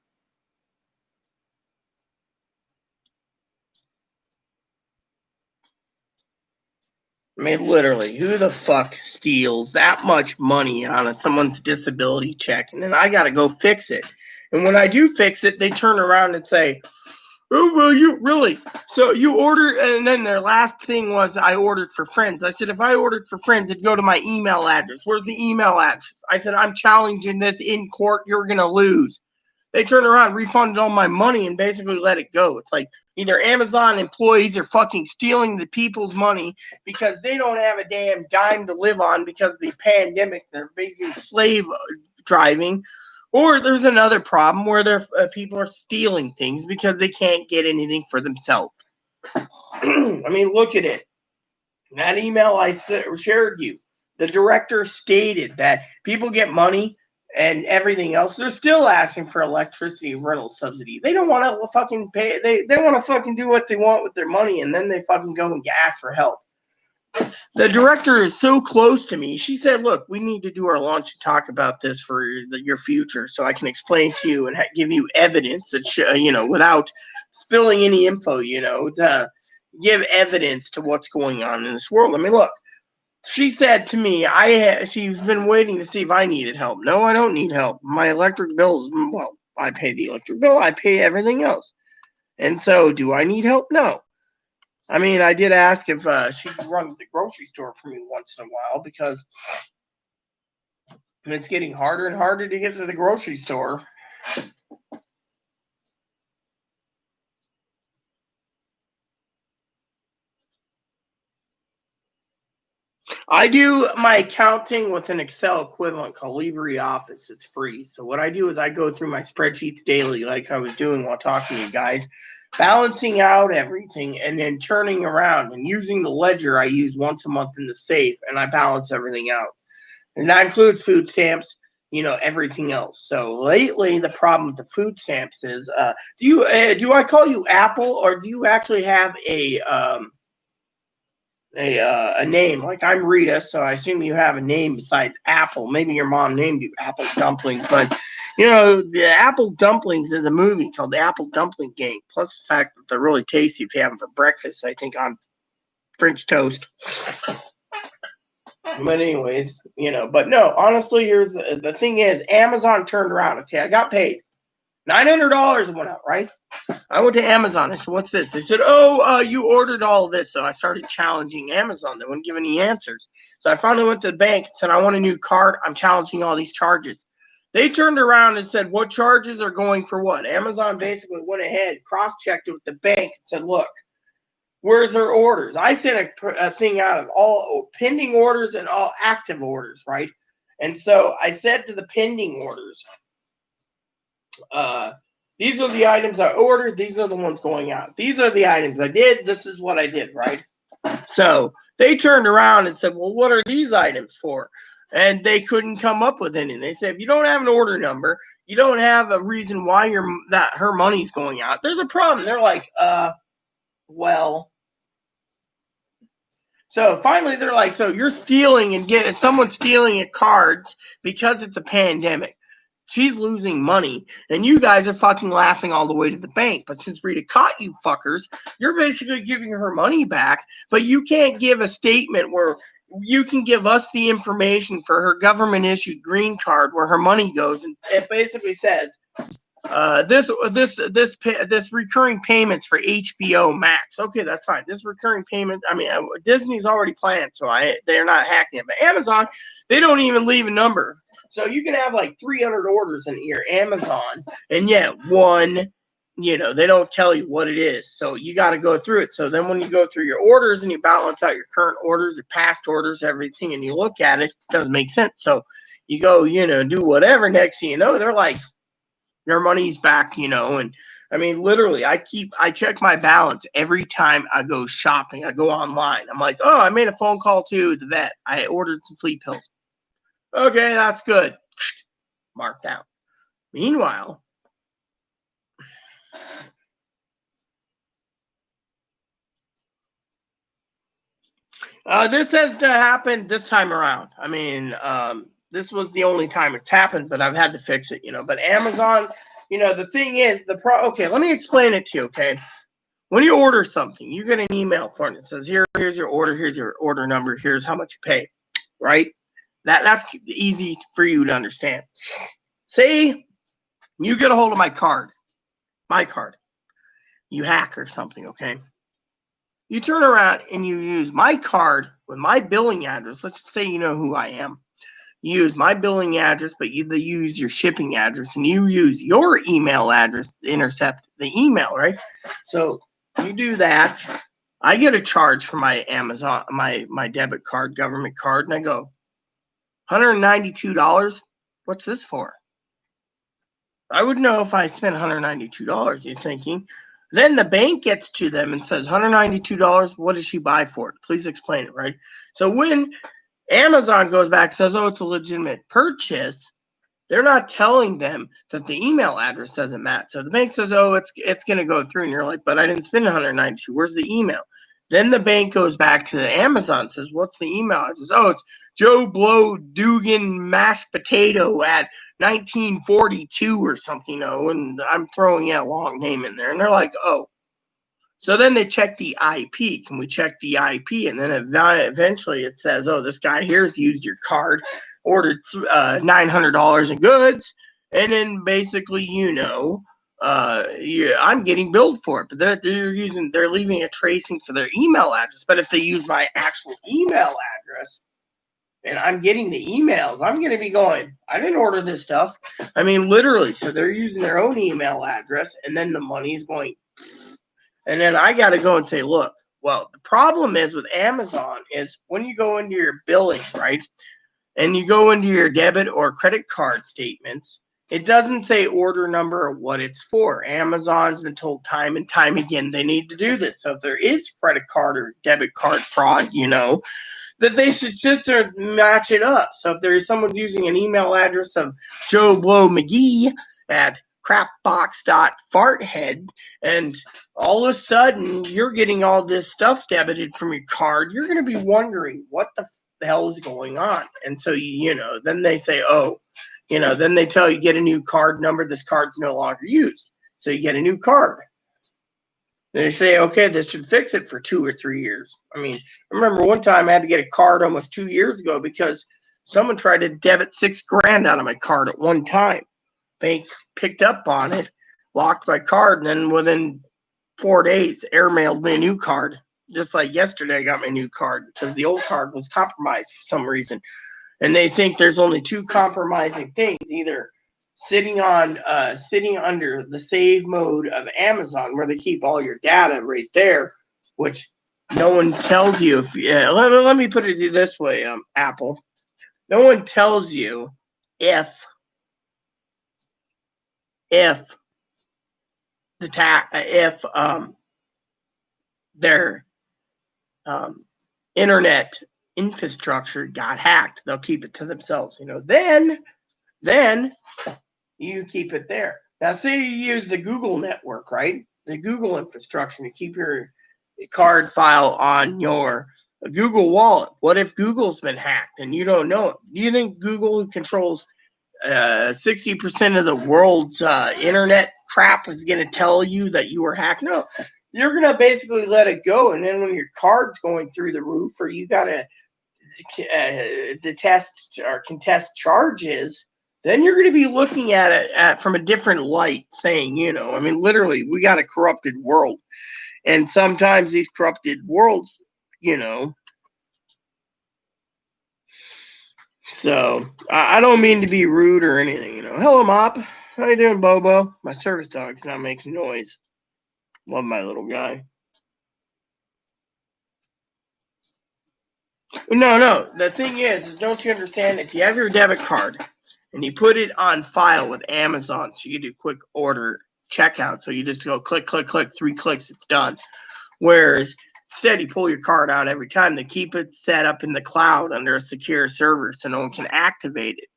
I mean, literally, who the fuck steals that much money on someone's disability check? And then I got to go fix it. And when I do fix it, they turn around and say, oh, well, you really? So you ordered, and then their last thing was I ordered for friends. I said, if I ordered for friends, it'd go to my email address. Where's the email address? I said, I'm challenging this in court. You're going to lose. They turned around, refunded all my money, and basically let it go. It's like either Amazon employees are fucking stealing the people's money because they don't have a damn dime to live on because of the pandemic. They're basically slave driving. Or there's another problem where people are stealing things because they can't get anything for themselves. I mean, look at it. That email I shared you, the director stated that people get money and everything else. They're still asking for electricity rental subsidy. They don't want to fucking pay. They want to fucking do what they want with their money, and then they fucking go and ask for help. The director is so close to me. She said, look, we need to do our launch and talk about this for your future so I can explain to you and give you evidence that, without spilling any info, to give evidence to what's going on in this world. I mean, look, she said to me, she's been waiting to see if I needed help. No, I don't need help. My electric bill I pay the electric bill. I pay everything else. And so do I need help? No. I mean, I did ask if she could run the grocery store for me once in a while because it's getting harder and harder to get to the grocery store. I do my accounting with an Excel equivalent called LibreOffice. It's free. So what I do is I go through my spreadsheets daily like I was doing while talking to you guys, balancing out everything and then turning around and using the ledger I use once a month in the safe, and I balance everything out. And that includes food stamps, everything else. So lately, the problem with the food stamps is, do I call you Apple, or do you actually have a name? Like, I'm Rita, so I assume you have a name besides Apple. Maybe your mom named you Apple Dumplings, but the Apple Dumplings is a movie called The Apple Dumpling Gang. Plus the fact that they're really tasty if you have them for breakfast. I think on French toast. But anyways, but no, honestly, here's the thing is, Amazon turned around. Okay, I got paid. $900 went out, right? I went to Amazon. I said, what's this? They said, you ordered all of this. So I started challenging Amazon. They wouldn't give any answers. So I finally went to the bank and said, I want a new card. I'm challenging all these charges. They turned around and said, what charges are going for what? Amazon basically went ahead, cross-checked it with the bank and said, look, where's their orders? I sent a thing out of all pending orders and all active orders, right? And so I said to the pending orders, these are the items I ordered. These are the ones going out. These are the items I did. This is what I did, right? So They turned around and said, well, what are these items for? And they couldn't come up with any. They said, if you don't have an order number, you don't have a reason why her money's going out, there's a problem. They're like, well. So finally they're like, so you're stealing and someone's stealing your cards because it's a pandemic. She's losing money, and you guys are fucking laughing all the way to the bank. But since Rita caught you fuckers, you're basically giving her money back, but you can't give a statement where you can give us the information for her government-issued green card where her money goes. And it basically says, this recurring payments for HBO Max. Okay, that's fine. This recurring payment. I mean, Disney's already planned, so they're not hacking it. But Amazon, they don't even leave a number. So you can have like 300 orders in your Amazon, and yet one, they don't tell you what it is. So you got to go through it. So then when you go through your orders and you balance out your current orders, your past orders, everything, and you look at it, it doesn't make sense. So you go, do whatever. Next thing you know, they're like, your money's back, and I mean, literally, I check my balance every time I go shopping. I go online. I'm like, oh, I made a phone call to the vet. I ordered some flea pills. Okay, that's good. Marked out. Meanwhile, this has to happen this time around. I mean, this was the only time it's happened, but I've had to fix it, But Amazon, the thing is, okay, let me explain it to you, okay? When you order something, you get an email for it. It says, here's your order, here's your order number, here's how much you pay, right? That's easy for you to understand. Say you get a hold of my card, you hack or something, okay? You turn around and you use my card with my billing address. Let's say you know who I am. You use my billing address, but you use your shipping address, and you use your email address to intercept the email, right? So you do that. I get a charge for my Amazon, my debit card, government card, and I go, $192? What's this for? I would know if I spent $192, you're thinking. Then the bank gets to them and says, $192, what did she buy for it? Please explain it, right? So when Amazon goes back and says, oh, it's a legitimate purchase, they're not telling them that the email address doesn't match. So the bank says, oh, it's going to go through. And you're like, but I didn't spend $192. Where's the email? Then the bank goes back to the Amazon and says, what's the email address? Oh, it's Joe Blow Dugan mashed potato at 1942 or something, and I'm throwing a long name in there. And they're like, oh. So then they check the IP. Can we check the IP? And then eventually it says, oh, this guy here's used your card, ordered $900 in goods. And then basically, I'm getting billed for it. But they're leaving a tracing for their email address. But if they use my actual email address, and I'm getting the emails, I'm going to be going, I didn't order this stuff. I mean, literally. So they're using their own email address, and then the money's going. And then I got to go and say, look, well, the problem is with Amazon is when you go into your billing, right, and you go into your debit or credit card statements, it doesn't say order number or what it's for. Amazon's been told time and time again they need to do this. So if there is credit card or debit card fraud, that they should sit there and match it up. So if there is someone using an email address of Joe Blow McGee at crapbox.farthead, and all of a sudden you're getting all this stuff debited from your card, you're going to be wondering what the hell is going on. And so, then they say, oh, then they tell you get a new card number. This card's no longer used. So you get a new card. They say, okay, this should fix it for 2 or 3 years. I mean, I remember one time I had to get a card almost 2 years ago because someone tried to debit $6,000 out of my card at one time. Bank picked up on it, locked my card, and then within 4 days, airmailed me a new card. Just like yesterday, I got my new card because the old card was compromised for some reason. And they think there's only two compromising things: either sitting under the save mode of Amazon, where they keep all your data right there, which no one tells you. Let me put it this way, Apple. No one tells you if they're internet infrastructure got hacked, they'll keep it to themselves. Then you keep it there. Now, say you use the Google network, right? The Google infrastructure to keep your card file on your Google wallet. What if Google's been hacked and you don't know it? Do you think Google controls 60% of the world's internet crap is going to tell you that you were hacked? No, you're going to basically let it go. And then when your card's going through the roof or you got to detest or contest charges, then you're going to be looking at it from a different light, saying, literally, we got a corrupted world. And sometimes these corrupted worlds, so I don't mean to be rude or anything, Hello, Mop. How you doing, Bobo? My service dog's not making noise. Love my little guy. No. The thing is don't you understand? If you have your debit card and you put it on file with Amazon, so you do quick order checkout, so you just go click, 3 clicks, it's done. Whereas instead, you pull your card out every time. They keep it set up in the cloud under a secure server so no one can activate it.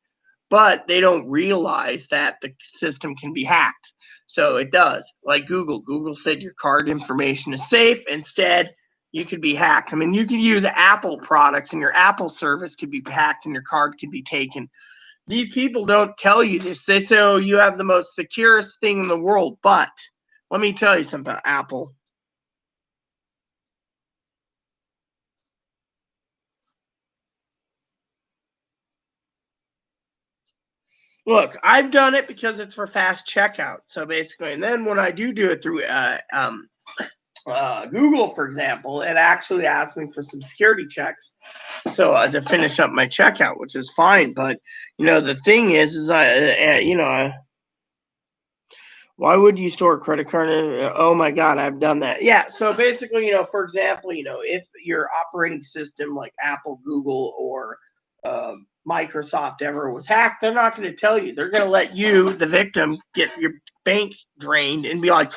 But they don't realize that the system can be hacked. So it does. Like Google. Google said your card information is safe. Instead, you could be hacked. You could use Apple products and your Apple service could be hacked and your card could be taken. These people don't tell you this. They say, oh, you have the most securest thing in the world. But let me tell you something about Apple. Look, I've done it because it's for fast checkout. So basically, and then when I do it through Google, for example, it actually asks me for some security checks, so to finish up my checkout, which is fine. But the thing is why would you store a credit card? Oh my God, I've done that. Yeah. So basically, for example, if your operating system like Apple, Google, or Microsoft ever was hacked, they're not going to tell you. They're going to let you, the victim, get your bank drained and be like,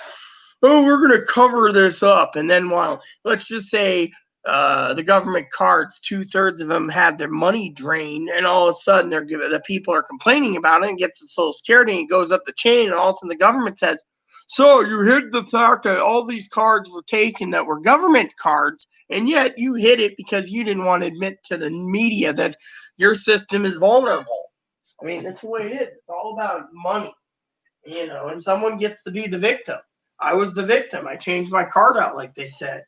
oh, we're going to cover this up. And then while, let's just say, the government cards, 2/3 of them had their money drained, and all of a sudden the people are complaining about it and gets the Social Security and it goes up the chain, and all of a sudden the government says, so you hid the fact that all these cards were taken that were government cards, and yet you hid it because you didn't want to admit to the media that your system is vulnerable. That's the way it is. It's all about money, and someone gets to be the victim. I was the victim. I changed my card out like they said.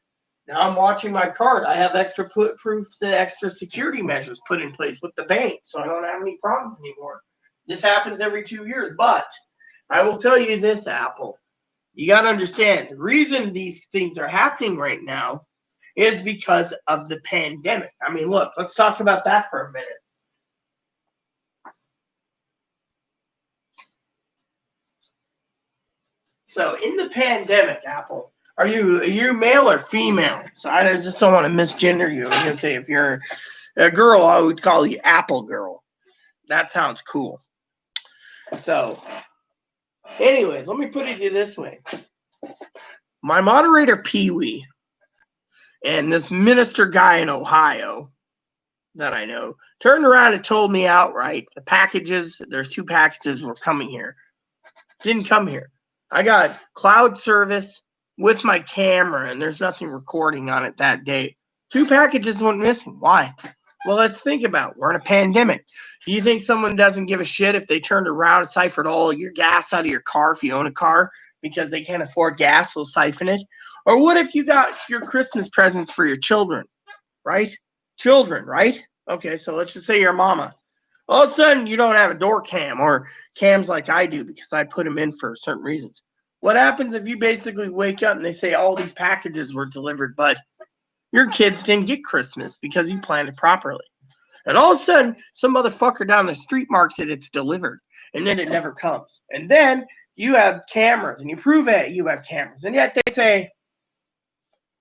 Now I'm watching my card. I have extra proofs and extra security measures put in place with the bank, so I don't have any problems anymore. This happens every 2 years, but I will tell you this, Apple. You got to understand, the reason these things are happening right now is because of the pandemic. Look, let's talk about that for a minute. So in the pandemic, Apple, are you male or female? So I just don't want to misgender you. I was gonna say if you're a girl, I would call you Apple Girl. That sounds cool. So, anyways, let me put it this way. My moderator Pee Wee and this minister guy in Ohio that I know turned around and told me outright there's 2 packages were coming here. Didn't come here. I got cloud service with my camera, and there's nothing recording on it that day. 2 packages went missing. Why? Well, let's think about it. We're in a pandemic. Do you think someone doesn't give a shit if they turned around and siphoned all your gas out of your car if you own a car because they can't afford gas, they'll siphon it? Or what if you got your Christmas presents for your children, right? Children, right? Okay, so let's just say your mama. All of a sudden, you don't have a door cam or cams like I do because I put them in for certain reasons. What happens if you basically wake up and they say all these packages were delivered, but your kids didn't get Christmas because you planned it properly? And all of a sudden, some motherfucker down the street marks it, it's delivered, and then it never comes. And then you have cameras, and you prove it, you have cameras. And yet they say,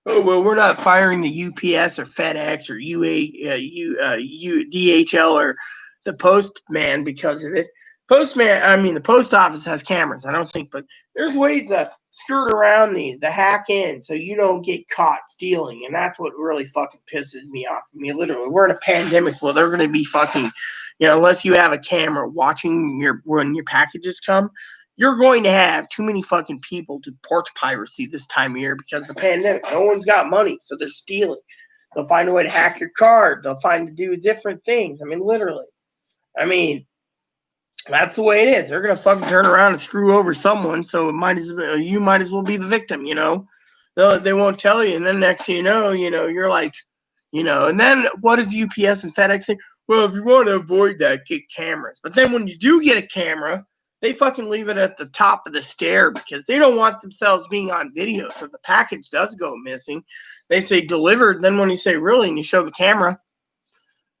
oh, well, we're not firing the UPS or FedEx or DHL or the postman because of it. The post office has cameras, I don't think, but there's ways to skirt around these, to hack in so you don't get caught stealing. And that's what really fucking pisses me off. I mean, literally, we're in a pandemic where they're going to be fucking, unless you have a camera watching when your packages come, you're going to have too many fucking people do porch piracy this time of year because of the pandemic. No one's got money, so they're stealing. They'll find a way to hack your card. They'll find to do different things. I mean, literally. I mean, that's the way it is. They're gonna fucking turn around and screw over someone, so you might as well be the victim. They won't tell you, and then next thing you're like, and then what does UPS and FedEx say? Well, if you want to avoid that, get cameras. But then when you do get a camera, they fucking leave it at the top of the stair because they don't want themselves being on video. So if the package does go missing, they say delivered. Then when you say really and you show the camera,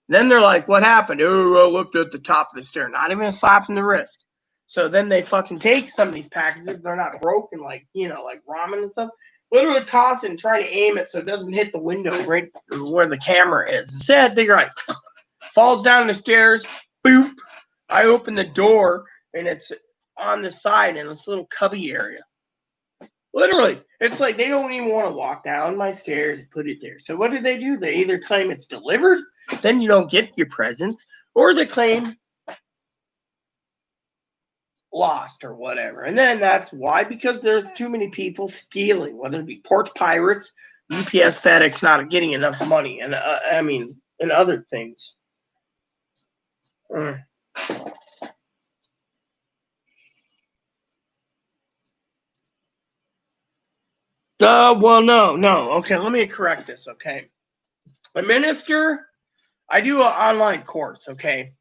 then they're like, what happened? Oh, I left it at the top of the stair. Not even a slap in the wrist. So then they fucking take some of these packages. They're not broken like ramen and stuff. Literally toss it and try to aim it so it doesn't hit the window right where the camera is. Instead, they're like, falls down the stairs. Boop. I open the door and it's on the side in this little cubby area. Literally, it's like they don't even want to walk down my stairs and put it there. So what do? They either claim it's delivered, then you don't get your presents, or they claim lost or whatever. And then that's why, because there's too many people stealing, whether it be porch pirates, UPS, FedEx not getting enough money, and and other things. Well, no. Okay, let me correct this, okay? A minister, I do an online course, okay?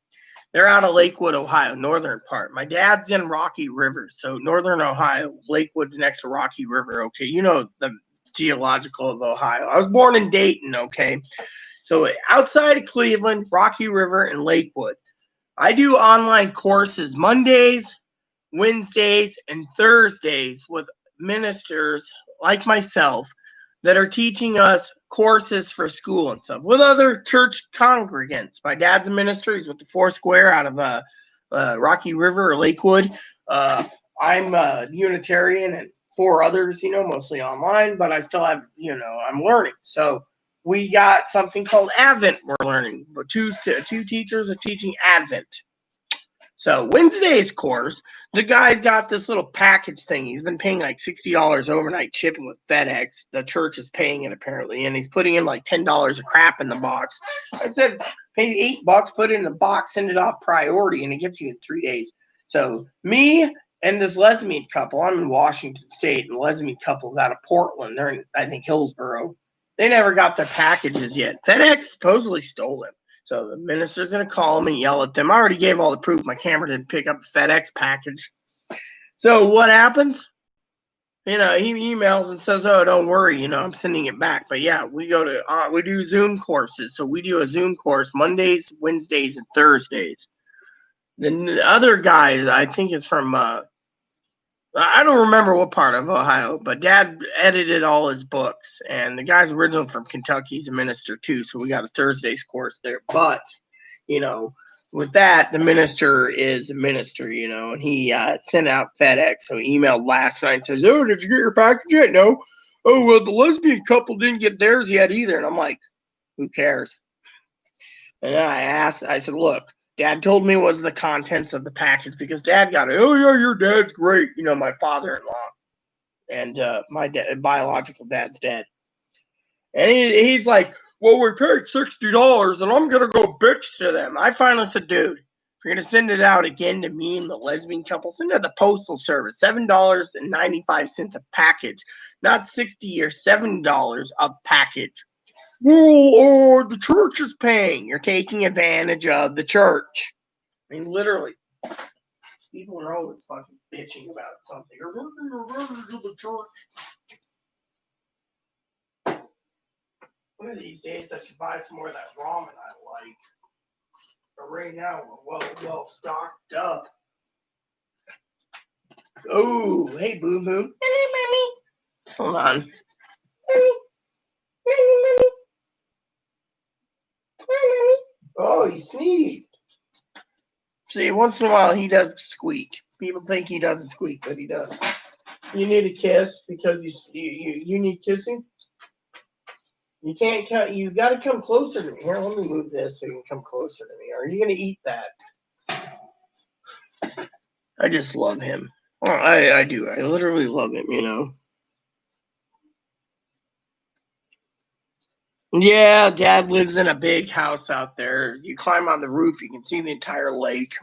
They're out of Lakewood, Ohio, northern part. My dad's in Rocky River, so northern Ohio. Lakewood's next to Rocky River, okay? You know the geological of Ohio. I was born in Dayton, okay? So outside of Cleveland, Rocky River, and Lakewood. I do online courses Mondays, Wednesdays, and Thursdays with ministers like myself that are teaching us courses for school and stuff with other church congregants. My dad's a minister. He's with the Foursquare out of Rocky River or Lakewood. I'm a Unitarian and 4 others, mostly online, but I still have, I'm learning. So we got something called Advent we're learning. Two teachers are teaching Advent. So Wednesday's course, the guy's got this little package thing. He's been paying like $60 overnight shipping with FedEx. The church is paying it apparently, and he's putting in like $10 of crap in the box. I said, pay $8, put it in the box, send it off priority, and it gets you in 3 days. So me and this lesbian couple, I'm in Washington State, and the lesbian couple's out of Portland. They're in, I think, Hillsboro. They never got their packages yet. FedEx supposedly stole them. So the minister's going to call them and yell at them. I already gave all the proof. My camera didn't pick up a FedEx package. So what happens? He emails and says, oh, don't worry, I'm sending it back. But yeah, we do Zoom courses. So we do a Zoom course Mondays, Wednesdays, and Thursdays. Then the other guy, I think it's from, I don't remember what part of Ohio, but Dad edited all his books. And the guy's originally from Kentucky. He's a minister too. So we got a Thursdays course there. But, with that, the minister is a minister, and he sent out FedEx. So he emailed last night and says, oh, did you get your package yet? No. Oh, well, the lesbian couple didn't get theirs yet either. And I'm like, who cares? And I said, look, Dad told me it was the contents of the package because Dad got it. Oh, yeah, your dad's great. My father-in-law and my biological dad's dead. And he's like, well, we paid $60 and I'm going to go bitch to them. I finally said, dude, if you're going to send it out again to me and the lesbian couple, send it to the Postal Service, $7.95 a package, not $60 or $7 a package. Well, the church is paying. You're taking advantage of the church. I mean, literally. People are always fucking bitching about something. You're working advantage of the church. One of these days, I should buy some more of that ramen I like. But right now, we're well stocked up. Oh, hey, Boom Boom. Hello, Mommy. Hold on. Mommy. Mommy. Hi, Mommy. Oh, you sneezed. See, once in a while he does squeak. People think he doesn't squeak, but he does. You need a kiss because you need kissing. You can't cut. You got to come closer to me. Here, let me move this so you can come closer to me. Are you gonna eat that? I just love him. Well, I do. I literally love him. You know. Yeah, Dad lives in a big house out there. You climb on the roof, you can see the entire lake.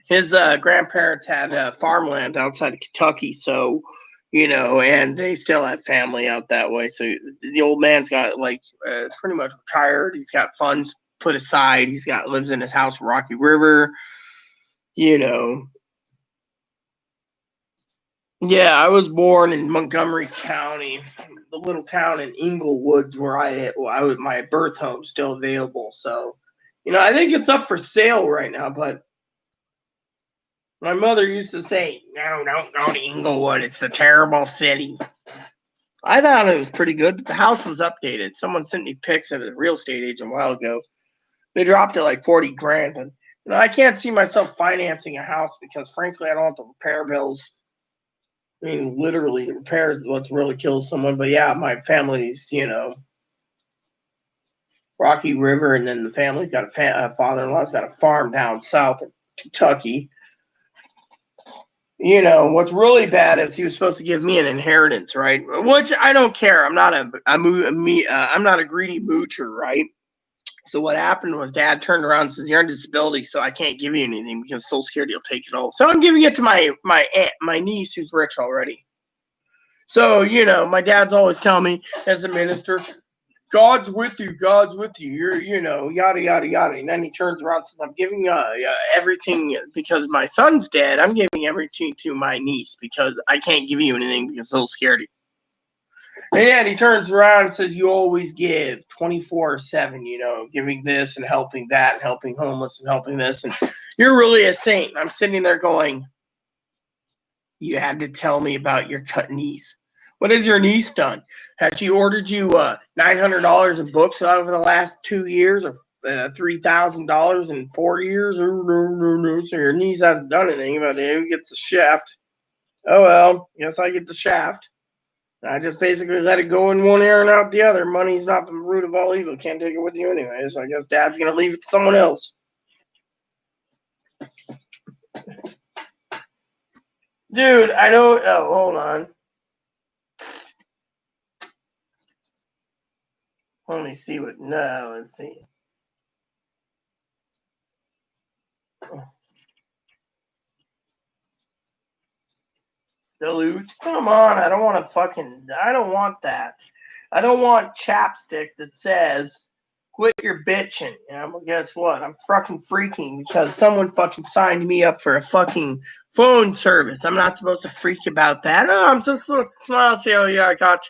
His grandparents had farmland outside of Kentucky, so and they still have family out that way. So the old man's got pretty much retired. He's got funds put aside. Lives in his house, Rocky River. You know, yeah, I was born in Montgomery County, the little town in Inglewood where my birth home still available. So, I think it's up for sale right now, but my mother used to say, "No, don't go to Inglewood. It's a terrible city." I thought it was pretty good. The house was updated. Someone sent me pics of a real estate agent a while ago. They dropped it like 40 grand. And, I can't see myself financing a house because, frankly, I don't have the repair bills. I mean, literally, the repairs is what's really kills someone. But yeah, my family's, Rocky River, and then the family's got a father-in-law's got a farm down south of Kentucky. What's really bad is he was supposed to give me an inheritance, right? Which I don't care. I'm not a greedy moocher, right? So what happened was Dad turned around and says, "You're on disability, so I can't give you anything because Social Security will take it all." So I'm giving it to my aunt, my niece, who's rich already. So my dad's always telling me as a minister, "God's with you. God's with you. You're, yada, yada, yada." And then he turns around and says, "I'm giving everything because my son's dead. I'm giving everything to my niece because I can't give you anything because Social Security." And he turns around and says, "You always give 24/7, giving this and helping that and helping homeless and helping this. And you're really a saint." And I'm sitting there going, "You had to tell me about your cut niece. What has your niece done? Has she ordered you $900 in books over the last 2 years or $3,000 in 4 years? No. So your niece hasn't done anything, but who gets the shaft? Oh, well, yes, I get the shaft. I just basically let it go in one ear and out the other. Money's not the root of all evil. Can't take it with you anyway. So I guess Dad's going to leave it to someone else." Dude, I don't. Oh, hold on. Let me see what. No, let's see. Dilute. Come on. I don't want that. I don't want chapstick that says, "Quit your bitching." Well, guess what? I'm fucking freaking because someone fucking signed me up for a fucking phone service. I'm not supposed to freak about that. Oh, I'm just supposed to smile and say, "Oh, yeah, I got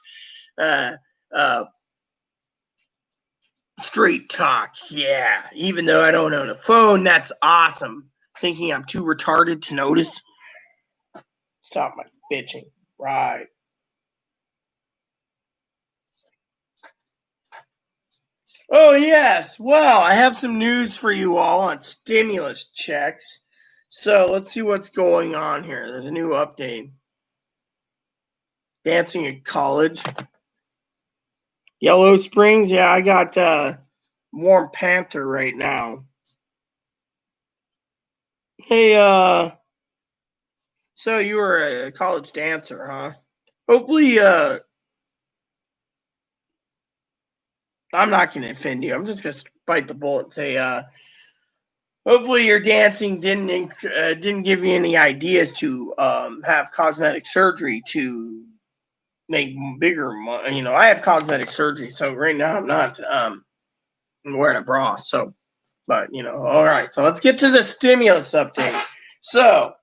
uh, uh, straight talk." Yeah. Even though I don't own a phone, that's awesome. Thinking I'm too retarded to notice. Stop my bitching. Right. Oh, yes. Well, I have some news for you all on stimulus checks. So let's see what's going on here. There's a new update. Dancing at college. Yellow Springs. Yeah, I got Warm Panther right now. Hey, so you were a college dancer, huh? Hopefully, I'm not going to offend you. I'm just going to bite the bullet and say, hopefully your dancing didn't give you any ideas to have cosmetic surgery to make bigger money. I have cosmetic surgery, so right now I'm not I'm wearing a bra. So, but all right. So let's get to the stimulus update. So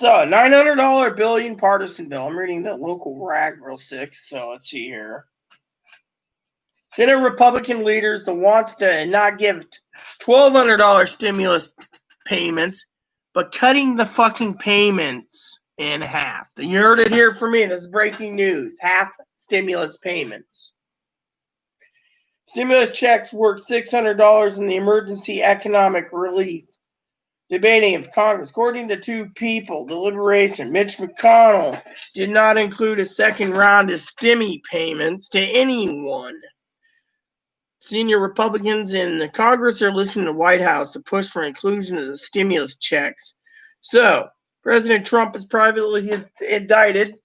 $900 billion partisan bill. I'm reading the local rag real sick. So let's see here. Senate Republican leaders that wants to not give $1,200 stimulus payments, but cutting the fucking payments in half. You heard it here from me. This is breaking news. Half stimulus payments. Stimulus checks worth $600 in the emergency economic relief. Debating of Congress. According to two people, deliberation, Mitch McConnell did not include a second round of stimmy payments to anyone. Senior Republicans in the Congress are listening to the White House to push for inclusion of the stimulus checks. So, President Trump has privately indicated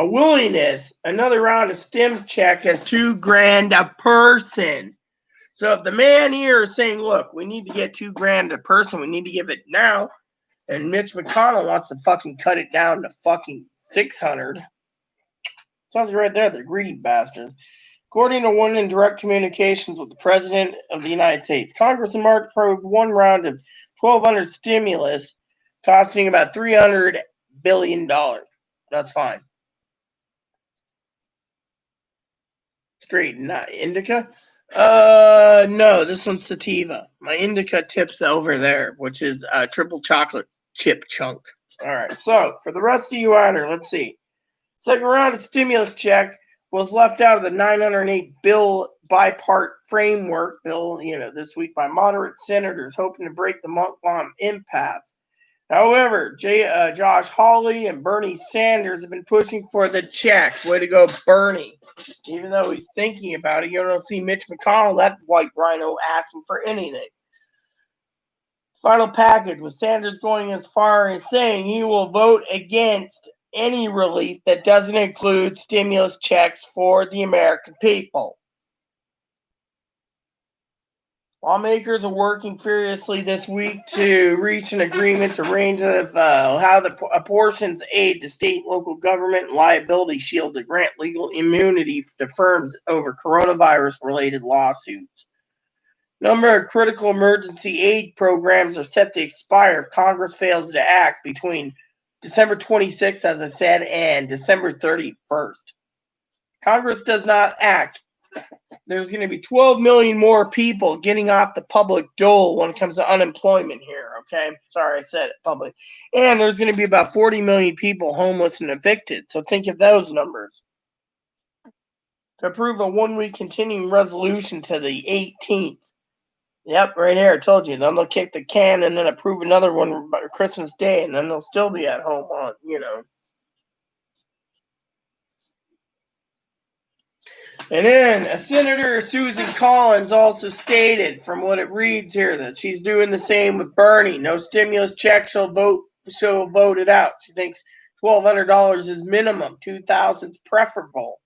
a willingness. Another round of stim check has $2,000 a person. So if the man here is saying, look, we need to get $2,000 a person, we need to give it now, and Mitch McConnell wants to fucking cut it down to fucking 600. Sounds right there, the greedy bastards. According to one in direct communications with the President of the United States, Congress in March approved one round of 1,200 stimulus costing about $300 billion. That's fine. Straight, not indica? No, this one's sativa. My indica tip's over there, which is triple chocolate chip chunk. All right, so for the rest of you out there, let's see. Second round of stimulus check was left out of the $908 bill bipart framework bill, this week by moderate senators hoping to break the month-long impasse. However, Josh Hawley and Bernie Sanders have been pushing for the check. Way to go, Bernie. Even though he's thinking about it, you don't see Mitch McConnell, that white rhino, asking for anything. Final package with Sanders going as far as saying he will vote against any relief that doesn't include stimulus checks for the American people. Lawmakers are working furiously this week to reach an agreement to range of how the apportions aid to state and local government and liability shield to grant legal immunity to firms over coronavirus-related lawsuits. Number of critical emergency aid programs are set to expire if Congress fails to act between December 26th, as I said, and December 31st. Congress does not act. There's going to be 12 million more people getting off the public dole when it comes to unemployment here, okay? Sorry, I said it public. And there's going to be about 40 million people homeless and evicted. So think of those numbers. To approve a one-week continuing resolution to the 18th. Yep, right here, I told you. Then they'll kick the can and then approve another one by Christmas Day, and then they'll still be at home on, And then Senator Susan Collins also stated, from what it reads here, that she's doing the same with Bernie. No stimulus check, she'll vote it out. She thinks $1,200 is minimum, $2,000 is preferable.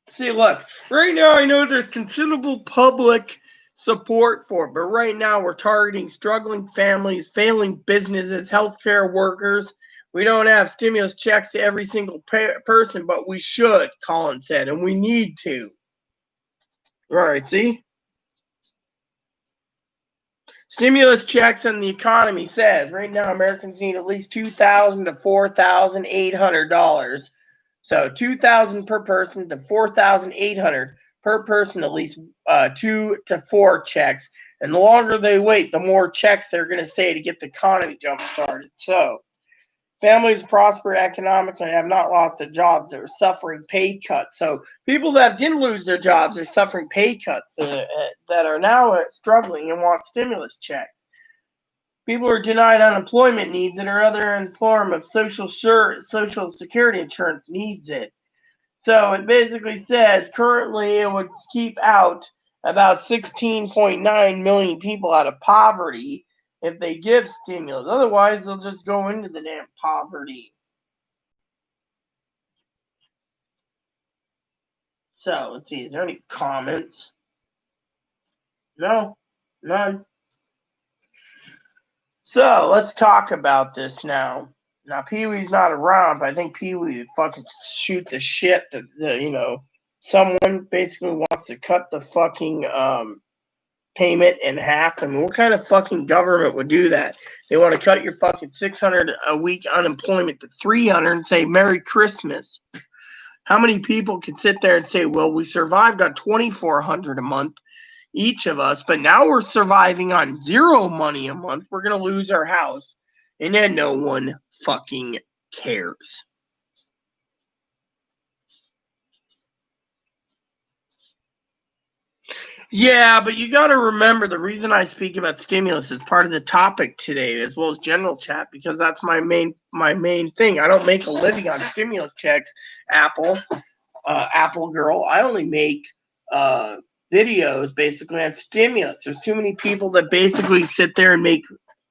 See, look, right now I know there's considerable public support for it, but right now we're targeting struggling families, failing businesses, healthcare workers. We don't have stimulus checks to every single person, but we should, Collins said, and we need to. All right, see? Stimulus checks on the economy says right now Americans need at least $2,000 to $4,800. So $2,000 per person to $4,800 per person, at least 2 to 4 checks. And the longer they wait, the more checks they're going to say to get the economy jump started. So families prosper economically have not lost their jobs. They're suffering pay cuts. So people that didn't lose their jobs are suffering pay cuts that are now struggling and want stimulus checks. People are denied unemployment needs and or other form of social security insurance needs it. So it basically says currently it would keep out about 16.9 million people out of poverty if they give stimulus. Otherwise, they'll just go into the damn poverty. So let's see, is there any comments? No, none. So let's talk about this now. Now Pee-wee's not around, but I think Pee-wee would fucking shoot the shit that someone basically wants to cut the fucking payment in half. I mean, what kind of fucking government would do that? They want to cut your fucking $600 a week unemployment to $300 and say Merry Christmas. How many people can sit there and say, well, we survived on $2,400 a month. each of us, but now we're surviving on zero money a month. We're going to lose our house. And then no one fucking cares. Yeah, but you got to remember the reason I speak about stimulus is part of the topic today, as well as general chat, because that's my main thing. I don't make a living on stimulus checks, Apple girl. I only make videos basically on stimulus. There's too many people that basically sit there and make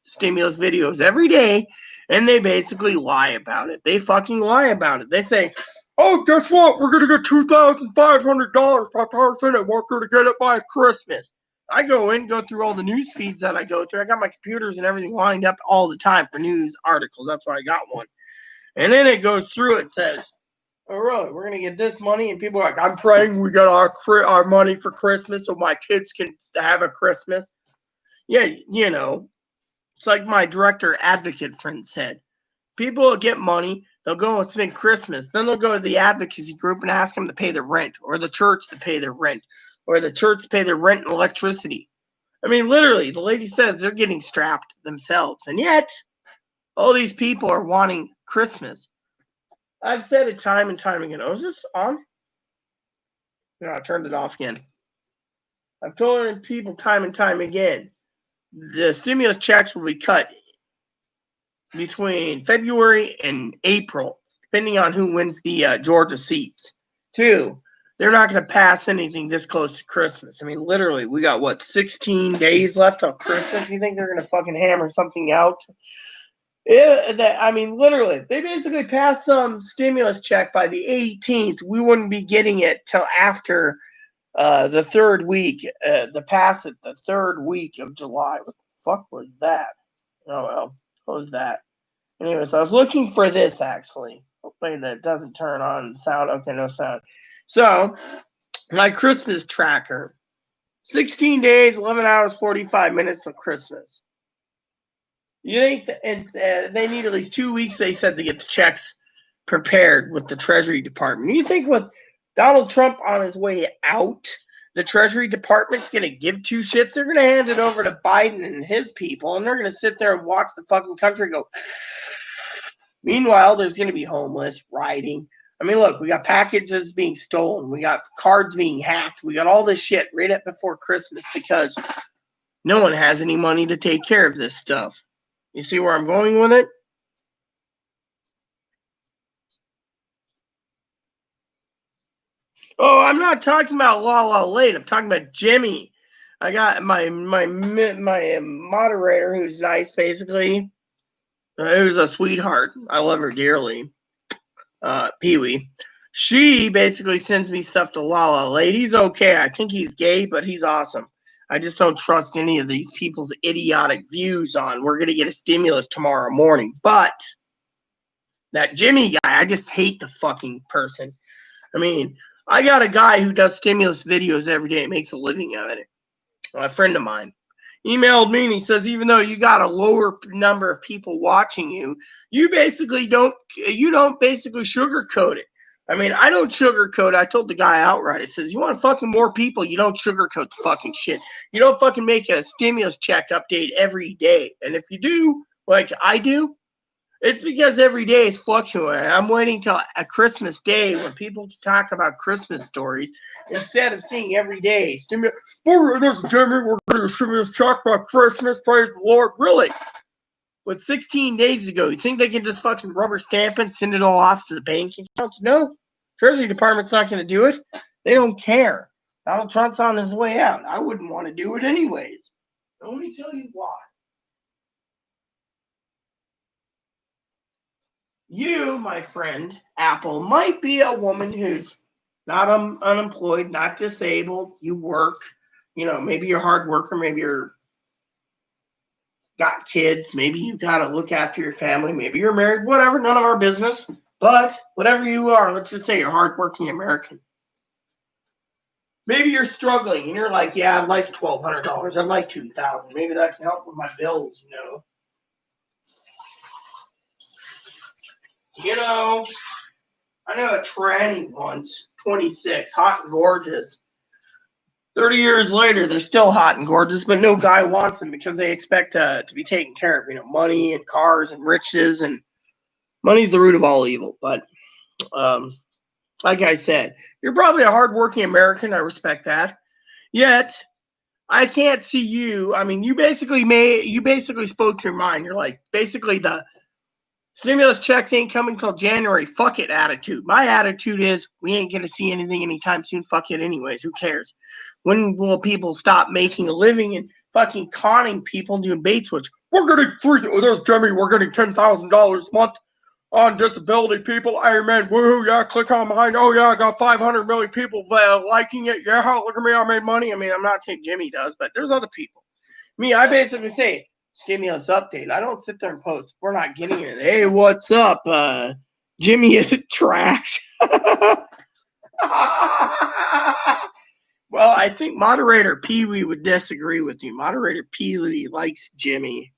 stimulus videos every day, and they basically lie about it. They fucking lie about it. They say, oh, guess what? We're going to get $2,500 per person, and we're going to get it by Christmas. I go through all the news feeds that I go through. I got my computers and everything lined up all the time for news articles. That's why I got one. And then it goes through, it says, oh, really? We're going to get this money? And people are like, I'm praying we get our money for Christmas so my kids can have a Christmas. Yeah, you know, it's like my director advocate friend said. People will get money, they'll go and spend Christmas. Then they'll go to the advocacy group and ask them to pay their rent, or the church to pay their rent, or the church to pay their rent and electricity. I mean, literally, the lady says they're getting strapped themselves. And yet, all these people are wanting Christmas. I've said it time and time again. Oh, is this on? No, I turned it off again. I've told people time and time again, the stimulus checks will be cut between February and April, depending on who wins the Georgia seats. 2, they're not going to pass anything this close to Christmas. I mean, literally, we got, 16 days left till Christmas? You think they're going to fucking hammer something out? Literally, if they basically passed some stimulus check by the 18th, we wouldn't be getting it till after the third week, the third week of July. What the fuck was that? Oh, well, close that. Anyways, I was looking for this, actually. Hopefully that doesn't turn on sound. Okay, no sound. So, my Christmas tracker. 16 days, 11 hours, 45 minutes of Christmas. You think they need at least 2 weeks, they said, to get the checks prepared with the Treasury Department. You think with Donald Trump on his way out, the Treasury Department's going to give two shits? They're going to hand it over to Biden and his people, and they're going to sit there and watch the fucking country go. Meanwhile, there's going to be homeless, rioting. I mean, look, we got packages being stolen. We got cards being hacked. We got all this shit right up before Christmas because no one has any money to take care of this stuff. You see where I'm going with it? Oh, I'm not talking about La La Late. I'm talking about Jimmy. I got my moderator who's nice, basically. Who's a sweetheart. I love her dearly. Pee Wee. She basically sends me stuff to La La Late. He's okay. I think he's gay, but he's awesome. I just don't trust any of these people's idiotic views on we're going to get a stimulus tomorrow morning. But that Jimmy guy, I just hate the fucking person. I mean, I got a guy who does stimulus videos every day, makes a living out of it. A friend of mine emailed me and he says, even though you got a lower number of people watching you, you don't basically sugarcoat it. I mean, I don't sugarcoat. I told the guy outright. I says, you want fucking more people, you don't sugarcoat the fucking shit. You don't fucking make a stimulus check update every day. And if you do, like I do, it's because every day is fluctuating. I'm waiting till a Christmas day when people talk about Christmas stories instead of seeing every day. This Jimmy, we're going to stimulus check by Christmas. Praise the Lord. Really? But 16 days ago, you think they can just fucking rubber stamp it and send it all off to the bank accounts? No. Treasury Department's not going to do it. They don't care. Donald Trump's on his way out. I wouldn't want to do it anyways. Let me tell you why. You, my friend, Apple, might be a woman who's not unemployed, not disabled. You work, maybe you're a hard worker, maybe you're got kids, maybe you got to look after your family, maybe you're married, whatever, none of our business. But whatever you are, let's just say you're a hardworking American. Maybe you're struggling and you're like, yeah, I'd like $1,200. I'd like $2,000. Maybe that can help with my bills, I know a tranny once, 26, hot and gorgeous. 30 years later, they're still hot and gorgeous, but no guy wants them because they expect to be taken care of. Money and cars and riches, and money's the root of all evil. But like I said, you're probably a hardworking American. I respect that. Yet, I can't see you. I mean, you basically spoke your mind. You're like, basically, the stimulus checks ain't coming till January. Fuck it attitude. My attitude is we ain't going to see anything anytime soon. Fuck it anyways. Who cares? When will people stop making a living and fucking conning people and doing bait switch? We're getting Jimmy, we're getting $10,000 a month on disability people. Amen. Woohoo, yeah, click on mine. Oh, yeah, I got 500 million people liking it. Yeah, look at me, I made money. I mean, I'm not saying Jimmy does, but there's other people. Me, I basically say, stimulus update. I don't sit there and post, we're not getting it. Hey, what's up? Jimmy is trash. Well, I think Moderator Pee Wee would disagree with you. Moderator Pee Wee likes Jimmy.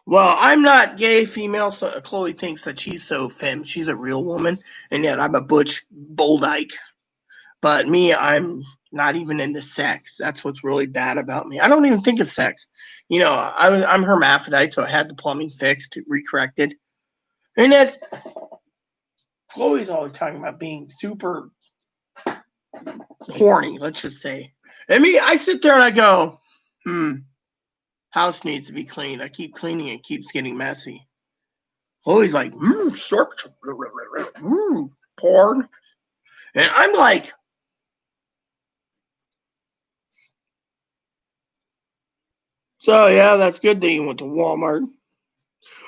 Well, I'm not gay female, so Chloe thinks that she's so femme. She's a real woman, and yet I'm a butch Boldyke. But me, I'm not even into sex. That's what's really bad about me. I don't even think of sex. I'm hermaphrodite, so I had the plumbing fixed, recorrected. And that's Chloe's always talking about being super horny, let's just say. And me, I sit there and I go, house needs to be cleaned. I keep cleaning, it keeps getting messy. Chloe's like, search, porn. And I'm like, so yeah, that's good that you went to Walmart.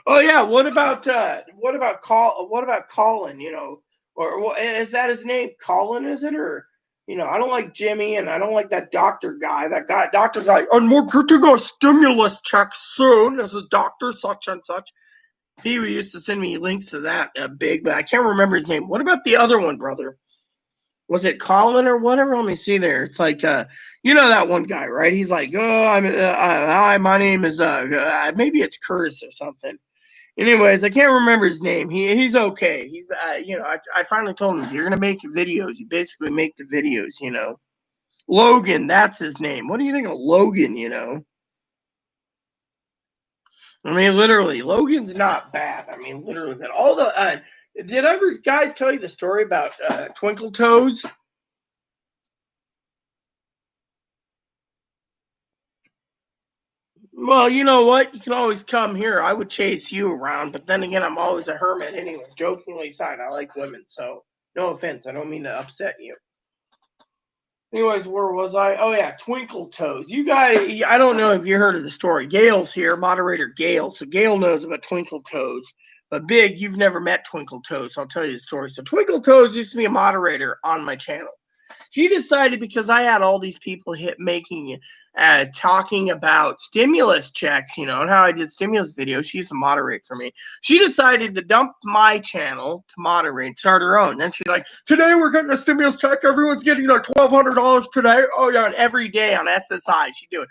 Oh yeah, what about Colin? Or is that his name? Colin, is it? Or I don't like Jimmy, and I don't like that doctor guy. That guy, doctor's like, and we're getting a stimulus check soon. This is Doctor such and such. He used to send me links to that big, but I can't remember his name. What about the other one, brother? Was it Colin or whatever? Let me see there. It's like, that one guy, right? He's like, oh, hi, my name is, maybe it's Curtis or something. Anyways, I can't remember his name. He's okay. He's, I finally told him, you're going to make videos. You basically make the videos, Logan, that's his name. What do you think of Logan, I mean, literally, Logan's not bad. I mean, literally, but all the, did ever guys tell you the story about Twinkle Toes? Well, you know what? You can always come here. I would chase you around, but then again, I'm always a hermit anyway. Jokingly aside, I like women, so no offense. I don't mean to upset you. Anyways, where was I? Oh yeah, Twinkle Toes. You guys, I don't know if you heard of the story. Gail's here, moderator Gail. So Gail knows about Twinkle Toes. But Big, you've never met Twinkle Toes, so I'll tell you the story. So Twinkle Toes used to be a moderator on my channel. She decided, because I had all these people talking about stimulus checks, and how I did stimulus videos. She used to moderate for me. She decided to dump my channel to moderate, start her own. Then she's like, today we're getting a stimulus check. Everyone's getting their $1,200 today. Oh yeah, and every day on SSI she do it.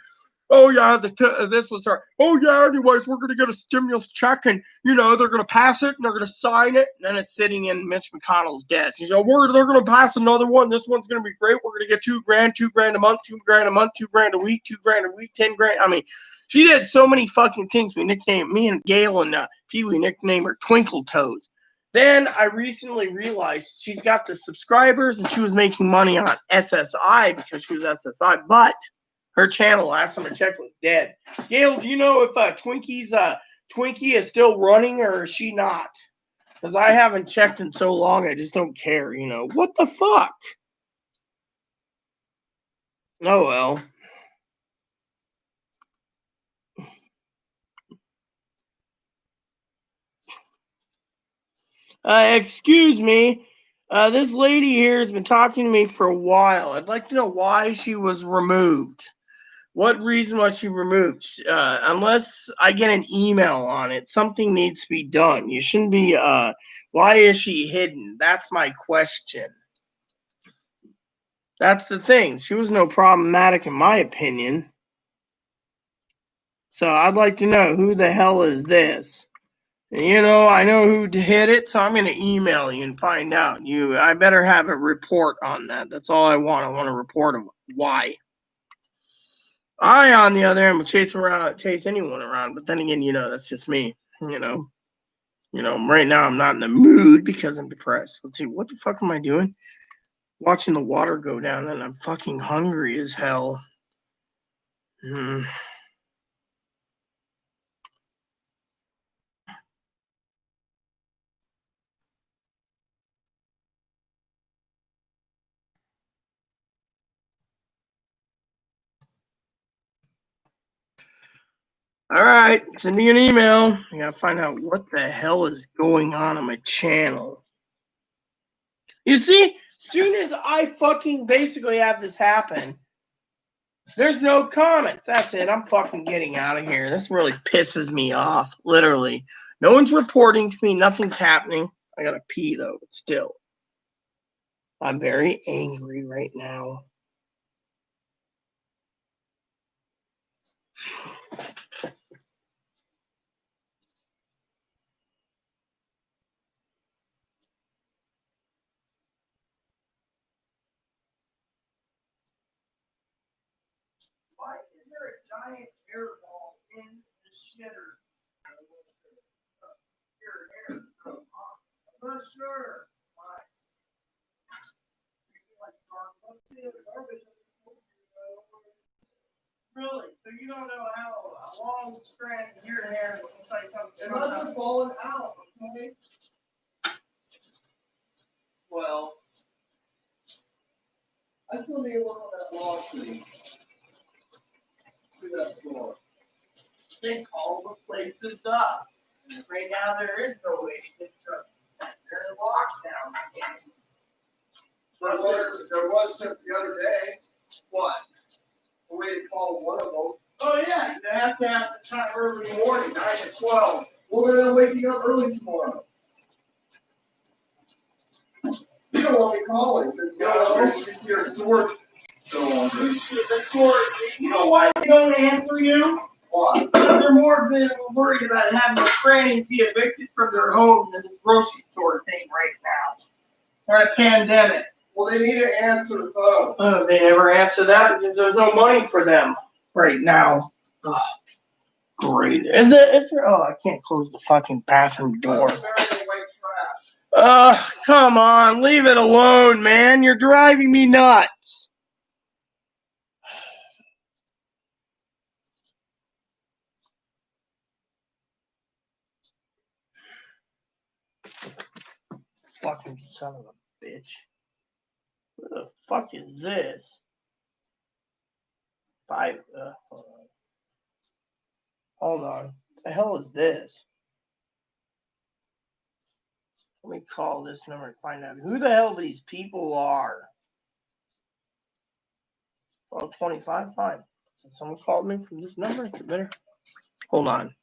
Oh yeah, this was her. Oh yeah, anyways, we're gonna get a stimulus check, and they're gonna pass it, and they're gonna sign it, and then it's sitting in Mitch McConnell's desk. They're gonna pass another one. This one's gonna be great. We're gonna get $2,000 a month, $2,000 a month, $2,000 a week, $2,000 a week, 10 grand. I mean, she did so many fucking things. Me and Gail and Pee Wee nicknamed her Twinkle Toes. Then I recently realized she's got the subscribers, and she was making money on SSI because she was SSI, but her channel, last time I checked, was dead. Gail, do you know if Twinkie is still running, or is she not? Because I haven't checked in so long, I just don't care. What the fuck? Oh well. Excuse me. This lady here has been talking to me for a while. I'd like to know why she was removed. What reason was she removed? Unless I get an email on it, something needs to be done. You shouldn't be. Why is she hidden? That's my question. That's the thing. She was no problematic in my opinion. So I'd like to know, who the hell is this? You know, I know who hit it, so I'm going to email you and find out. I better have a report on that. That's all I want. I want a report of why. I, on the other hand, will chase anyone around, but then again, that's just me. Right now I'm not in the mood because I'm depressed. Let's see, what the fuck am I doing? Watching the water go down, and I'm fucking hungry as hell. All right, send me an email. I gotta find out what the hell is going on my channel. You see, as soon as I fucking basically have this happen, there's no comments. That's it. I'm fucking getting out of here. This really pisses me off. Literally. No one's reporting to me. Nothing's happening. I gotta pee though, but still. I'm very angry right now. Why is there a giant air ball in the shitter? I'm not sure. Really? So you don't know how a long strand of your hair looks like something. It must have fallen out, okay? Well, I still need to work on that lawsuit. See that store. Think all the places up. Right now there is no way to get trucks. They're in lockdown again. There was just the other day. What? A way to call one of them. Oh yeah, they have to have the time early in the morning, 9 to 12. Well, then I'm waking up early tomorrow. You don't want me calling because your store. The store. You know why they don't answer you? Why? They're more worried about having their trannies be evicted from their home than the grocery store thing right now. Or a pandemic. Well, they need to answer the phone. Oh, they never answer that because there's no money for them right now. Oh, great. Is there? Oh, I can't close the fucking bathroom door. Come on, leave it alone, man. You're driving me nuts. Fucking son of a bitch. What the fuck is this? Hold on. What the hell is this? Let me call this number and find out who the hell these people are. 1225, fine. So someone called me from this number. Better. Hold on.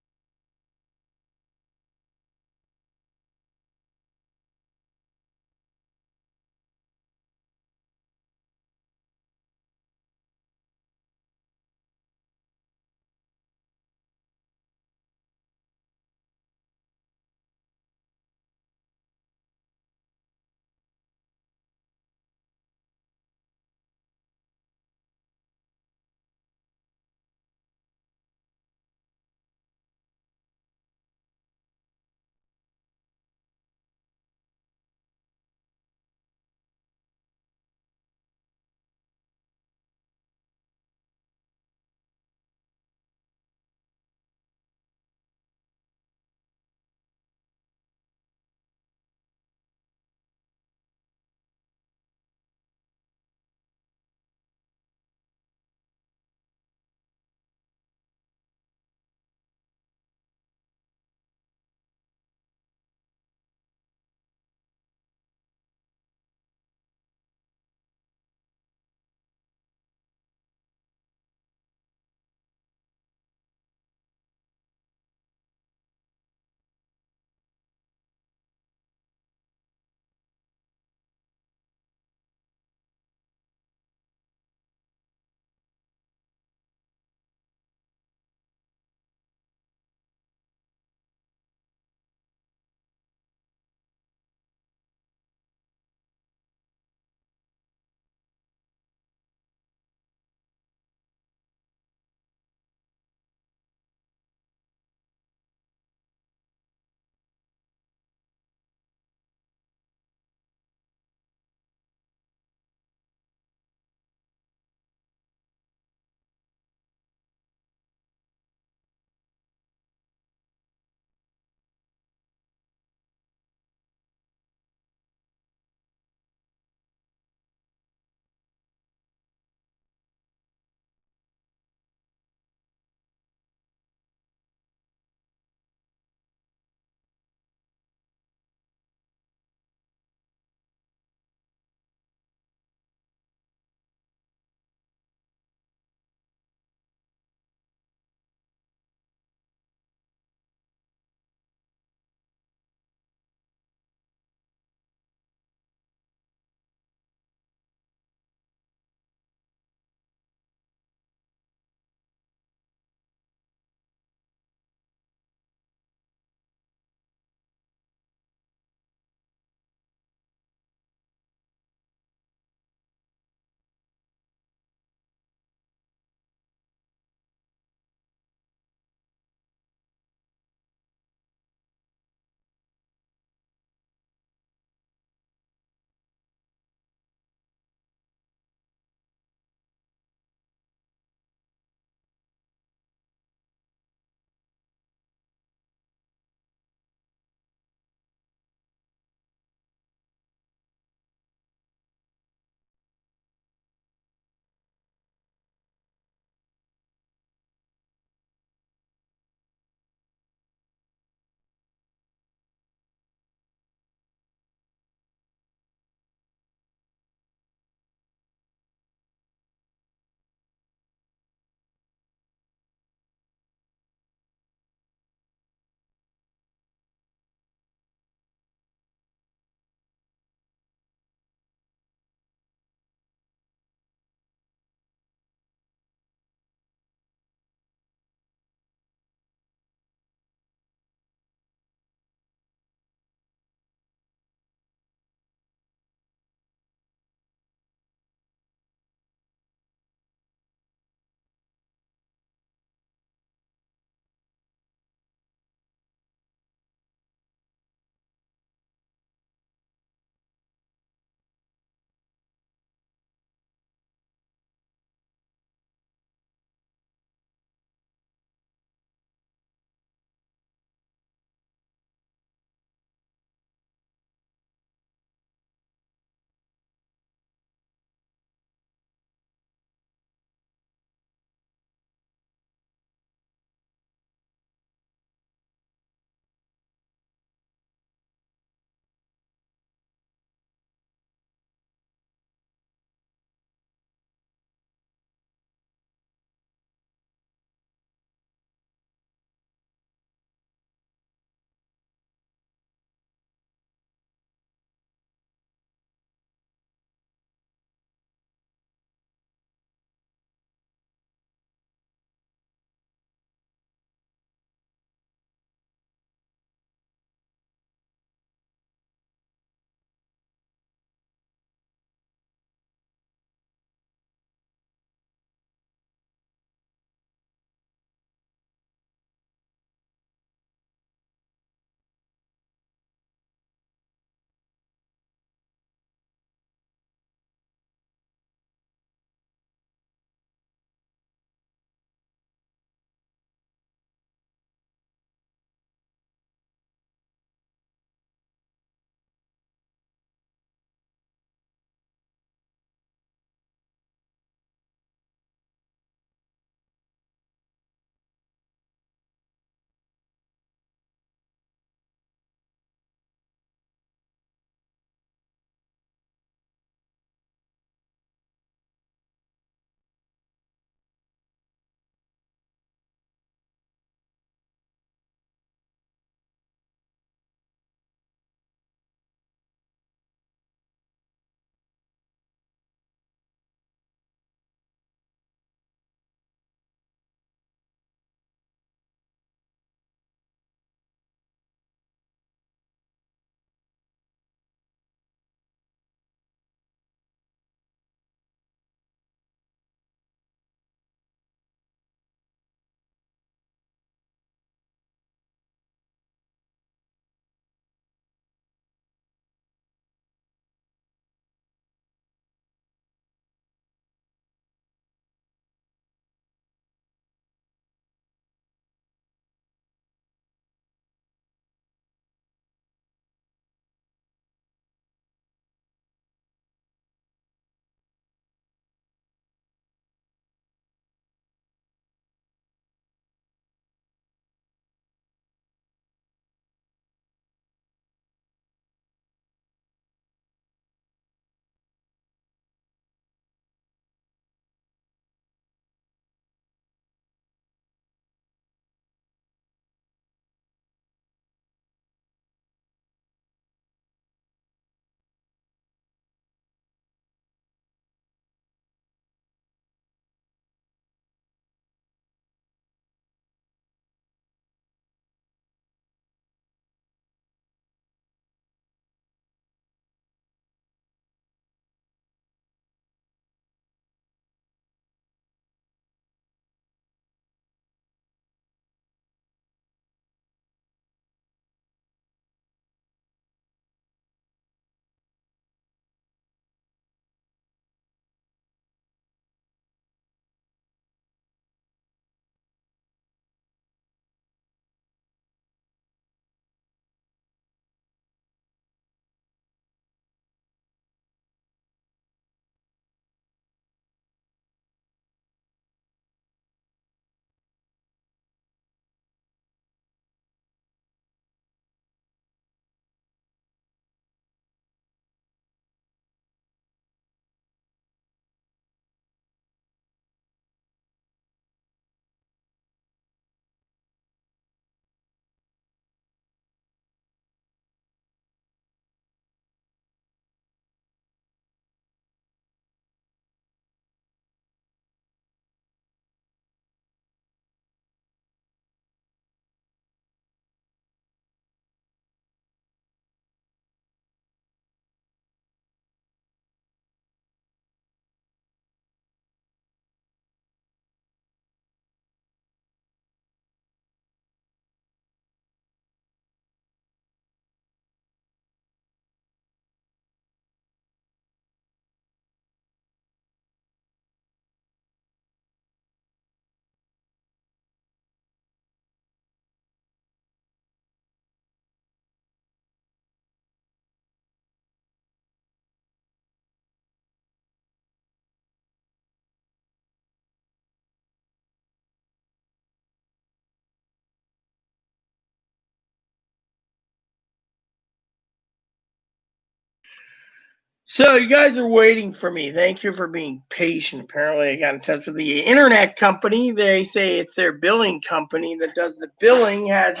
So you guys are waiting for me. Thank you for being patient. Apparently I got in touch with the internet company. They say it's their billing company that does the billing has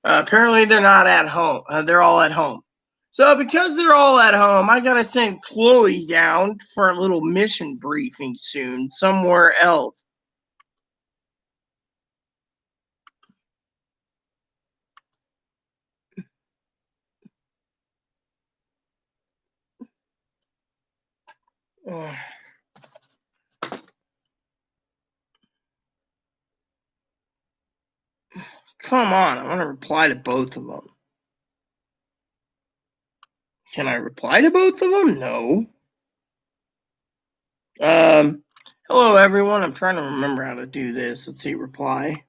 apparently they're not at home. They're all at home. So because they're all at home, I got to send Chloe down for a little mission briefing soon somewhere else. Come on, I want to reply to both of them. Can I reply to both of them? No. Hello everyone. I'm trying to remember how to do this. Let's see, reply.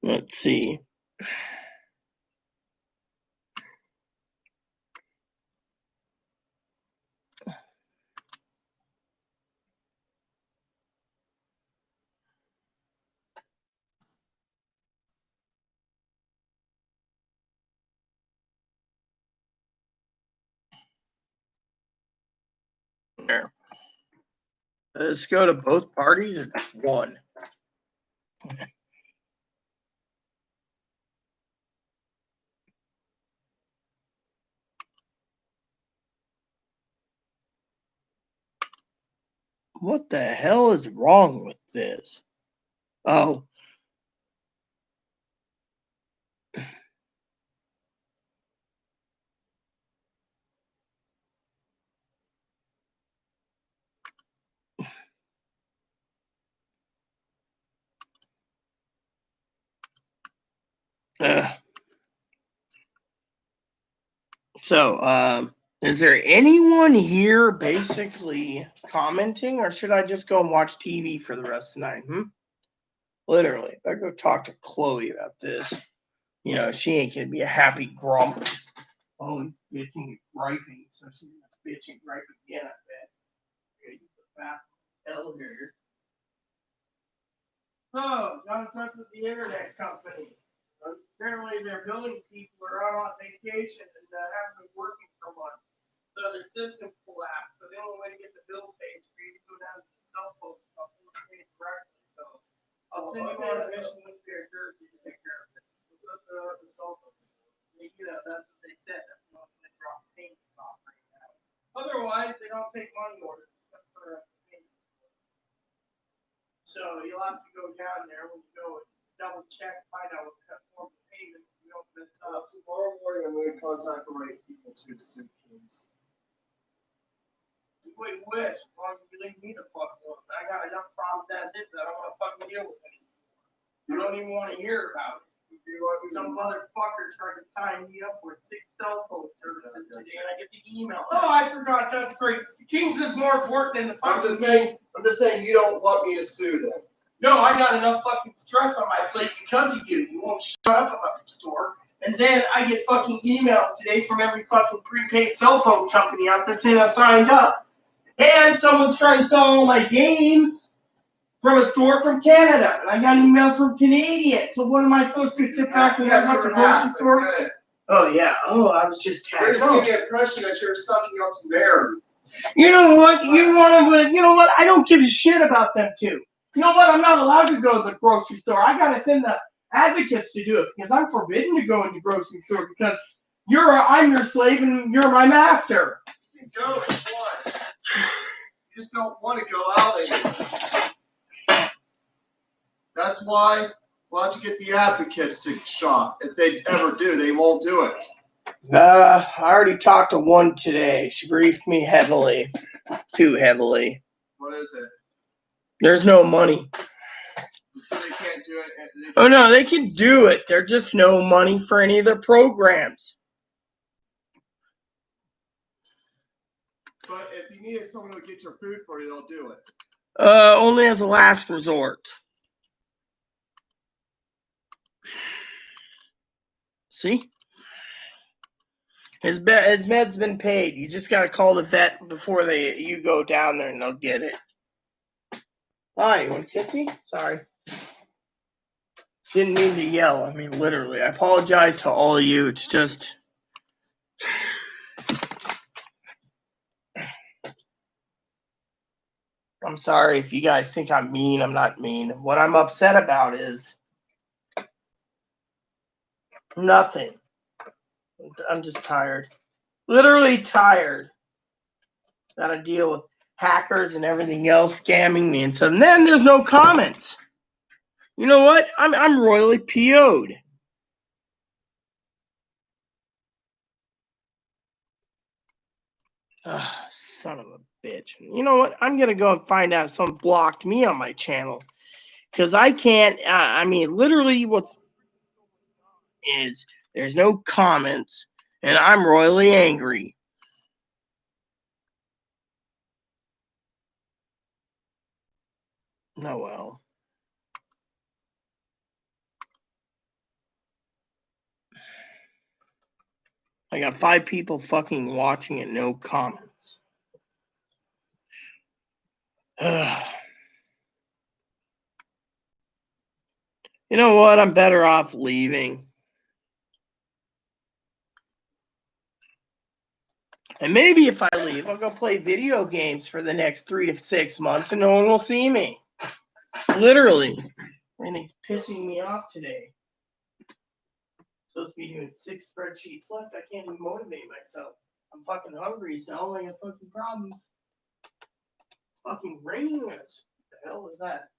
Let's see. There. Let's go to both parties or just one. What the hell is wrong with this? Oh. So, is there anyone here basically commenting, or should I just go and watch TV for the rest of the night? Literally, if I go talk to Chloe about this, you know, she ain't gonna be a happy grump. Always bitching and griping, so she's gonna bitch and gripe again, I bet. Use the bathroom elevator. Oh, got in touch with the internet company. Apparently, their billing people are out on vacation and haven't been working for months. So their system collapsed. So the only way to get the bill paid is for you to go down to the cell phone company and pay it directly. So I'll send you on a mission with their Jersey to take care of it. What's up the cell phone? You know, that's what they said. That's the only they drop payments off right now. Otherwise, they don't take money orders except for payments. So you'll have to go down there when you go and double check, find out what form of payment you don't miss up. Tomorrow morning, I'm going to contact the right people to sue please. Wait, wish. Why don't you leave me the fuck alone? I got enough problems as is that I don't want to fucking deal with it. You don't even want to hear about it. Some motherfucker tried to sign me up with 6 cell phone services today, and I get the email. Oh, I forgot. That's great. Kings is more important than the fucking. I'm just saying you don't want me to sue them. No, I got enough fucking stress on my plate because of you. You won't shut up about the store. And then I get fucking emails today from every fucking prepaid cell phone company out there saying I've signed up. And someone's trying to sell all my games from a store from Canada. And I got emails from Canadian. So what am I supposed to sit back and look at the grocery store? Oh, yeah. Oh, I was just You're just getting the impression that you're sucking up to Mary. You know what? You know what? I don't give a shit about them two. You know what? I'm not allowed to go to the grocery store. I gotta send the advocates to do it because I'm forbidden to go in the grocery store because I'm your slave and you're my master. You can go if you want. You just don't want to go out anymore. That's why we'll have to get the advocates to shop. If they ever do, they won't do it. I already talked to one today. She briefed me heavily. Too heavily. What is it? There's no money. So they can't do it. Oh no, they can do it. There's just no money for any of their programs. But if you needed someone to get your food for you, they'll do it. Only as a last resort. See? His med's been paid. You just gotta call the vet before you go down there and they'll get it. Hi, you want a kissy? Sorry. Didn't mean to yell. I mean, literally. I apologize to all of you. It's just... I'm sorry if you guys think I'm mean. I'm not mean. What I'm upset about is nothing. I'm just tired. Literally tired. Gotta deal with hackers and everything else scamming me. And so then there's no comments. You know what? I'm royally PO'd. Son of a bitch. You know what? I'm gonna go and find out if someone blocked me on my channel. Because I can't, literally what is there's no comments and I'm royally angry. Oh well. I got 5 people fucking watching and no comments. You know what? I'm better off leaving. And maybe if I leave, I'll go play video games for the next 3 to 6 months and no one will see me. Literally. Everything's pissing me off today. Supposed to be doing 6 spreadsheets left. I can't even motivate myself. I'm fucking hungry, so I got fucking problems. It's fucking raining. What the hell is that?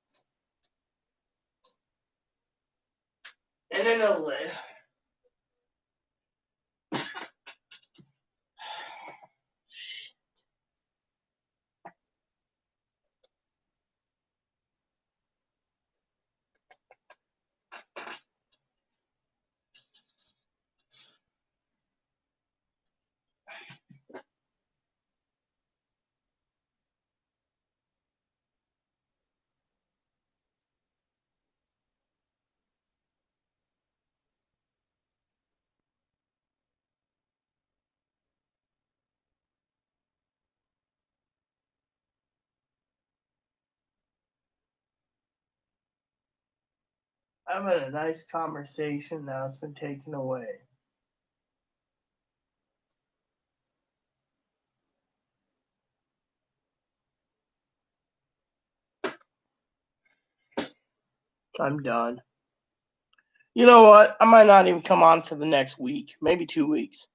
And another. I'm in a nice conversation now. It's been taken away. I'm done. You know what? I might not even come on for the next week, maybe 2 weeks.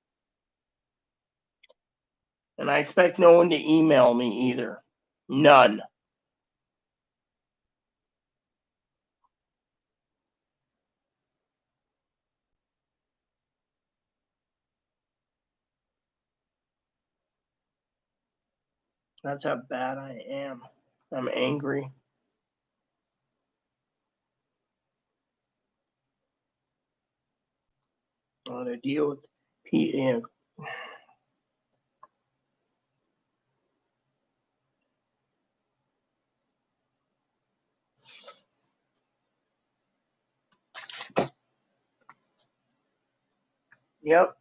And I expect no one to email me either. None. That's how bad I am. I'm angry. I want to deal with PM. Yep.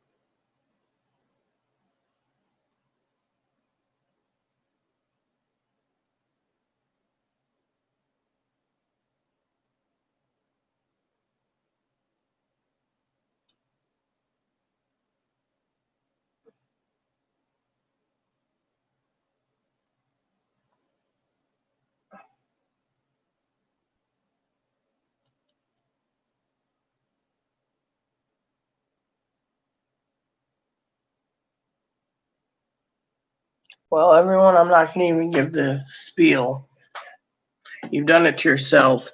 Well, everyone, I'm not going to even give the spiel. You've done it to yourself.